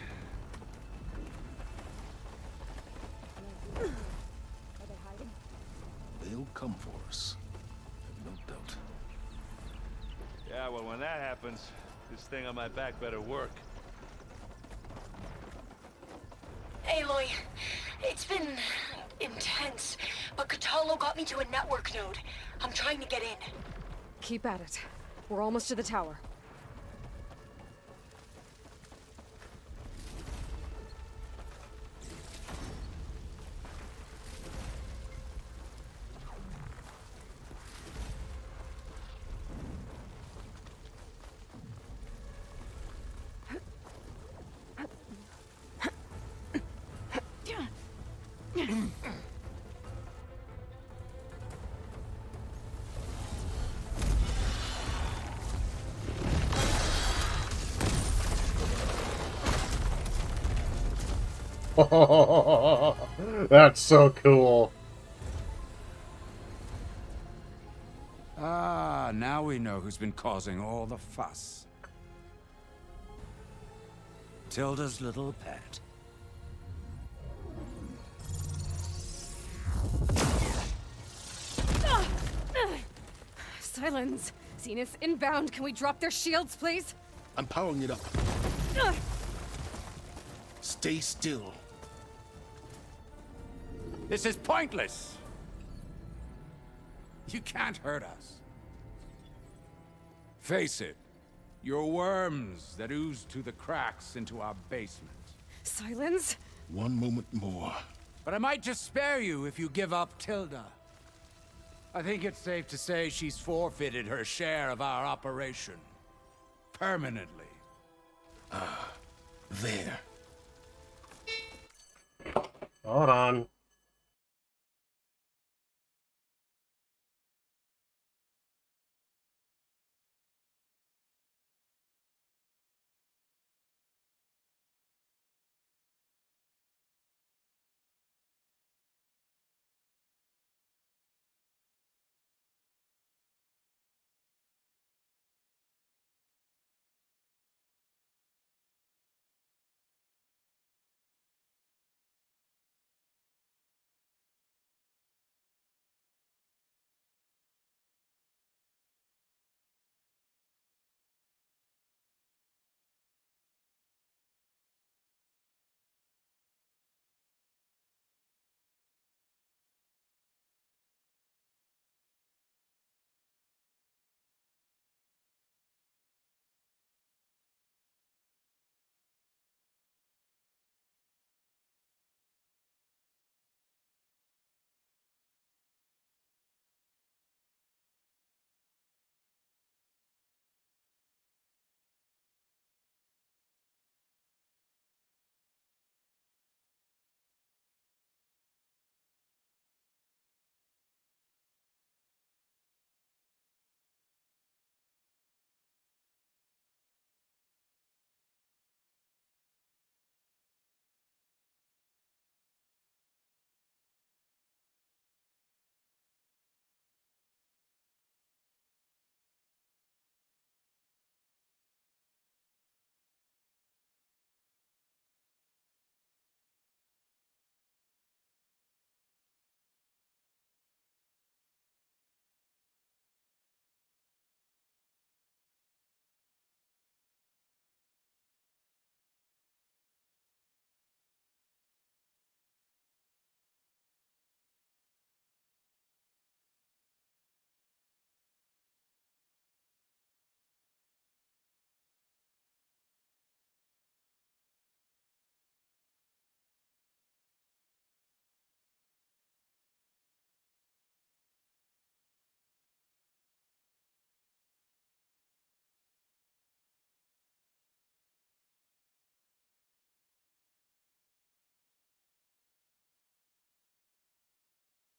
They'll come for us. I've no doubt. Yeah, well, when that happens, this thing on my back better work. Aloy, it's been intense, but Kotallo got me to a network node. I'm trying to get in. Keep at it. We're almost to the tower. That's so cool. Ah, now we know who's been causing all the fuss. Tilda's little pet. Silence! Zenith's inbound. Can we drop their shields, please? I'm powering it up. Stay still. This is pointless! You can't hurt us. Face it, you're worms that ooze to the cracks into our basement. Silence? One moment more, But I might just spare you if you give up Tilda. I think it's safe to say she's forfeited her share of our operation. Permanently. There. Hold on.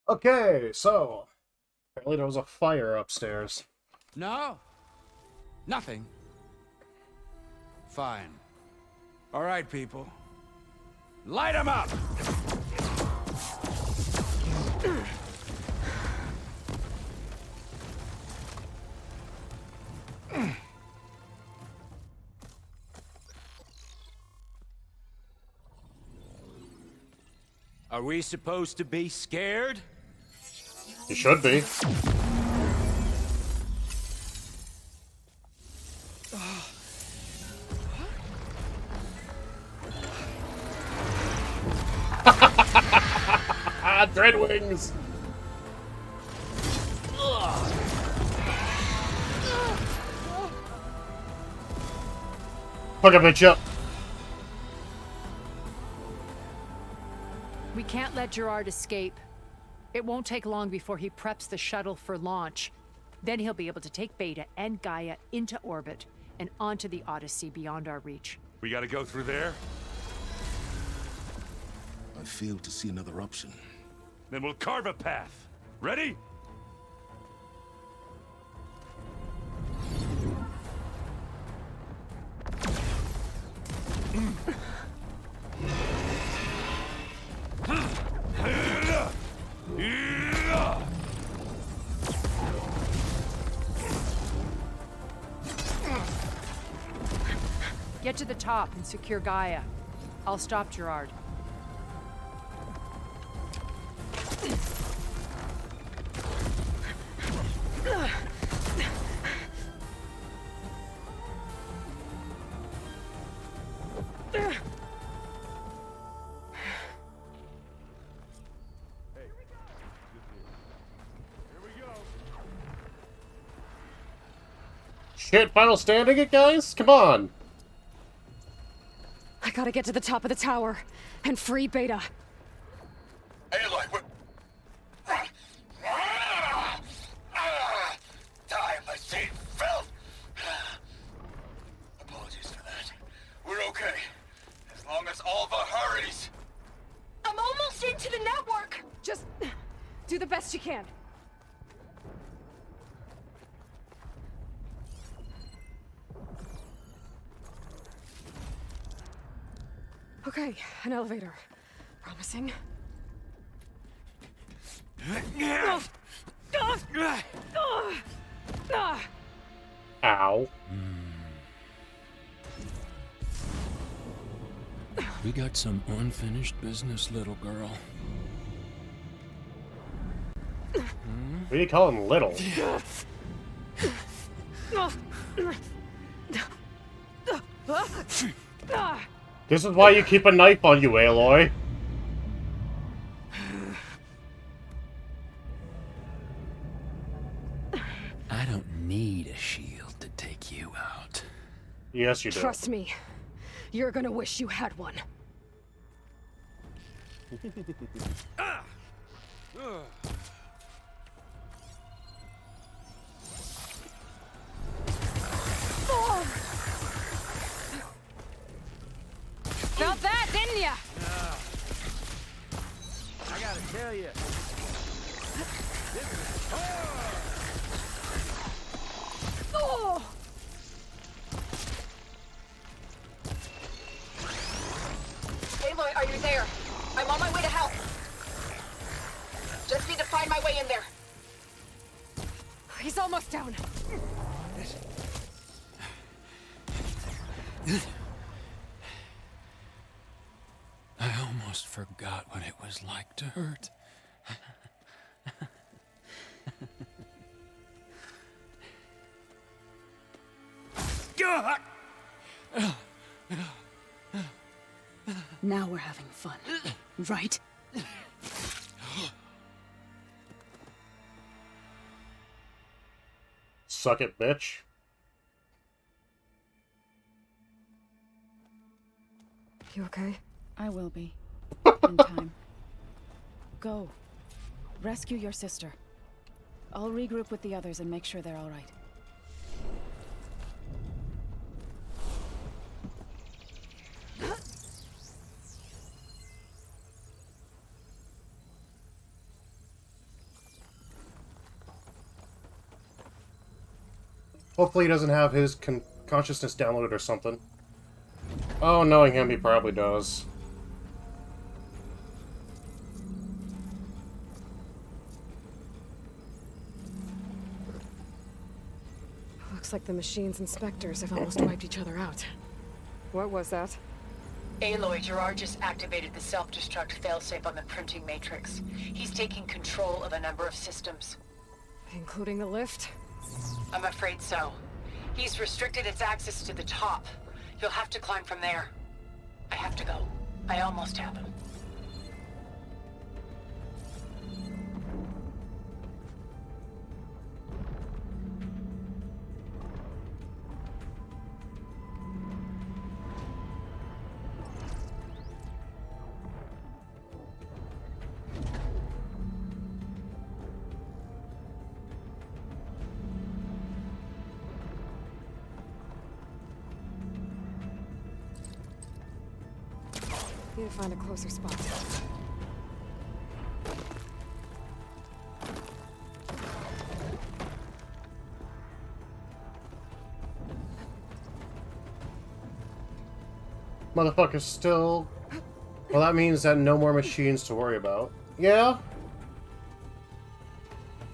Okay, so apparently there was a fire upstairs. No? Nothing? Fine. All right, people. Light them up! Are we supposed to be scared? You should be. Dreadwings! Fuck a bitch up. We can't let Gerard escape. It won't take long before he preps the shuttle for launch. Then he'll be able to take Beta and Gaia into orbit and onto the Odyssey beyond our reach. We gotta go through there? I fail to see another option. Then we'll carve a path. Ready? Get to the top and secure Gaia. I'll stop Gerard. Shit, final standing it, guys? Come on! I gotta get to the top of the tower and free Beta. Aloy, we're... Die, my seat fell. Apologies for that. We're okay. As long as Alva hurries. I'm almost into the network! Just do the best you can. Okay, an elevator. Promising. Ow. We got some unfinished business, little girl. What do you call him, little? This is why you keep a knife on you, Aloy. I don't need a shield to take you out. Yes, you do. Trust me, you're gonna wish you had one. Felt that, didn't ya? I gotta tell you. Oh! Aloy, are you there? I'm on my way to help. Just need to find my way in there. He's almost down. I almost forgot what it was like to hurt. Now we're having fun, right? Suck it, bitch. You okay? I will be. In time. Go. Rescue your sister. I'll regroup with the others and make sure they're all right. Hopefully he doesn't have his consciousness downloaded or something. Oh, knowing him, he probably does. Looks like the machine's inspectors have almost wiped each other out. What was that? Aloy, Gerard just activated the self-destruct failsafe on the printing matrix. He's taking control of a number of systems. Including the lift? I'm afraid so. He's restricted its access to the top. You'll have to climb from there. I have to go. I almost have him. Need to find a closer spot. Motherfucker's still... Well, that means that no more machines to worry about. Yeah?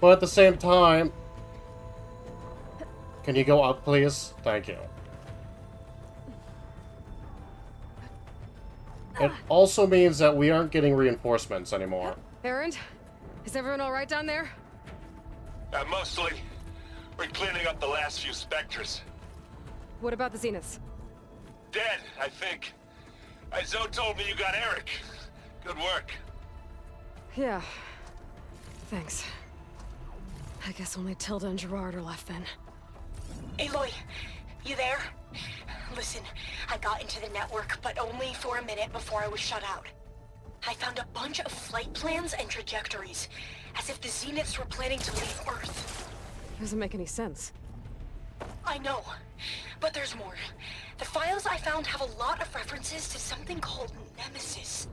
But at the same time... Can you go up, please? Thank you. It also means that we aren't getting reinforcements anymore. Erend, is everyone alright down there? Mostly. We're cleaning up the last few specters. What about the Zeniths? Dead, I think. Zoe told me you got Eric. Good work. Yeah. Thanks. I guess only Tilda and Gerard are left then. Aloy, you there? Listen, I got into the network, but only for a minute before I was shut out. I found a bunch of flight plans and trajectories, as if the Zeniths were planning to leave Earth. Doesn't make any sense. I know, but there's more. The files I found have a lot of references to something called Nemesis.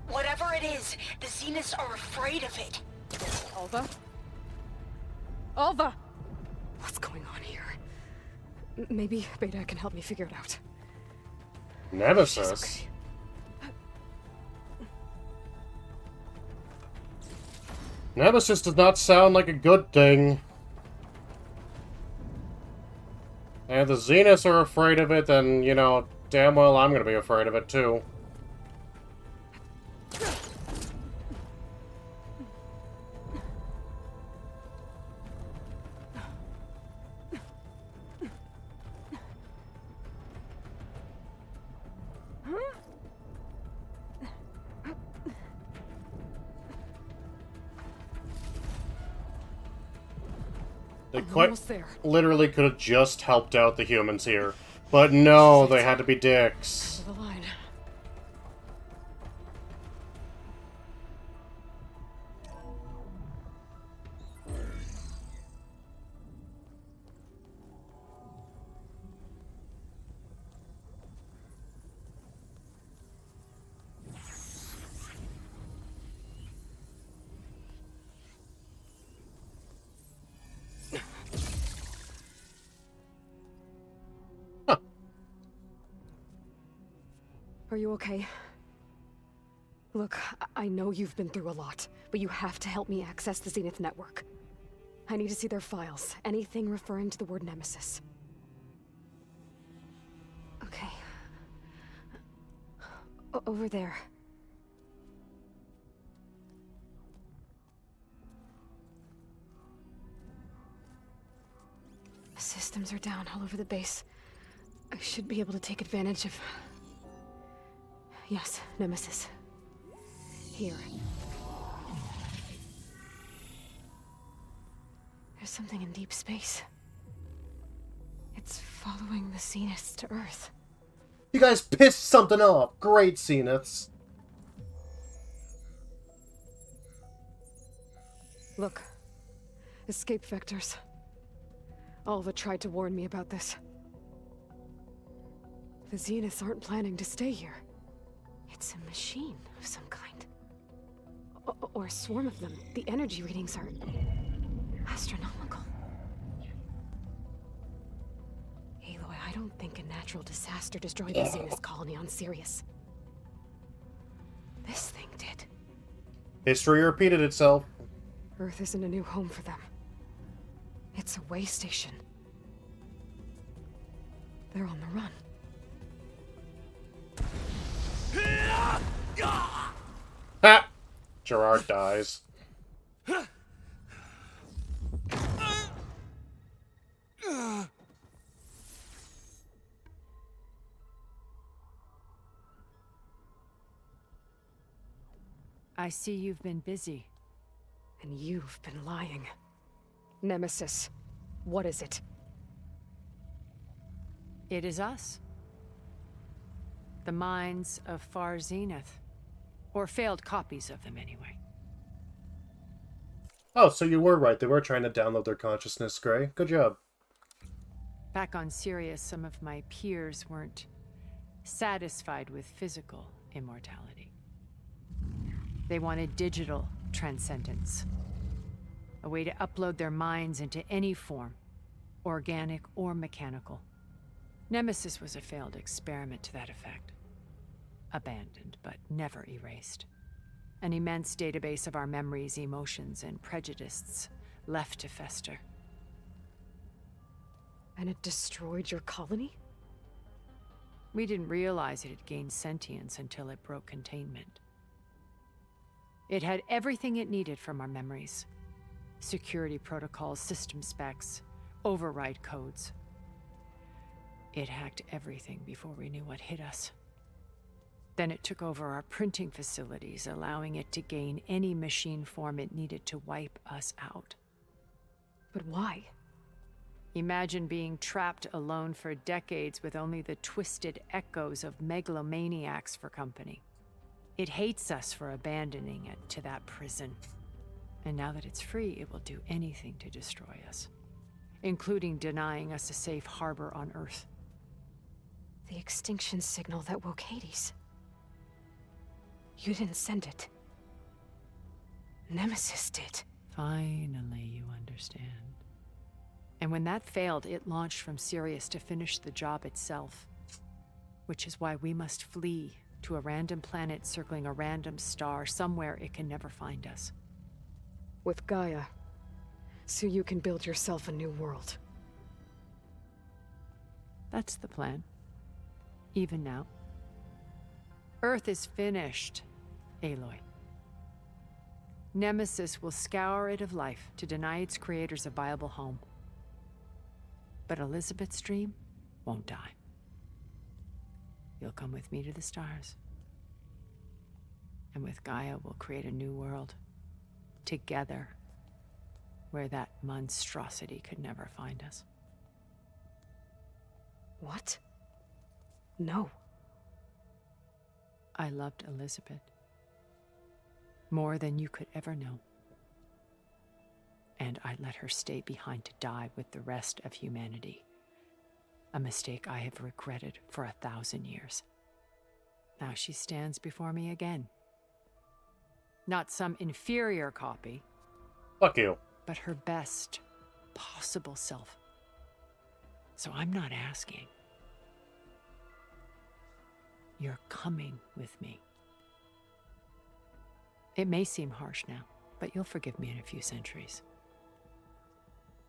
Whatever it is, the Zeniths are afraid of it. Alva? Alva! What's going on here? Maybe Beta can help me figure it out. Nemesis? Nemesis does not sound like a good thing. And if the Zeniths are afraid of it, then, you know, damn well I'm gonna be afraid of it too. They quite literally could have just helped out the humans here. But no, they had to be dicks. The line. Are you okay? Look, I know you've been through a lot, but you have to help me access the Zenith network. I need to see their files, anything referring to the word Nemesis. Okay. Over there. Systems are down all over the base. I should be able to take advantage of... Yes, Nemesis. Here. There's something in deep space. It's following the Zeniths to Earth. You guys pissed something off! Great, Zeniths! Look. Escape vectors. Alva tried to warn me about this. The Zeniths aren't planning to stay here. It's a machine of some kind. Or a swarm of them. The energy readings are... astronomical. Aloy, I don't think a natural disaster destroyed the Zenith colony on Sirius. This thing did. History repeated itself. Earth isn't a new home for them. It's a way station. They're on the run. Ha! Gerard dies. I see you've been busy. And you've been lying. Nemesis, what is it? It is us. The minds of Far Zenith. Or failed copies of them, anyway. Oh, so you were right. They were trying to download their consciousness, Gray. Good job. Back on Sirius, some of my peers weren't satisfied with physical immortality. They wanted digital transcendence. A way to upload their minds into any form, organic or mechanical. Nemesis was a failed experiment to that effect. Abandoned, but never erased. An immense database of our memories, emotions, and prejudices left to fester. And it destroyed your colony? We didn't realize it had gained sentience until it broke containment. It had everything it needed from our memories. Security protocols, system specs, override codes. It hacked everything before we knew what hit us. Then it took over our printing facilities, allowing it to gain any machine form it needed to wipe us out. But why? Imagine being trapped alone for decades with only the twisted echoes of megalomaniacs for company. It hates us for abandoning it to that prison. And now that it's free, it will do anything to destroy us, including denying us a safe harbor on Earth. The extinction signal that woke Hades. You didn't send it. Nemesis did. Finally, you understand. And when that failed, it launched from Sirius to finish the job itself. Which is why we must flee to a random planet circling a random star, somewhere it can never find us. With Gaia. So you can build yourself a new world. That's the plan. Even now. Earth is finished, Aloy. Nemesis will scour it of life to deny its creators a viable home. But Elizabeth's dream won't die. You'll come with me to the stars. And with Gaia, we'll create a new world. Together. Where that monstrosity could never find us. What? No. I loved Elizabeth. More than you could ever know. And I let her stay behind to die with the rest of humanity. A mistake I have regretted for 1,000 years. Now she stands before me again. Not some inferior copy. Fuck you. But her best possible self. So I'm not asking. You're coming with me. It may seem harsh now, but you'll forgive me in a few centuries.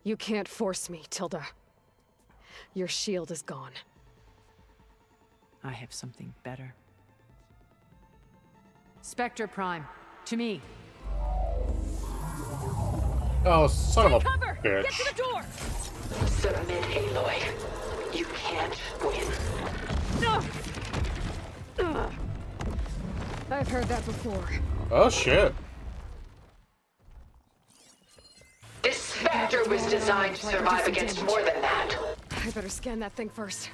You can't force me, Tilda. Your shield is gone. I have something better. Spectre Prime, to me. Oh, son of a cover! bitch. Get to the door! Submit, Aloy. You can't win. No! I've heard that before. Oh, shit. This Spectre was designed to survive against more than that. I better scan that thing first.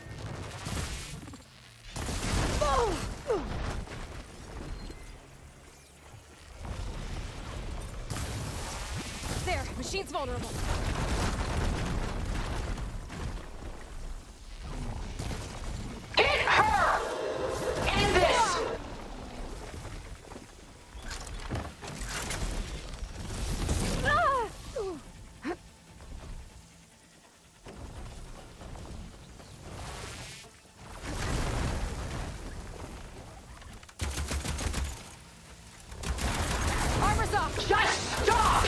There, machine's vulnerable. Hit her! End this! Armor's off! Just stop!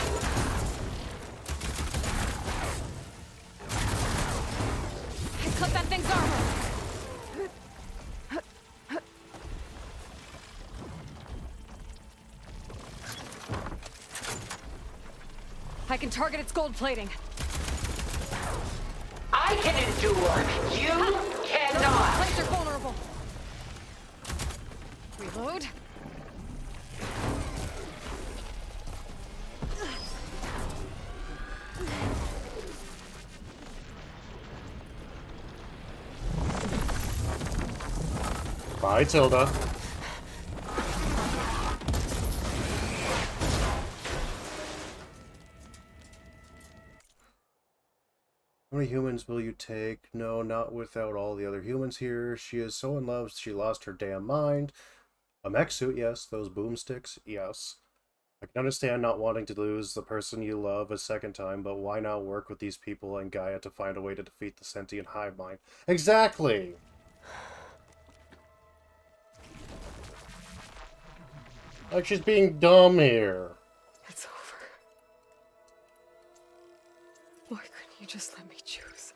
I cut that thing's armor! I can target its gold plating. I can endure. You cannot. Plates are vulnerable. Reload. Bye, Tilda. How many humans will you take? No, not without all the other humans here. She is so in love, she lost her damn mind. A mech suit, yes. Those boomsticks, yes. I can understand not wanting to lose the person you love a second time, but why not work with these people and Gaia to find a way to defeat the sentient hive mind? Exactly! Like she's being dumb here. It's over. Why couldn't you just let me choose?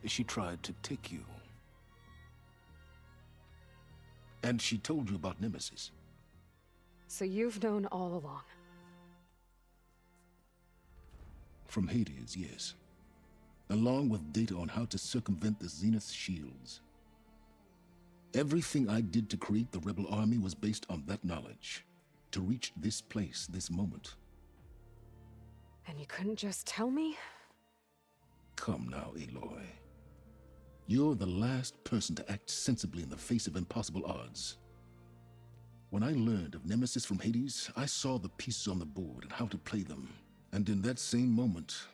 She tried to take you. And she told you about Nemesis. So you've known all along. From Hades, yes. Along with data on how to circumvent the Zenith shields. Everything I did to create the rebel army was based on that knowledge. To reach this place, this moment. And you couldn't just tell me? Come now, Aloy. You're the last person to act sensibly in the face of impossible odds. When I learned of Nemesis from Hades, I saw the pieces on the board and how to play them. And in that same moment,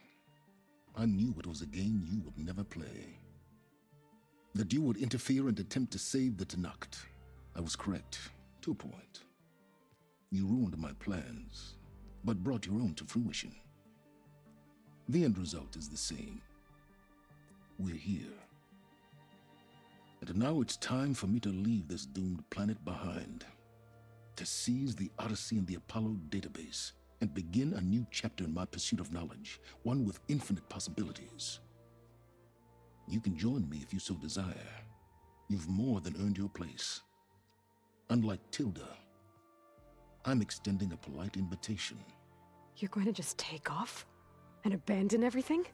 I knew it was a game you would never play. That you would interfere and attempt to save the Tenakth. I was correct, to a point. You ruined my plans, but brought your own to fruition. The end result is the same. We're here. And now it's time for me to leave this doomed planet behind. To seize the Odyssey and the Apollo database, and begin a new chapter in my pursuit of knowledge, one with infinite possibilities. You can join me if you so desire. You've more than earned your place. Unlike Tilda, I'm extending a polite invitation. You're going to just take off? And abandon everything?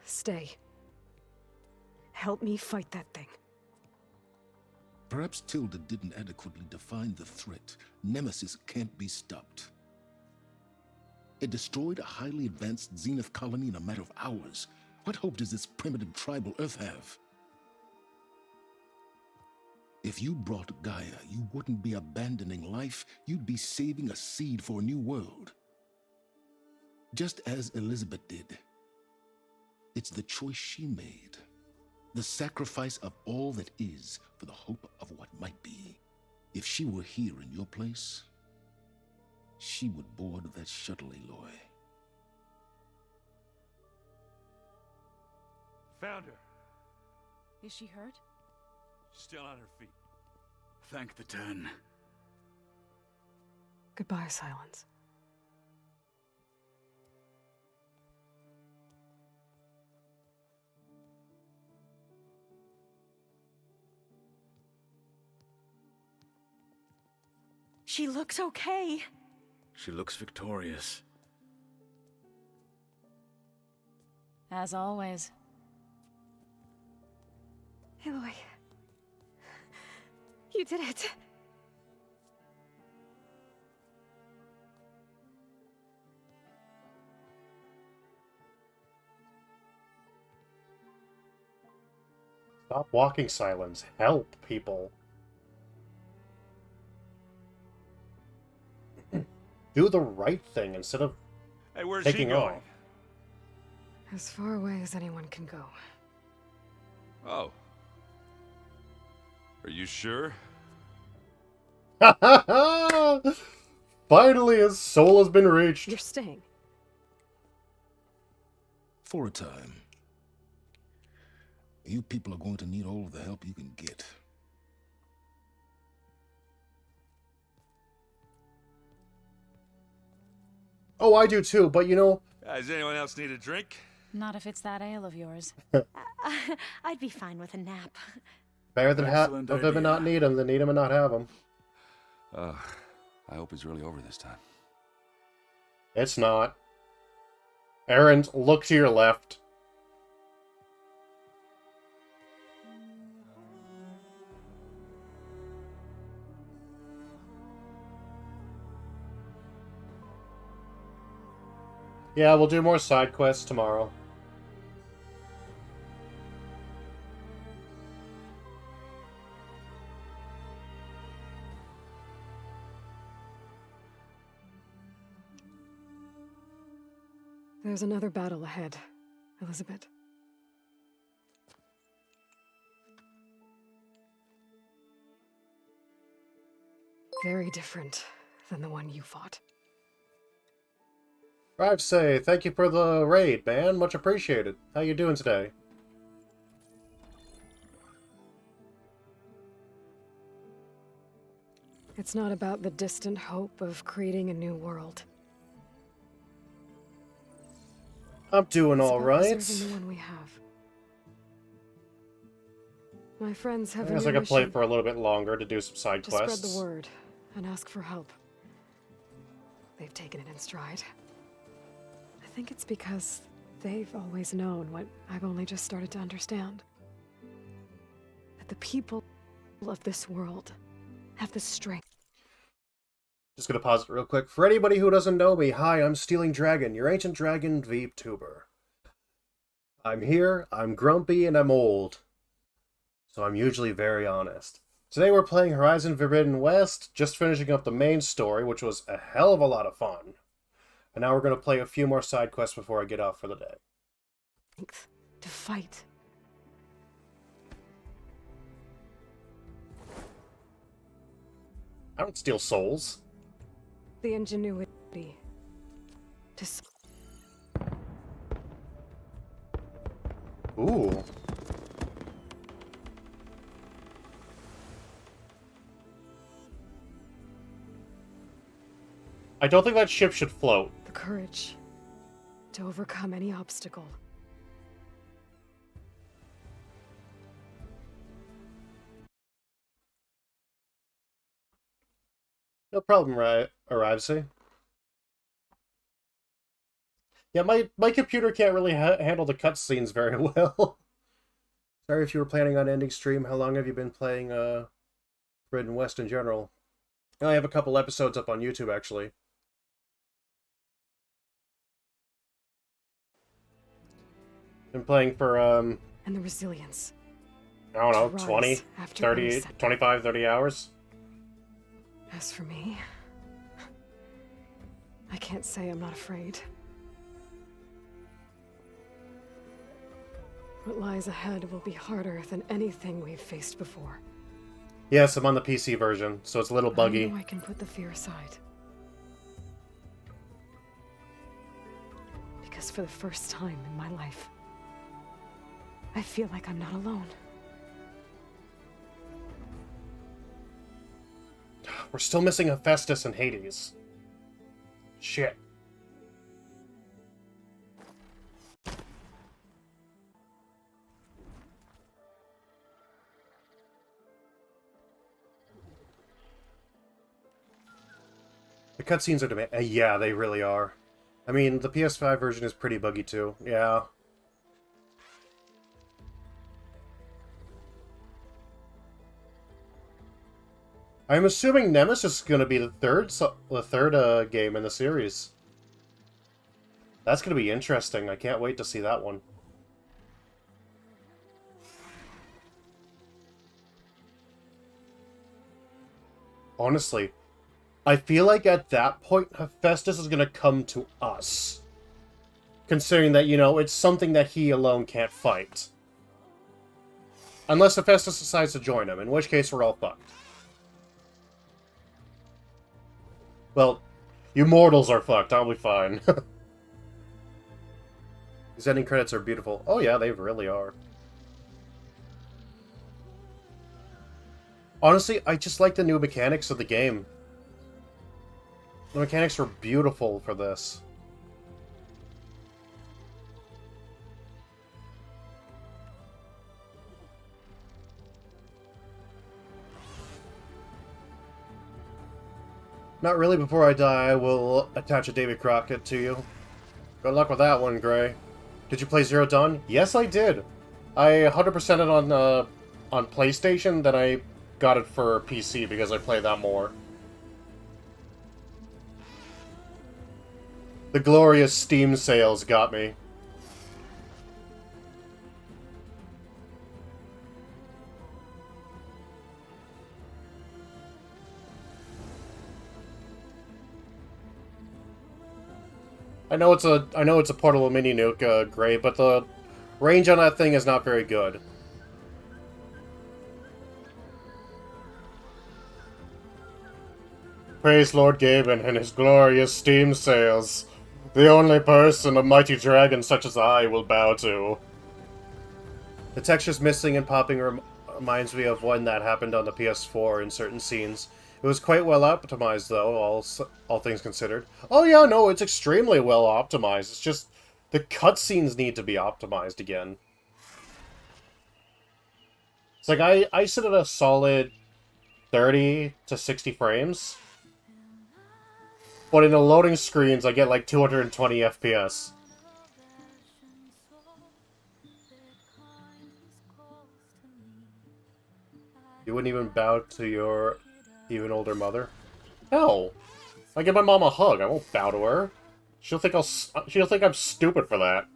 Stay. Help me fight that thing. Perhaps Tilda didn't adequately define the threat. Nemesis can't be stopped. It destroyed a highly advanced Zenith colony in a matter of hours. What hope does this primitive tribal Earth have? If you brought Gaia, you wouldn't be abandoning life, you'd be saving a seed for a new world. Just as Elizabeth did. It's the choice she made. The sacrifice of all that is for the hope of what might be. If she were here in your place, she would board that shuttle, Aloy. Found her. Is she hurt? Still on her feet. Thank the Ten. Goodbye, Silence. She looks okay. She looks victorious. As always. Aloy. You did it. Stop walking, Silence. Help, people. Do the right thing instead of taking off. As far away as anyone can go. Oh. Are you sure? Finally, his soul has been reached. You're staying. For a time. You people are going to need all of the help you can get. Oh, I do too, but you know... Does anyone else need a drink? Not if it's that ale of yours. I'd be fine with a nap. Better than have them and not need them than need them and not have them. I hope it's really over this time. It's not. Aaron, look to your left. Yeah, we'll do more side quests tomorrow. There's another battle ahead, Elizabeth. Very different than the one you fought. I'd say thank you for the raid, man. Much appreciated. How you doing today? It's not about the distant hope of creating a new world. I'm doing It's all about right. preserving the one we have. My friends have I guess a I new could play mission. for a little bit longer to do some side To quests. spread the word and ask for help. They've taken it in stride. I think it's because they've always known what I've only just started to understand. That the people of this world have the strength. Just gonna pause it real quick. For anybody who doesn't know me, hi, I'm Stealing Dragon, your ancient dragon VTuber. I'm here, I'm grumpy, and I'm old. So I'm usually very honest. Today we're playing Horizon Forbidden West, just finishing up the main story, which was a hell of a lot of fun. And now we're gonna play a few more side quests before I get off for the day. To fight. I don't steal souls. The ingenuity. To Ooh. I don't think that ship should float. the courage. To overcome any obstacle. No problem, Arrivesy. Yeah, my computer can't really handle the cutscenes very well. Sorry if you were planning on ending stream. How long have you been playing Forbidden West in general? I have a couple episodes up on YouTube, actually. Been playing for, And the resilience. I don't know, to rise 20, after 30, any setback. 25, 30 hours? As for me, I can't say I'm not afraid. What lies ahead will be harder than anything we've faced before. Yes, I'm on the PC version, so it's a little buggy. I know I can put the fear aside. Because for the first time in my life, I feel like I'm not alone. We're still missing Hephaestus and Hades. Shit. The cutscenes are yeah, they really are. I mean, the PS5 version is pretty buggy too. Yeah. I'm assuming Nemesis is going to be the third game in the series. That's going to be interesting. I can't wait to see that one. Honestly, I feel like at that point, Hephaestus is going to come to us. Considering that, you know, it's something that he alone can't fight. Unless Hephaestus decides to join him, in which case we're all fucked. Well, you mortals are fucked. I'll be fine. These ending credits are beautiful. Oh yeah, they really are. Honestly, I just like the new mechanics of the game. The mechanics are beautiful for this. Not really. Before I die, I will attach a Davy Crockett to you. Good luck with that one, Gray. Did you play Zero Dawn? Yes, I did. I 100%ed it on PlayStation, then I got it for PC because I play that more. The glorious Steam sales got me. I know it's a portable mini nuke, Gray, but the range on that thing is not very good. Praise Lord Gaben and his glorious Steam sales. The only person a mighty dragon such as I will bow to. The textures missing and popping reminds me of when that happened on the PS4 in certain scenes. It was quite well optimized, though, all things considered. Oh yeah, no, it's extremely well optimized. It's just The cutscenes need to be optimized again. It's like I sit at a solid 30 to 60 frames. But in the loading screens, I get like 220 FPS. You wouldn't even bow to your even older mother? Hell, I give my mom a hug. I won't bow to her. She'll think I'm stupid for that.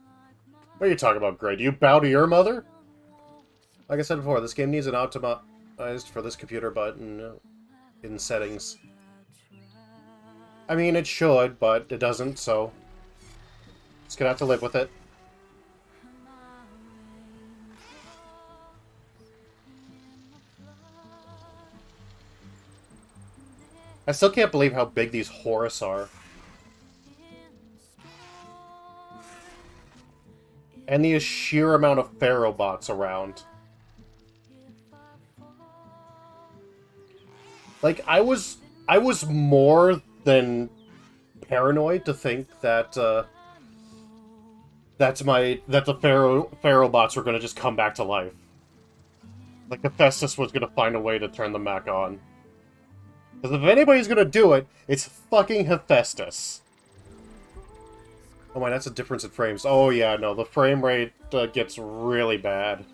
What are you talking about, Gray? Do you bow to your mother? Like I said before, this game needs an optimized for this computer button in settings. I mean, it should, but it doesn't, so just gonna have to live with it. I still can't believe how big these Horus are. And the sheer amount of Pharaoh bots around. Like, I was more than paranoid to think that that the Pharaoh bots were gonna just come back to life. Like Hephaestus was gonna find a way to turn them back on. Because if anybody's gonna do it, it's fucking Hephaestus. Oh my, that's a difference in frames. Oh yeah, no, the frame rate gets really bad.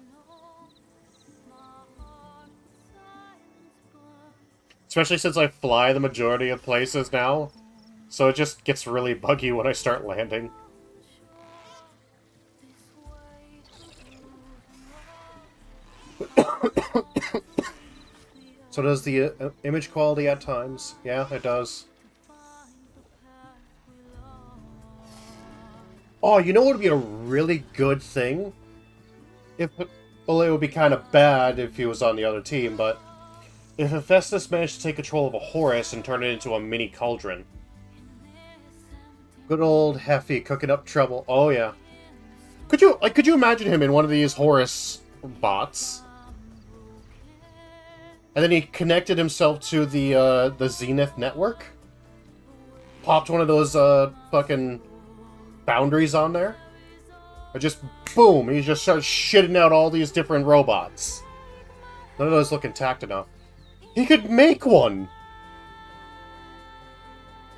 Especially since I fly the majority of places now. So it just gets really buggy when I start landing. So does the image quality at times? Yeah, it does. Oh, you know what would be a really good thing? Well, it would be kind of bad if he was on the other team, but if Hephaestus managed to take control of a Horus and turn it into a mini cauldron. Good old Heffy cooking up trouble. Oh yeah. Could you imagine him in one of these Horus bots? And then he connected himself to the Zenith network? Popped one of those fucking boundaries on there? Or just boom, he just starts shitting out all these different robots. None of those look intact enough. He could make one!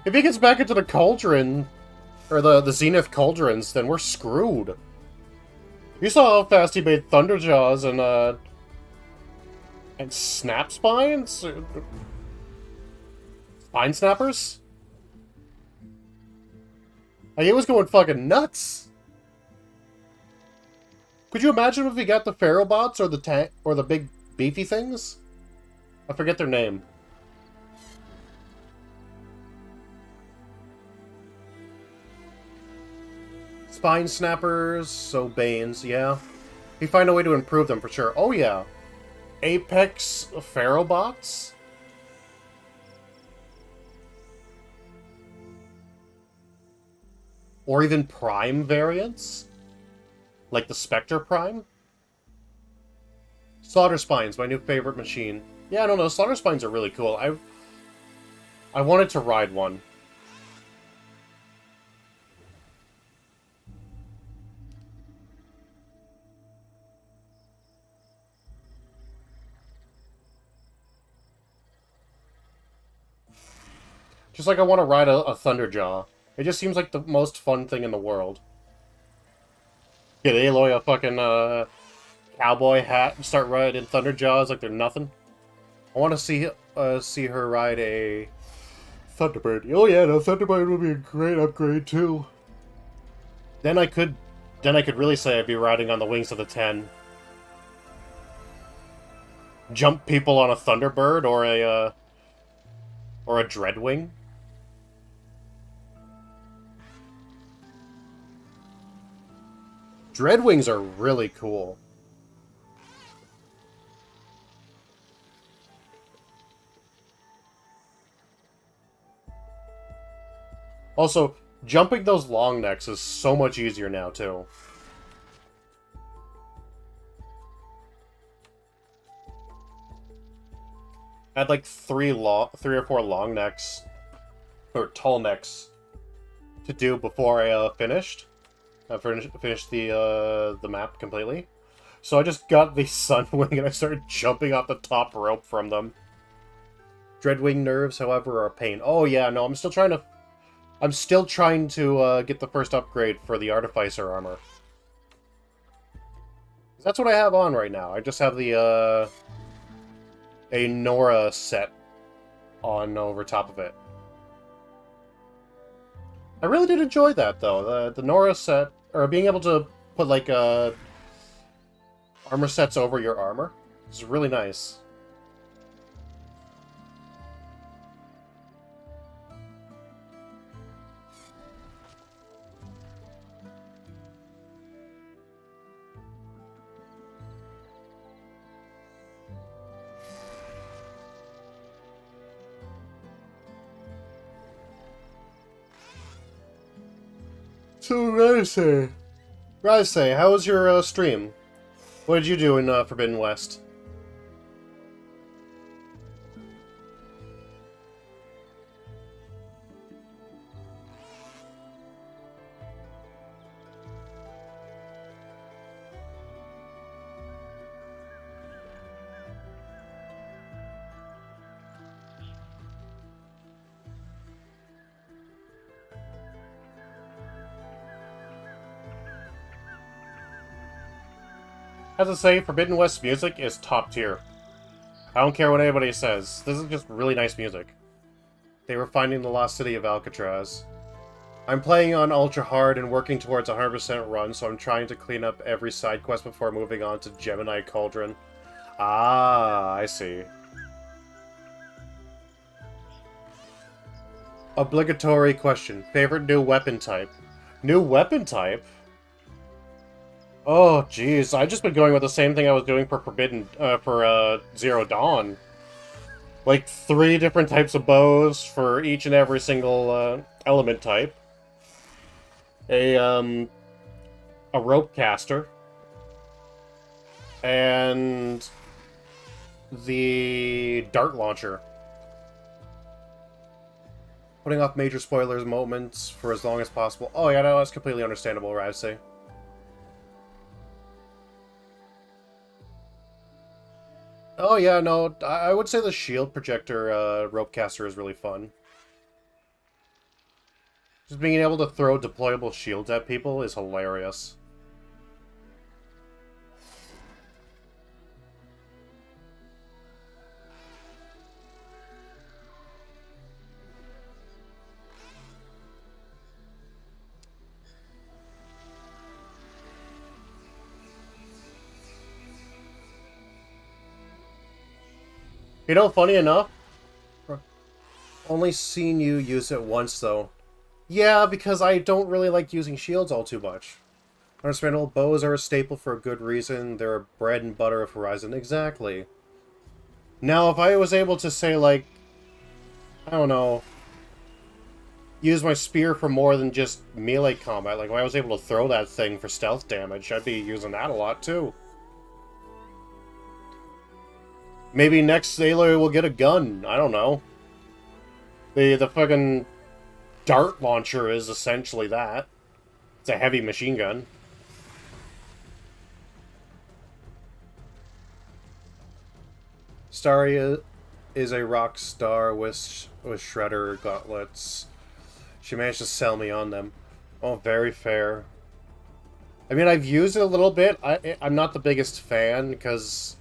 If he gets back into the cauldron, or the Zenith cauldrons, then we're screwed. You saw how fast he made Thunderjaws and Snap Spines? Spine Snappers? Like, it was going fucking nuts! Could you imagine if he got the Pharaoh bots or the big beefy things? I forget their name. Spine Snappers, so Banes, yeah. He'd find a way to improve them for sure. Oh yeah. Apex Pharaoh bots? Or even Prime variants? Like the Spectre Prime? Slaughter Spines, my new favorite machine. Yeah, I don't know. Slaughter Spines are really cool. I wanted to ride one. Just like I want to ride a Thunderjaw. It just seems like the most fun thing in the world. Get Aloy a fucking cowboy hat and start riding Thunderjaws like they're nothing. I want to see her ride a Thunderbird. Oh yeah, no, Thunderbird would be a great upgrade too. Then I could really say I'd be riding on the wings of the 10. Jump people on a Thunderbird or a Dreadwing. Dreadwings are really cool. Also, jumping those long necks is so much easier now, too. I had like three or four long necks, or tall necks, to do before I finished. I finished the map completely. So I just got the Sunwing and I started jumping off the top rope from them. Dreadwing nerves, however, are a pain. Oh yeah, no, I'm still trying to get the first upgrade for the Artificer armor. That's what I have on right now. I just have the a Nora set on over top of it. I really did enjoy that though. The Nora set, or being able to put like armor sets over your armor, is really nice. So, Rise, how was your stream? What did you do in Forbidden West? I have to say, Forbidden West music is top tier. I don't care what anybody says. This is just really nice music. They were finding the lost city of Alcatraz. I'm playing on ultra hard and working towards 100% run, so I'm trying to clean up every side quest before moving on to Gemini Cauldron. Ah, I see. Obligatory question. Favorite new weapon type? New weapon type? Oh, jeez. I've just been going with the same thing I was doing for Zero Dawn. Like, 3 different types of bows for each and every single, element type. A rope caster. And the dart launcher. Putting off major spoilers moments for as long as possible. Oh, yeah, no, that's completely understandable, Ravsey. Oh yeah, no, I would say the shield projector rope caster is really fun. Just being able to throw deployable shields at people is hilarious. You know, funny enough, only seen you use it once, though. Yeah, because I don't really like using shields all too much. Understandable, bows are a staple for a good reason. They're bread and butter of Horizon. Exactly. Now, if I was able to say, like, I don't know, use my spear for more than just melee combat, like if I was able to throw that thing for stealth damage, I'd be using that a lot, too. Maybe next Aloy will get a gun. I don't know. The fucking dart launcher is essentially that. It's a heavy machine gun. Starry is a rock star with Shredder gauntlets. She managed to sell me on them. Oh, very fair. I mean, I've used it a little bit. I'm not the biggest fan because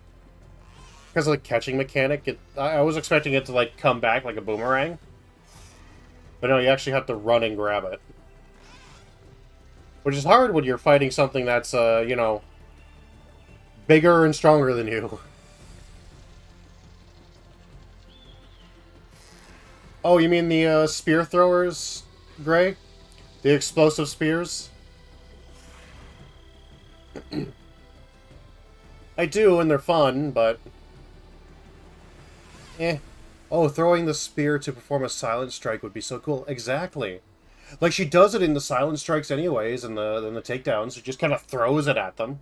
of the catching mechanic. I was expecting it to, like, come back like a boomerang. But no, you actually have to run and grab it. Which is hard when you're fighting something that's, you know, bigger and stronger than you. Oh, you mean the spear throwers, Gray? The explosive spears? I do, and they're fun, but... eh. Oh, throwing the spear to perform a silent strike would be so cool. Exactly. Like, she does it in the silent strikes anyways, and the takedowns. She just kind of throws it at them.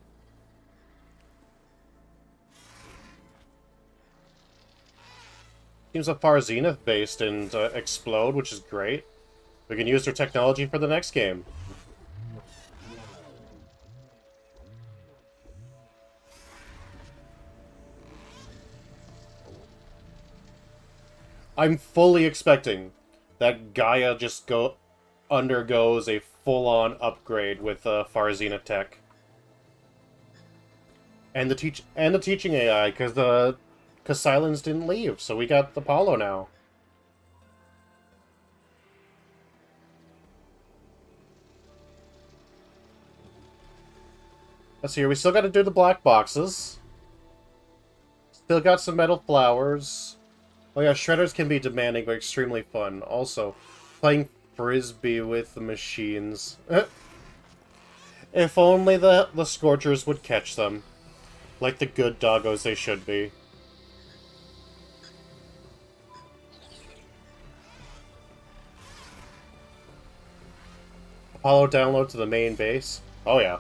Seems so far Zenith-based and Explode, which is great. We can use their technology for the next game. I'm fully expecting that Gaia just undergoes a full-on upgrade with Farzina tech. And the teaching AI, because Silence didn't leave, so we got Apollo now. Let's see, we still got to do the black boxes. Still got some metal flowers. Oh yeah, shredders can be demanding but extremely fun. Also, playing frisbee with the machines. If only the Scorchers would catch them. Like the good doggos they should be. Apollo download to the main base. Oh yeah.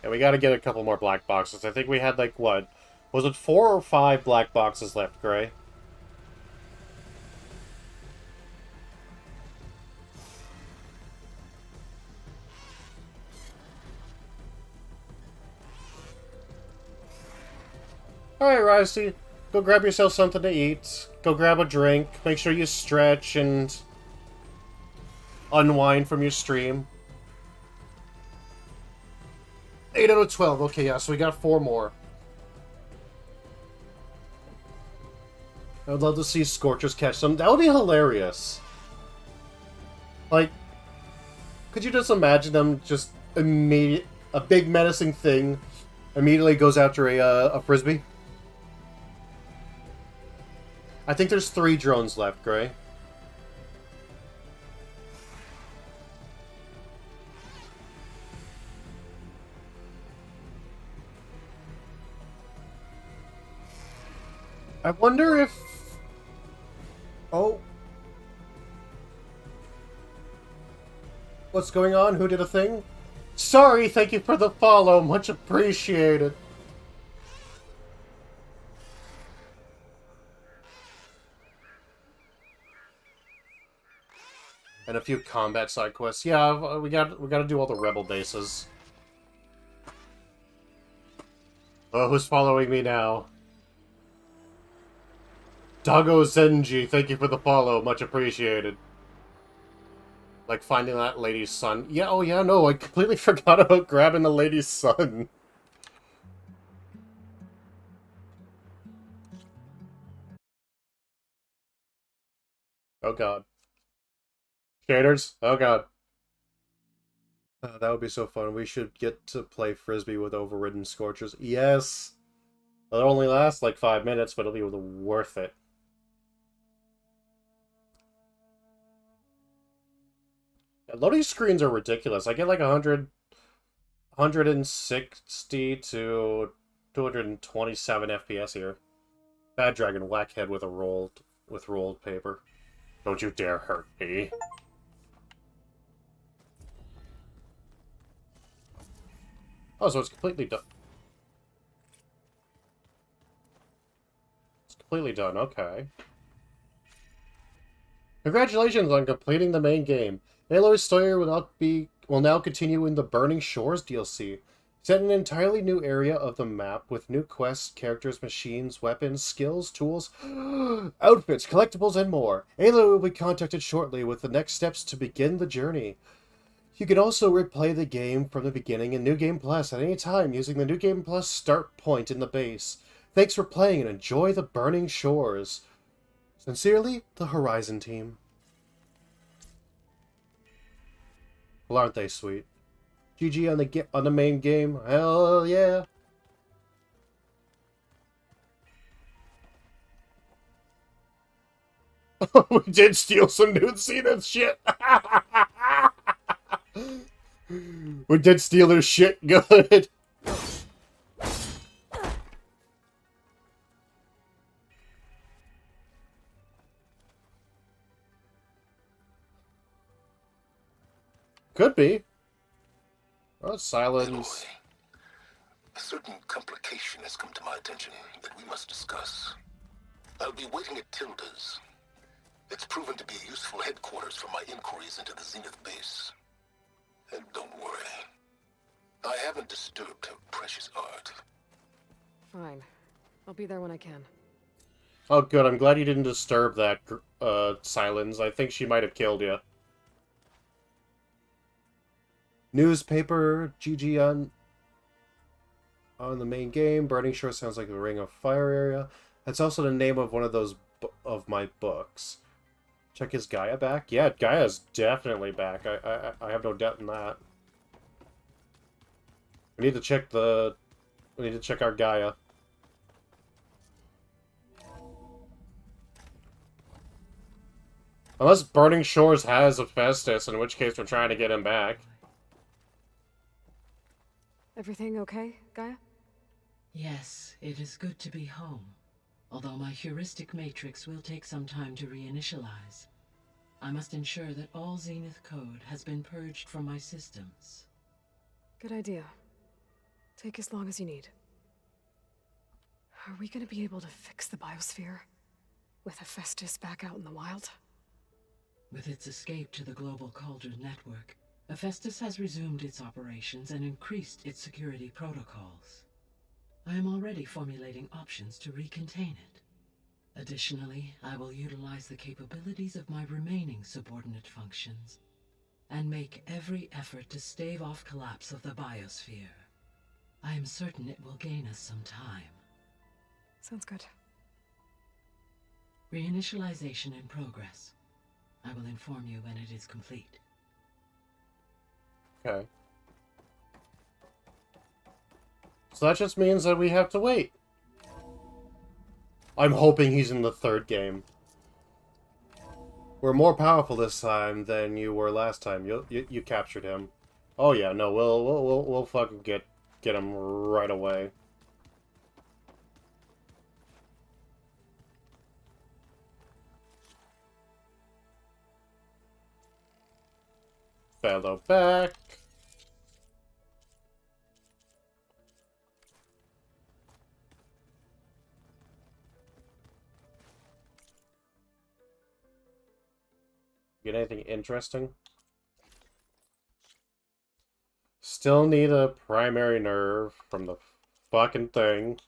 And we gotta get a couple more black boxes. I think we had, like, what? Was it 4 or 5 black boxes left, Gray? Alright, Risey. Go grab yourself something to eat. Go grab a drink. Make sure you stretch and unwind from your stream. 8 out of 12. Okay, yeah, so we got 4 more. I would love to see Scorchers catch them. That would be hilarious. Like, could you just imagine them just a big menacing thing immediately goes after a frisbee? I think there's 3 drones left, Gray. I wonder if... Oh. What's going on? Who did a thing? Sorry, thank you for the follow. Much appreciated. And a few combat side quests. Yeah, we got to do all the rebel bases. Oh, who's following me now? Dago Zenji, thank you for the follow. Much appreciated. Like finding that lady's son. Yeah, oh yeah, no, I completely forgot about grabbing the lady's son. Oh god. Shaders? Oh god. That would be so fun. We should get to play frisbee with overridden Scorchers. Yes! It'll only last like 5 minutes, but it'll be worth it. Loading screens are ridiculous. I get like 160 to 227 FPS here. Bad Dragon Whackhead with rolled paper. Don't you dare hurt me. Oh, so it's completely done. It's completely done, okay. Congratulations on completing the main game. Aloy's story will now continue in the Burning Shores DLC. Set in an entirely new area of the map with new quests, characters, machines, weapons, skills, tools, outfits, collectibles, and more. Aloy will be contacted shortly with the next steps to begin the journey. You can also replay the game from the beginning in New Game Plus at any time using the New Game Plus start point in the base. Thanks for playing and enjoy the Burning Shores. Sincerely, the Horizon team. Well, aren't they sweet? GG on the main game. Hell yeah. We did steal some nude scene and shit. We did steal their shit good. Could be. Oh, silence. A certain complication has come to my attention that we must discuss. I'll be waiting at Tilda's. It's proven to be a useful headquarters for my inquiries into the Zenith base. And don't worry, I haven't disturbed her precious art. Fine. I'll be there when I can. Oh, good. I'm glad you didn't disturb that, Silence. I think she might have killed you. Newspaper, GG on the main game. Burning Shore sounds like the Ring of Fire area. That's also the name of one of those of my books. Check, is Gaia back? Yeah, Gaia's definitely back. I have no doubt in that. We need to check the... We need to check our Gaia. Unless Burning Shores has Hephaestus, in which case we're trying to get him back. Everything okay, Gaia? Yes, it is good to be home. Although my heuristic matrix will take some time to reinitialize. I must ensure that all Zenith code has been purged from my systems. Good idea. Take as long as you need. Are we gonna be able to fix the biosphere? With Hephaestus back out in the wild? With its escape to the global Cauldron network, Hephaestus has resumed its operations and increased its security protocols. I am already formulating options to recontain it. Additionally, I will utilize the capabilities of my remaining subordinate functions and make every effort to stave off collapse of the biosphere. I am certain it will gain us some time. Sounds good. Reinitialization in progress. I will inform you when it is complete. Okay. So that just means that we have to wait. I'm hoping he's in the third game. We're more powerful this time than you were last time. You captured him. Oh yeah, no, we'll fucking get him right away. Fellow back. Get anything interesting? Still need a primary nerve from the fucking thing.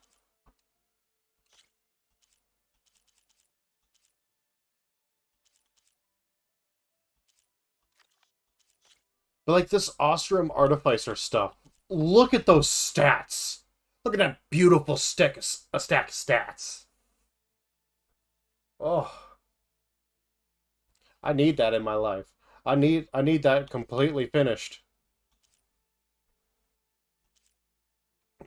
But like this Ostrom Artificer stuff, look at those stats. Look at that beautiful stack of stats. Oh. I need that in my life. I need that completely finished.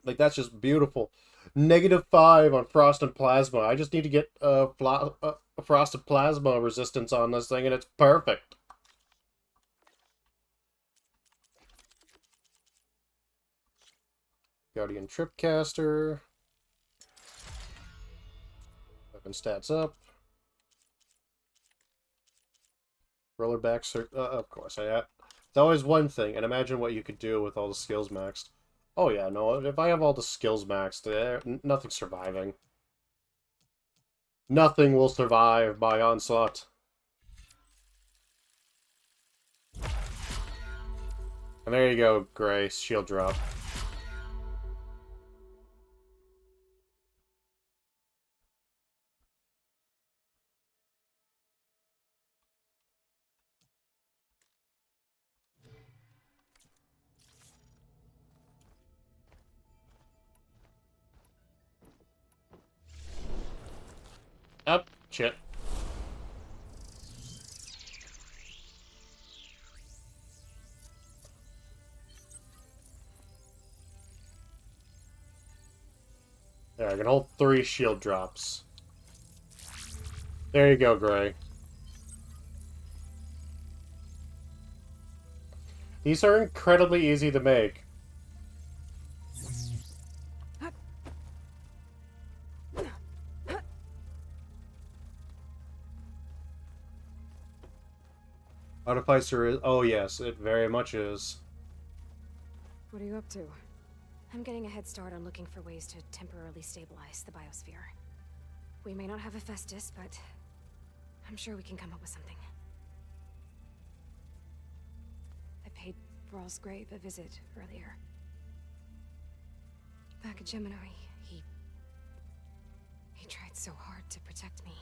Like, that's just beautiful. -5 on Frost and Plasma. I just need to get Frost and Plasma resistance on this thing, and it's perfect. Guardian Tripcaster. Weapon stats up. Rollerback, of course. It's always one thing, and imagine what you could do with all the skills maxed. Oh yeah, no, if I have all the skills maxed, nothing's surviving. Nothing will survive my onslaught. And there you go, Gray. Shield drop. Up, shit. There, I can hold 3 shield drops. There you go, Gray. These are incredibly easy to make. Artificer is... Oh yes, it very much is. What are you up to? I'm getting a head start on looking for ways to temporarily stabilize the biosphere. We may not have Hephaestus, but I'm sure we can come up with something. I paid Brawl's grave a visit earlier. Back at Gemini, he tried so hard to protect me.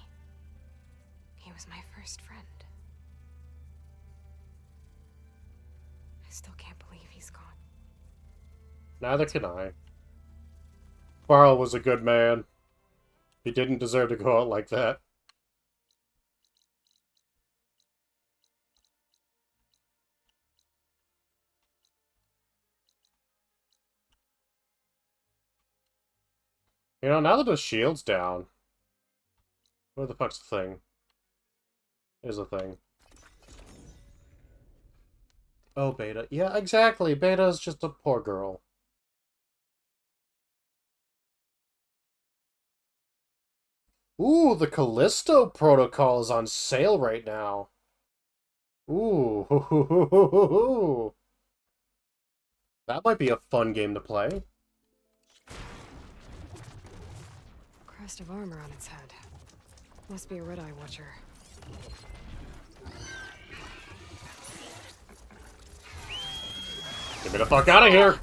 He was my first friend. I still can't believe he's gone. Neither can I. Varl was a good man. He didn't deserve to go out like that. You know, now that the shield's down... What the fuck's the thing? Is a thing. Oh, Beta. Yeah, exactly. Beta's just a poor girl. Ooh, the Callisto Protocol is on sale right now. Ooh. That might be a fun game to play. Crest of armor on its head. Must be a Red Eye Watcher. Get me the fuck out of here!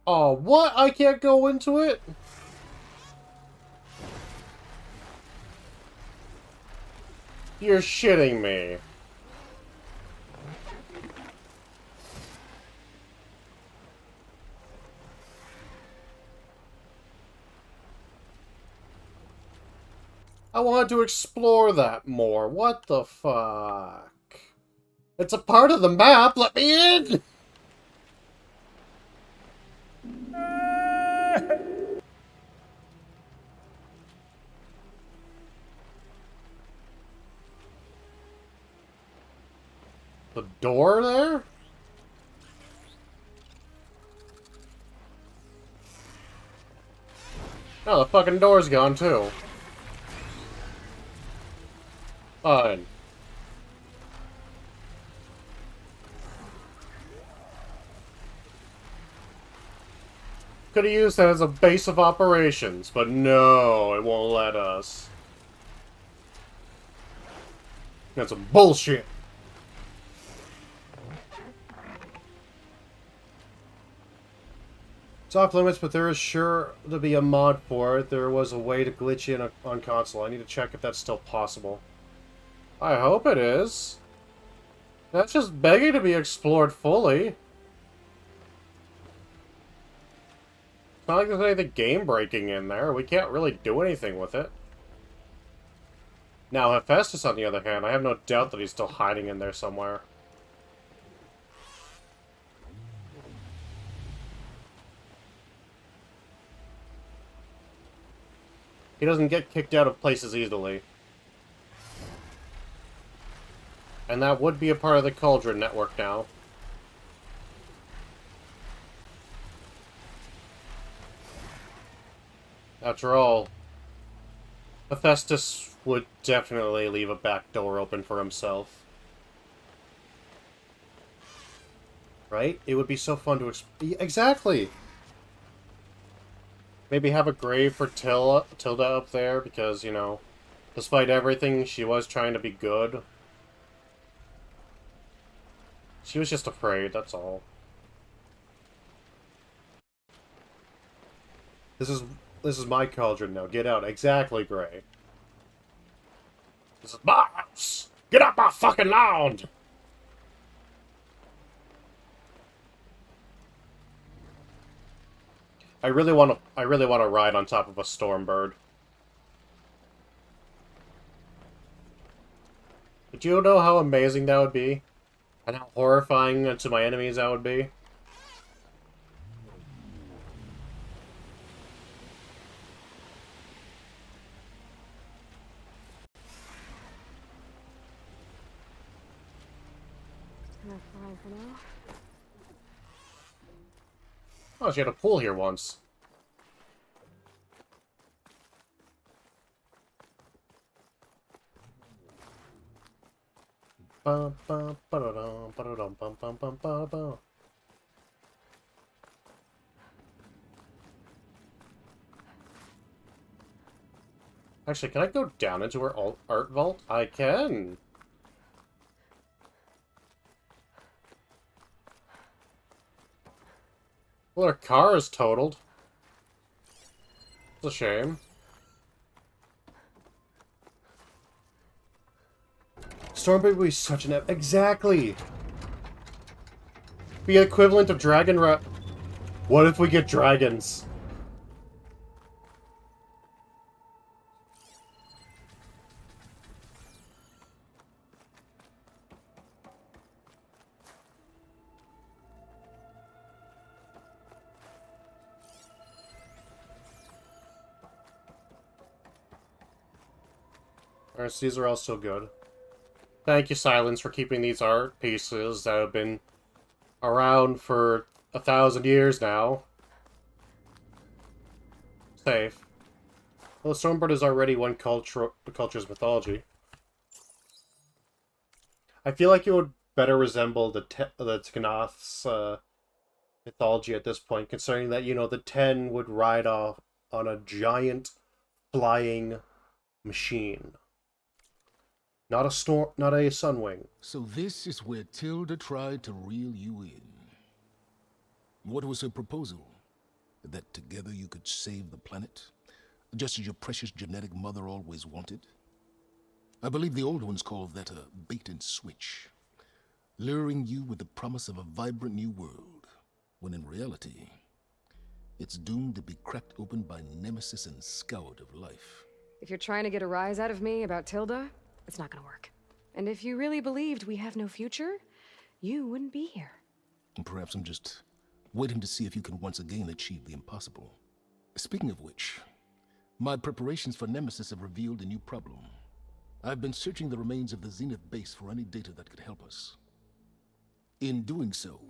Oh, what? I can't go into it? You're shitting me. I wanted to explore that more. What the fuck? It's a part of the map. Let me in! The door there? Oh, the fucking door's gone too. Fine. Could have used that as a base of operations, but no, it won't let us. That's some bullshit. It's off limits, but there is sure to be a mod for it. There was a way to glitch in on console. I need to check if that's still possible. I hope it is. That's just begging to be explored fully. It's not like there's anything game-breaking in there. We can't really do anything with it. Now, Hephaestus, on the other hand, I have no doubt that he's still hiding in there somewhere. He doesn't get kicked out of places easily. And that would be a part of the Cauldron network now. After all, Hephaestus would definitely leave a back door open for himself. Right? It would be so fun to exactly! Maybe have a grave for Tilda up there, because, you know, despite everything, she was trying to be good. She was just afraid, that's all. This is my cauldron now. Get out. Exactly, Gray. This is my house! Get up my fucking lawn! I really want to ride on top of a Stormbird. But you know how amazing that would be? And how horrifying to my enemies that would be? For now. Oh, she had a pool here once. Bum, bum, ba-da-dum, ba-da-dum, bum, bum, bum, ba-da-bum. Actually, can I go down into her art vault? I can. Well, her car is totaled. It's a shame. Stormbreaker would be such an... Exactly! Be equivalent of Dragon Ra... What if we get dragons? Alright, so these are all still good. Thank you, Silence, for keeping these art pieces that have been around for 1,000 years now safe. Well, the Stormbird is already one culture's mythology. I feel like it would better resemble the Tikanath's mythology at this point, considering that, you know, the Ten would ride off on a giant flying machine. Not a Sunwing. So this is where Tilda tried to reel you in. What was her proposal? That together you could save the planet? Just as your precious genetic mother always wanted? I believe the old ones called that a bait and switch. Luring you with the promise of a vibrant new world, when in reality, it's doomed to be cracked open by Nemesis and scoured of life. If you're trying to get a rise out of me about Tilda, it's not gonna work. And if you really believed we have no future, you wouldn't be here. And perhaps I'm just waiting to see if you can once again achieve the impossible. Speaking of which, my preparations for Nemesis have revealed a new problem. I've been searching the remains of the Zenith base for any data that could help us. In doing so,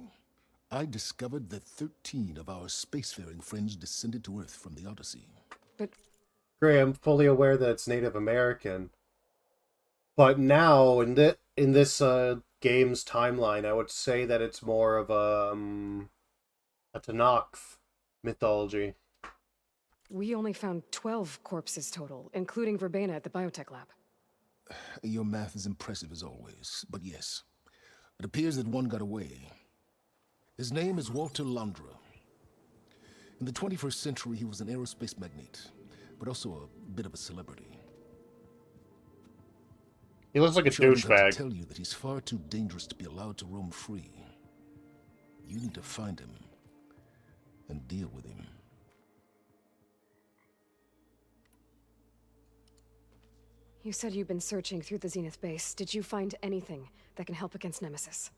I discovered that 13 of our spacefaring friends descended to Earth from the Odyssey. But... Gray, I'm fully aware that it's Native American. But now, in this game's timeline, I would say that it's more of a Tanakh mythology. We only found 12 corpses total, including Verbena at the biotech lab. Your math is impressive as always, but yes. It appears that one got away. His name is Walter Landra. In the 21st century, he was an aerospace magnate, but also a bit of a celebrity. He looks like a douchebag. I tell you that he's far too dangerous to be allowed to roam free. You need to find him and deal with him. You said you've been searching through the Zenith base. Did you find anything that can help against Nemesis?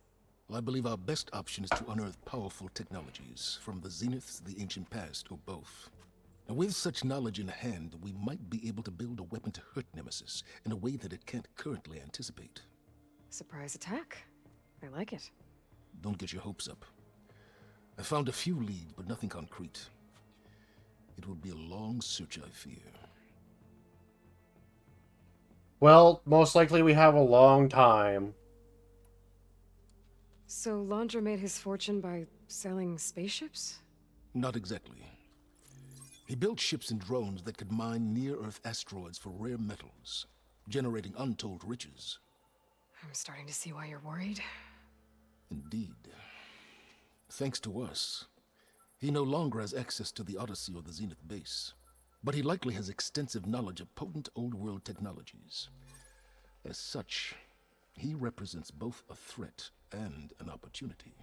Well, I believe our best option is to unearth powerful technologies from the Zenith, the ancient past, or both. Now, with such knowledge in hand, we might be able to build a weapon to hurt Nemesis in a way that it can't currently anticipate. Surprise attack. I like it. Don't get your hopes up. I found a few leads, but nothing concrete. It will be a long search, I fear. Well, most likely we have a long time. So Landra made his fortune by selling spaceships? Not exactly. He built ships and drones that could mine near-Earth asteroids for rare metals, generating untold riches. I'm starting to see why you're worried. Indeed. Thanks to us, he no longer has access to the Odyssey or the Zenith base, but he likely has extensive knowledge of potent old-world technologies. As such, he represents both a threat and an opportunity.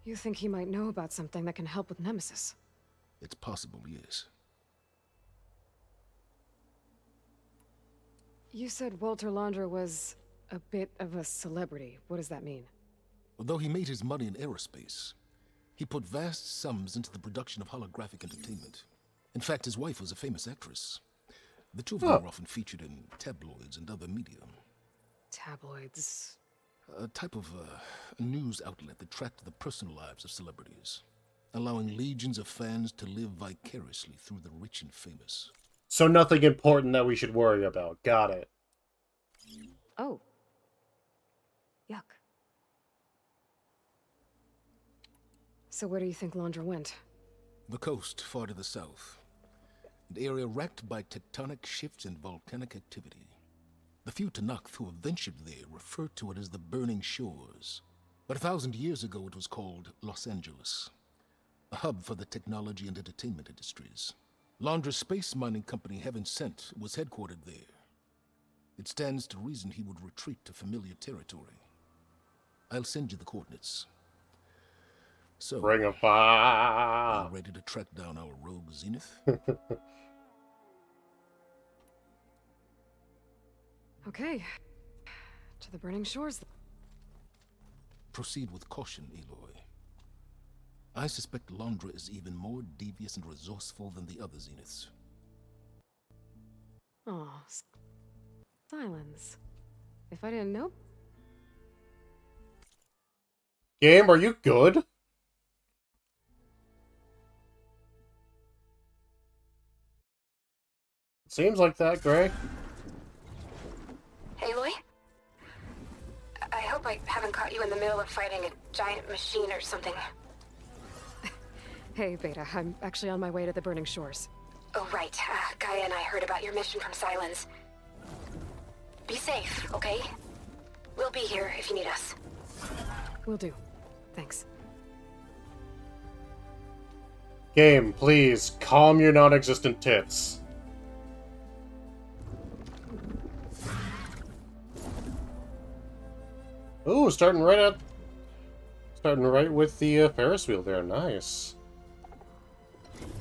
You think he might know about something that can help with Nemesis? It's possible, yes. You said Walter Landra was a bit of a celebrity. What does that mean? Although he made his money in aerospace, he put vast sums into the production of holographic entertainment. In fact, his wife was a famous actress. The two of them were often featured in tabloids and other media. Tabloids? A type of news outlet that tracked the personal lives of celebrities, allowing legions of fans to live vicariously through the rich and famous. So nothing important that we should worry about. Got it. Oh. Yuck. So where do you think Londra went? The coast, far to the south. An area racked by tectonic shifts and volcanic activity. The few Tenakth who have ventured there refer to it as the Burning Shores. But 1,000 years ago it was called Los Angeles, a hub for the technology and entertainment industries. Londra's space mining company Heaven Sent was headquartered there. It stands to reason he would retreat to familiar territory. I'll send you the coordinates. So, Ring of Fire. Are you ready to track down our rogue Zenith? Okay. To the Burning Shores. Proceed with caution, Aloy. I suspect Londra is even more devious and resourceful than the other Zeniths. Oh, silence. If I didn't know. Game, are you good? Seems like that, Gray. Aloy? I hope I haven't caught you in the middle of fighting a giant machine or something. Hey, Beta. I'm actually on my way to the Burning Shores. Oh, right. Gaia and I heard about your mission from Sylens. Be safe, okay? We'll be here if you need us. Will do. Thanks. Game, please, calm your non-existent tits. Ooh, starting right with the Ferris wheel there. Nice.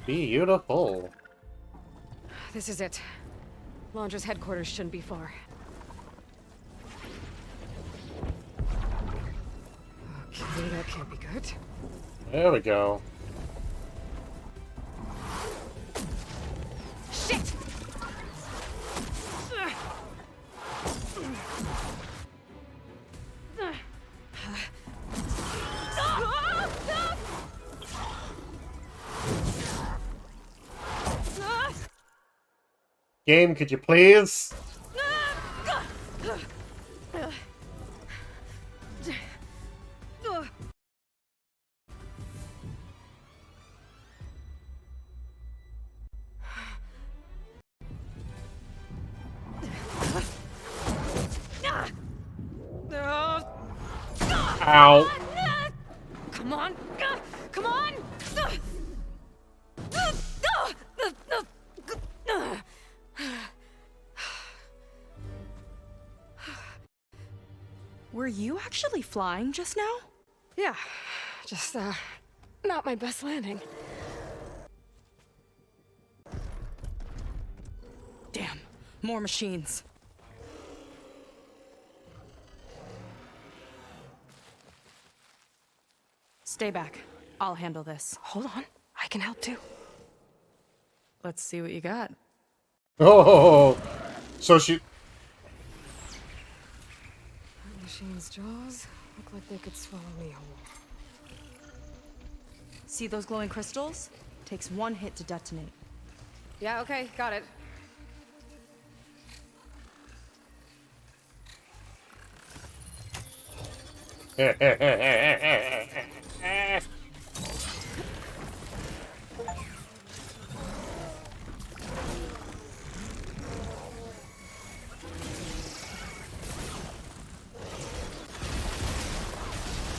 Beautiful. This is it. Londra's headquarters shouldn't be far. Okay, that can't be good. There we go. Shit! Game, could you please? Ow. Come on! Come on! Were you actually flying just now? Yeah, just, not my best landing. Damn, more machines. Stay back. I'll handle this. Hold on, I can help too. Let's see what you got. Oh, so she... That machine's jaws look like they could swallow me whole. See those glowing crystals? Takes one hit to detonate. Yeah, okay, got it.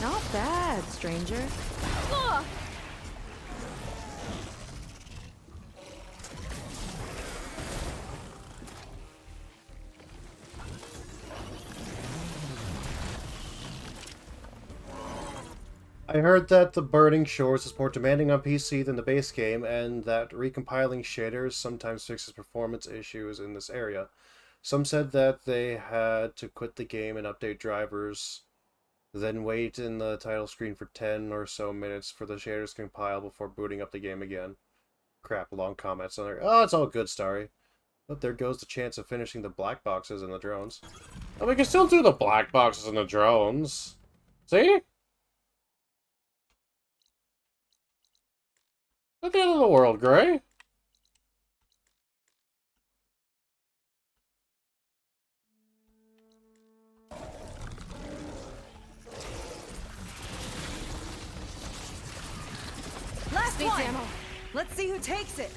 Not bad, stranger. I heard that the Burning Shores is more demanding on PC than the base game, and that recompiling shaders sometimes fixes performance issues in this area. Some said that they had to quit the game and update drivers, then wait in the title screen for 10 or so minutes for the shaders to compile before booting up the game again. Crap, long comments on there. Oh, it's all good, Starry. But there goes the chance of finishing the black boxes and the drones. Oh, we can still do the black boxes and the drones. See? At the end of the world, Gray. Last Needs one. ammo. Let's see who takes it.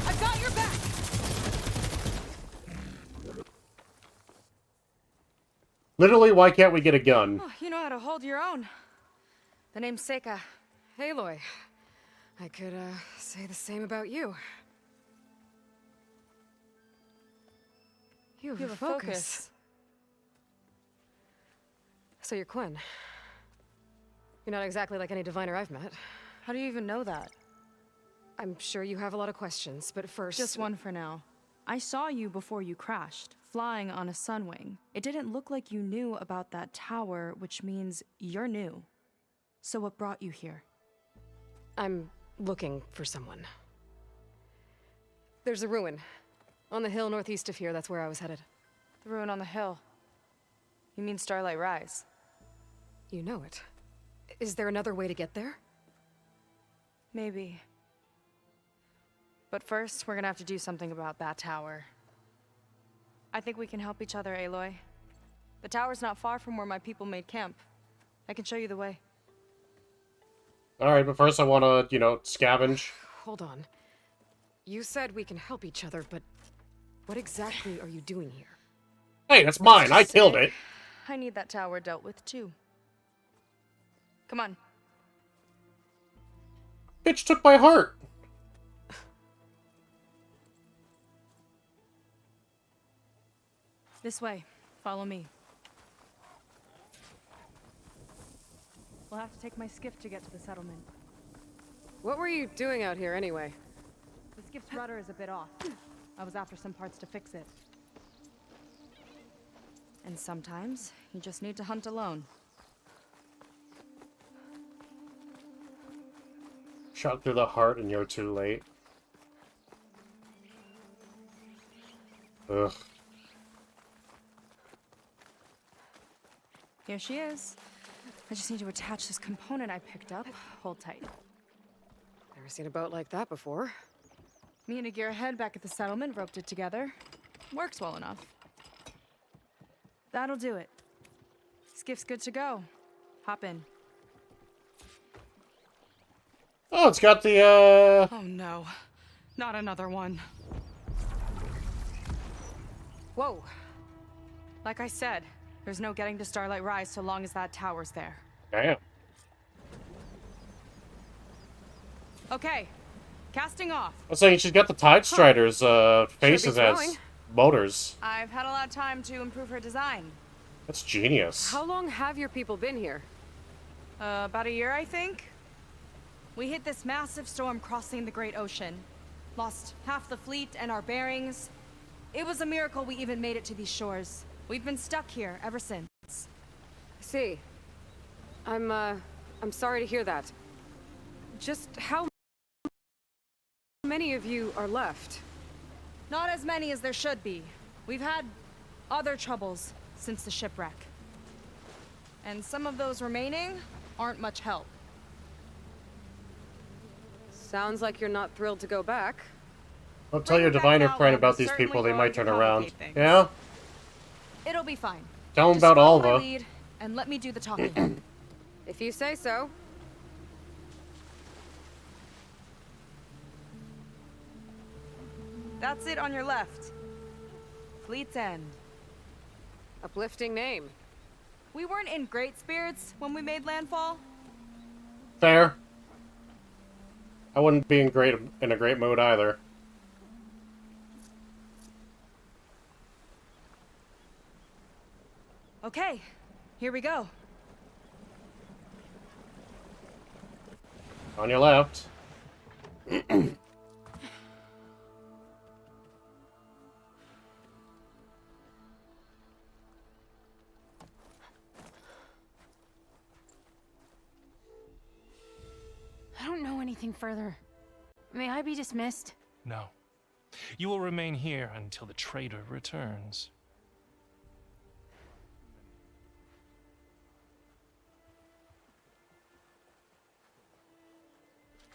I've got your back. Literally, why can't we get a gun? Oh, you know how to hold your own. The name's Seika. Aloy. I could, say the same about you. You have a focus. So you're Quinn. You're not exactly like any diviner I've met. How do you even know that? I'm sure you have a lot of questions, but first... Just one for now. I saw you before you crashed, flying on a sunwing. It didn't look like you knew about that tower, which means you're new. So what brought you here? I'm looking for someone. There's a ruin. On the hill northeast of here, that's where I was headed. The ruin on the hill. You mean Starlight Rise? You know it. Is there another way to get there? Maybe. But first, we're gonna have to do something about that tower. I think we can help each other, Aloy. The tower's not far from where my people made camp. I can show you the way. Alright, but first I want to, scavenge. Hold on. You said we can help each other, but what exactly are you doing here? Hey, that's mine. I killed it. I need that tower dealt with, too. Come on. Bitch took my heart. This way. Follow me. We'll have to take my skiff to get to the settlement. What were you doing out here, anyway? The skiff's rudder is a bit off. I was after some parts to fix it. And sometimes, you just need to hunt alone. Shot through the heart and you're too late. Ugh. Here she is. I just need to attach this component I picked up. Hold tight. Never seen a boat like that before. Me and a gearhead back at the settlement roped it together. Works well enough. That'll do it. Skiff's good to go. Hop in. Oh, it's got the, Oh no. Not another one. Whoa. Like I said, there's no getting to Starlight Rise so long as that tower's there. Damn. Okay. Casting off. I was saying she's got the Tide Striders, faces as flowing. motors. I've had a lot of time to improve her design. That's genius. How long have your people been here? About a year, I think. We hit this massive storm crossing the Great Ocean. Lost half the fleet and our bearings. It was a miracle we even made it to these shores. We've been stuck here ever since. I see. I'm sorry to hear that. Just how many of you are left? Not as many as there should be. We've had other troubles since the shipwreck. And some of those remaining aren't much help. Sounds like you're not thrilled to go back. Don't tell your diviner friend about these people, they might turn around. Yeah? It'll be fine. Tell him Just about follow my Alva. lead and let me do the talking. If you say so. That's it on your left. Fleet's End. Uplifting name. We weren't in great spirits when we made landfall. Fair. I wouldn't be in a great mood either. Okay, here we go. On your left. anything further. May I be dismissed? No. You will remain here until the traitor returns.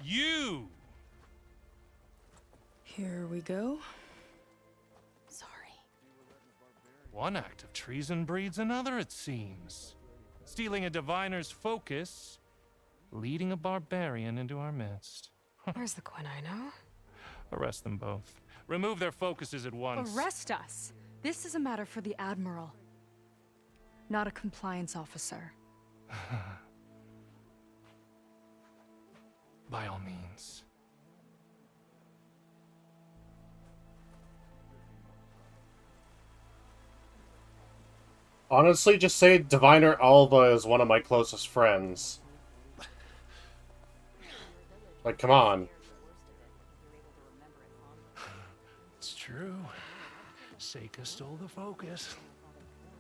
You! Here we go. Sorry. One act of treason breeds another, it seems. Stealing a diviner's focus, leading a barbarian into our midst. Where's the Quinn I know? Arrest them both. Remove their focuses at once. Arrest us. This is a matter for the Admiral, not a compliance officer. By all means. Honestly, just say Diviner Alva is one of my closest friends. Like, come on. It's true. Seika stole the focus.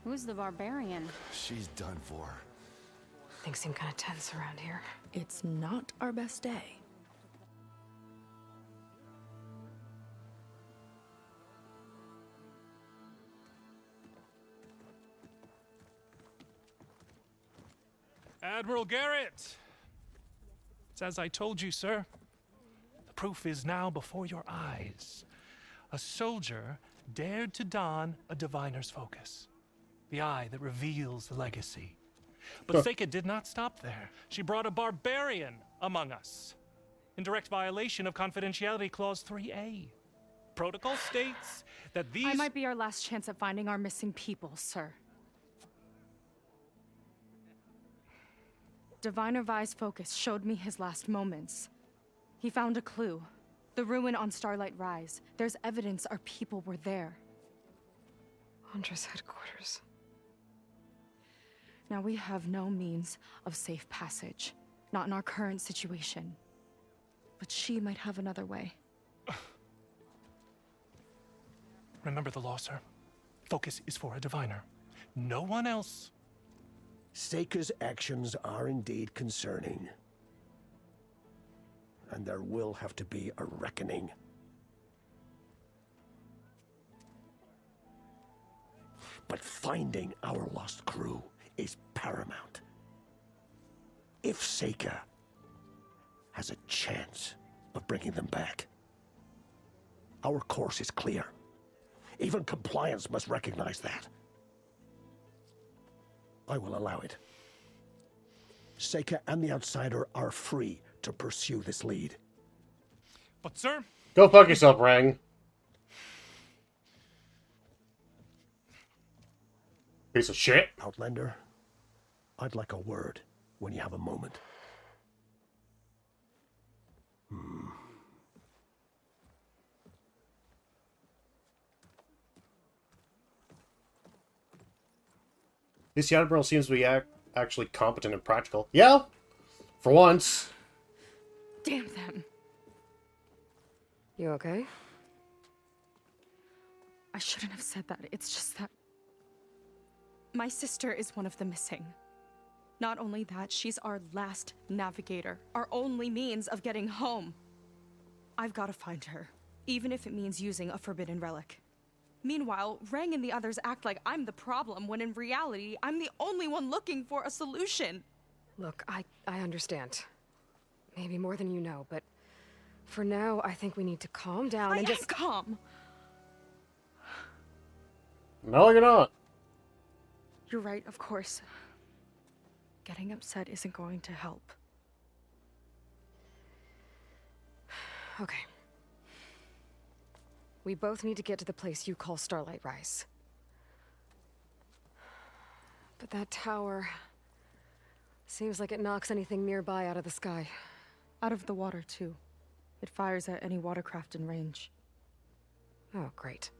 Who's the barbarian? She's done for. Things seem kind of tense around here. It's not our best day. Admiral Garrett! It's as I told you, sir. The proof is now before your eyes. A soldier dared to don a diviner's focus. The eye that reveals the legacy. But Seika did not stop there. She brought a barbarian among us. In direct violation of Confidentiality Clause 3A. Protocol states that these... I might be our last chance at finding our missing people, sir. Diviner Vi's focus showed me his last moments. He found a clue. The ruin on Starlight Rise. There's evidence our people were there. Huntress headquarters. Now we have no means of safe passage. Not in our current situation. But she might have another way. Remember the law, sir. Focus is for a diviner. No one else. Seika's actions are indeed concerning. And there will have to be a reckoning. But finding our lost crew is paramount. If Seika has a chance of bringing them back, our course is clear. Even compliance must recognize that. I will allow it. Seika and the Outsider are free to pursue this lead. But, sir... Go fuck yourself, Rang. Piece of shit. Outlander, I'd like a word when you have a moment. This Admiral seems to be actually competent and practical. Yeah, for once. Damn them. You okay? I shouldn't have said that. It's just that... my sister is one of the missing. Not only that, she's our last navigator. Our only means of getting home. I've got to find her. Even if it means using a forbidden relic. Meanwhile, Rang and the others act like I'm the problem, when in reality, I'm the only one looking for a solution. Look, I understand. Maybe more than you know, but for now, I think we need to calm down and just... calm! No, you're not. You're right, of course. Getting upset isn't going to help. Okay. We both need to get to the place you call Starlight Rise. But that tower... seems like it knocks anything nearby out of the sky. Out of the water, too. It fires at any watercraft in range. Oh, great.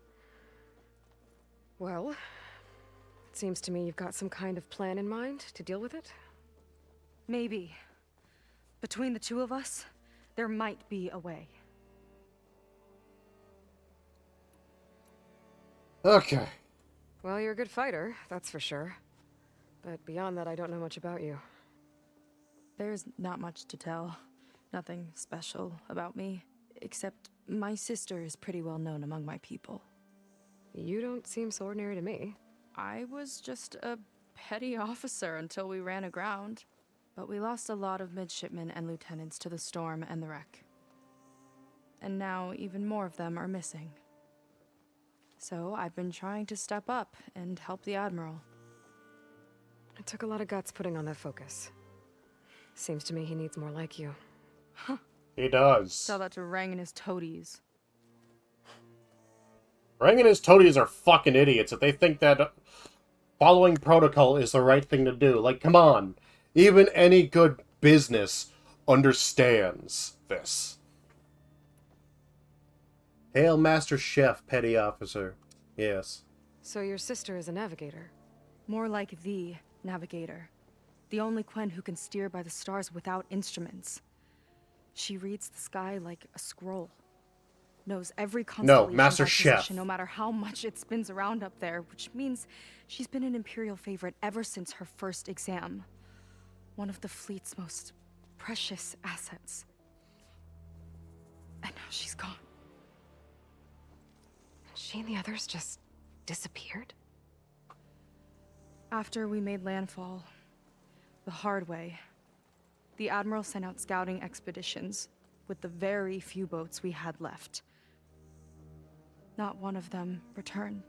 Well, it seems to me you've got some kind of plan in mind to deal with it? Maybe. Between the two of us, there might be a way. Okay. Well, you're a good fighter, that's for sure. But beyond that, I don't know much about you. There's not much to tell. Nothing special about me, except my sister is pretty well known among my people. You don't seem so ordinary to me. I was just a petty officer until we ran aground. But we lost a lot of midshipmen and lieutenants to the storm and the wreck. And now even more of them are missing. So I've been trying to step up and help the Admiral. It took a lot of guts putting on that focus. Seems to me he needs more like you. He does. Tell that to Rang and his toadies. Rang and his toadies are fucking idiots if they think that following protocol is the right thing to do. Like, come on. Even any good business understands this. Hail, Master Chef, Petty Officer. Yes. So your sister is a navigator? More like the navigator. The only Quen who can steer by the stars without instruments. She reads the sky like a scroll. Knows every constellation Master by Chef. position, no matter how much it spins around up there, which means she's been an Imperial favorite ever since her first exam. One of the fleet's most precious assets. And now she's gone. She and the others just disappeared? After we made landfall, the hard way, the Admiral sent out scouting expeditions with the very few boats we had left. Not one of them returned.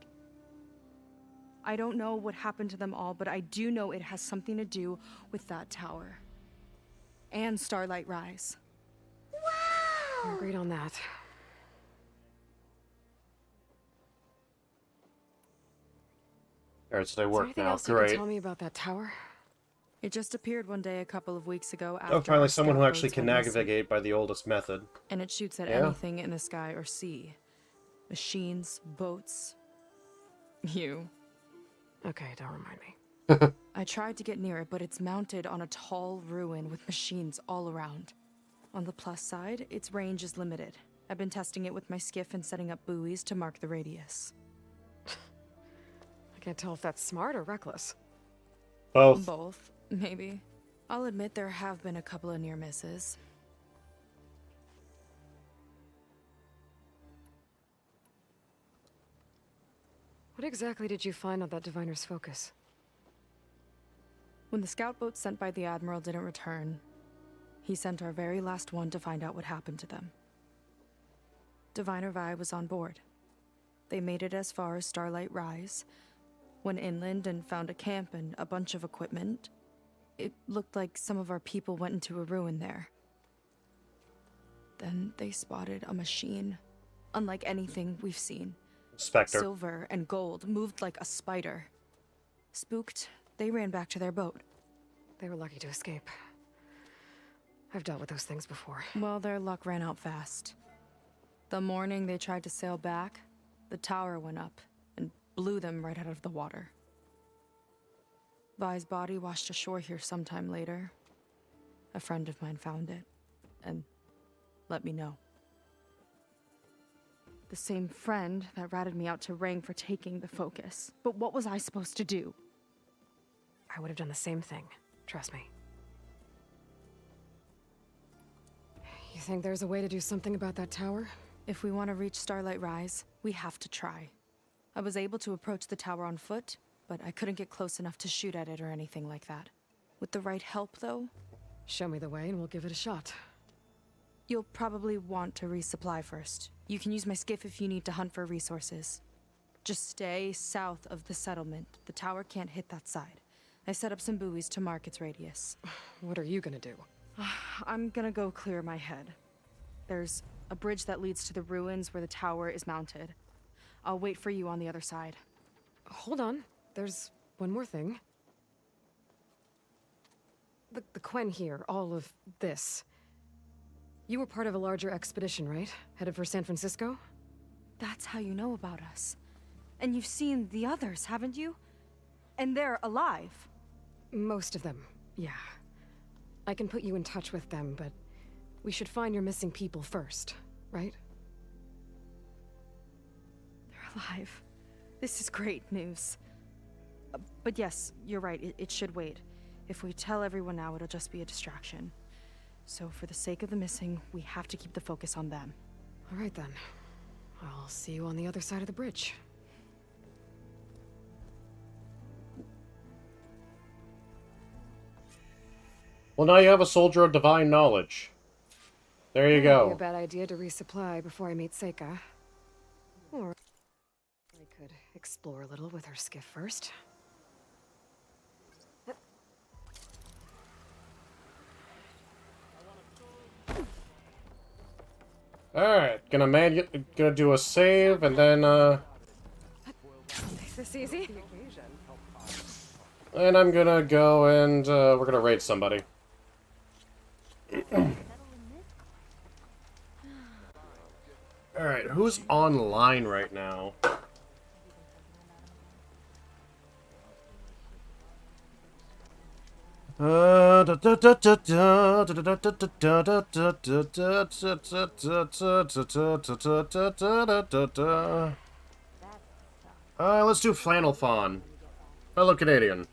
I don't know what happened to them all, but I do know it has something to do with that tower. And Starlight Rise. We agreed on that. Alright, so they Is there work anything now. else you Great. can tell me about that tower? It just appeared one day a couple of weeks ago after Oh, finally our someone who scout actually boats can went missing. navigate by the oldest method. And it shoots at Yeah. anything in the sky or sea. Machines, boats. You. Okay, don't remind me. I tried to get near it, but it's mounted on a tall ruin with machines all around. On the plus side, its range is limited. I've been testing it with my skiff and setting up buoys to mark the radius. I can't tell if that's smart or reckless. Both. Both, maybe. I'll admit there have been a couple of near misses. What exactly did you find on that Diviner's focus? When the scout boat sent by the Admiral didn't return, he sent our very last one to find out what happened to them. Diviner Vi was on board. They made it as far as Starlight Rise, went inland and found a camp and a bunch of equipment. It looked like some of our people went into a ruin there. Then they spotted a machine, unlike anything we've seen. Spectre. Silver and gold, moved like a spider. Spooked, they ran back to their boat. They were lucky to escape. I've dealt with those things before. Well, their luck ran out fast. The morning they tried to sail back, the tower went up and blew them right out of the water. Vi's body washed ashore here sometime later. A friend of mine found it and let me know. The same friend that ratted me out to Rang for taking the focus. But what was I supposed to do? I would have done the same thing. Trust me. You think there's a way to do something about that tower? If we want to reach Starlight Rise, we have to try. I was able to approach the tower on foot, but I couldn't get close enough to shoot at it or anything like that. With the right help, though... Show me the way and we'll give it a shot. You'll probably want to resupply first. You can use my skiff if you need to hunt for resources. Just stay south of the settlement. The tower can't hit that side. I set up some buoys to mark its radius. What are you gonna do? I'm gonna go clear my head. There's a bridge that leads to the ruins where the tower is mounted. I'll wait for you on the other side. Hold on. There's one more thing. The Quen here, all of this. You were part of a larger expedition, right? Headed for San Francisco? That's how you know about us. And you've seen the others, haven't you? And they're alive. Most of them, yeah. I can put you in touch with them, but we should find your missing people first, right? They're alive. This is great news. But yes, you're right, it should wait. If we tell everyone now, it'll just be a distraction. So for the sake of the missing, we have to keep the focus on them. All right then. I'll see you on the other side of the bridge. Well, now you have a soldier of divine knowledge. There you Might be go. a bad idea to resupply before I meet Seika. Or I could explore a little with her skiff first. Alright, gonna do a save and then Is this easy? and I'm gonna go and we're gonna raid somebody. Alright, who's online right now? Let's do Flannel Fawn. Fellow Canadian.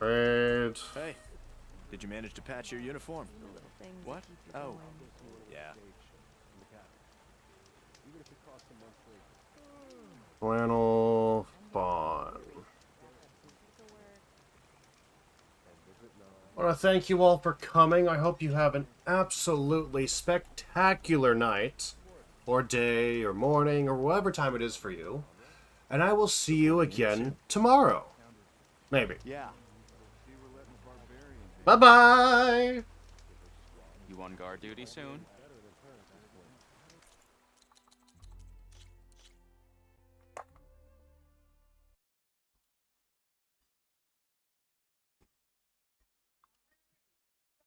Right. Hey, did you manage to patch your uniform? What? Oh, yeah. Flannel Fawn. I want to thank you all for coming. I hope you have an absolutely spectacular night, or day, or morning, or whatever time it is for you. And I will see you again tomorrow. Maybe. Yeah. Bye-bye! You on guard duty soon?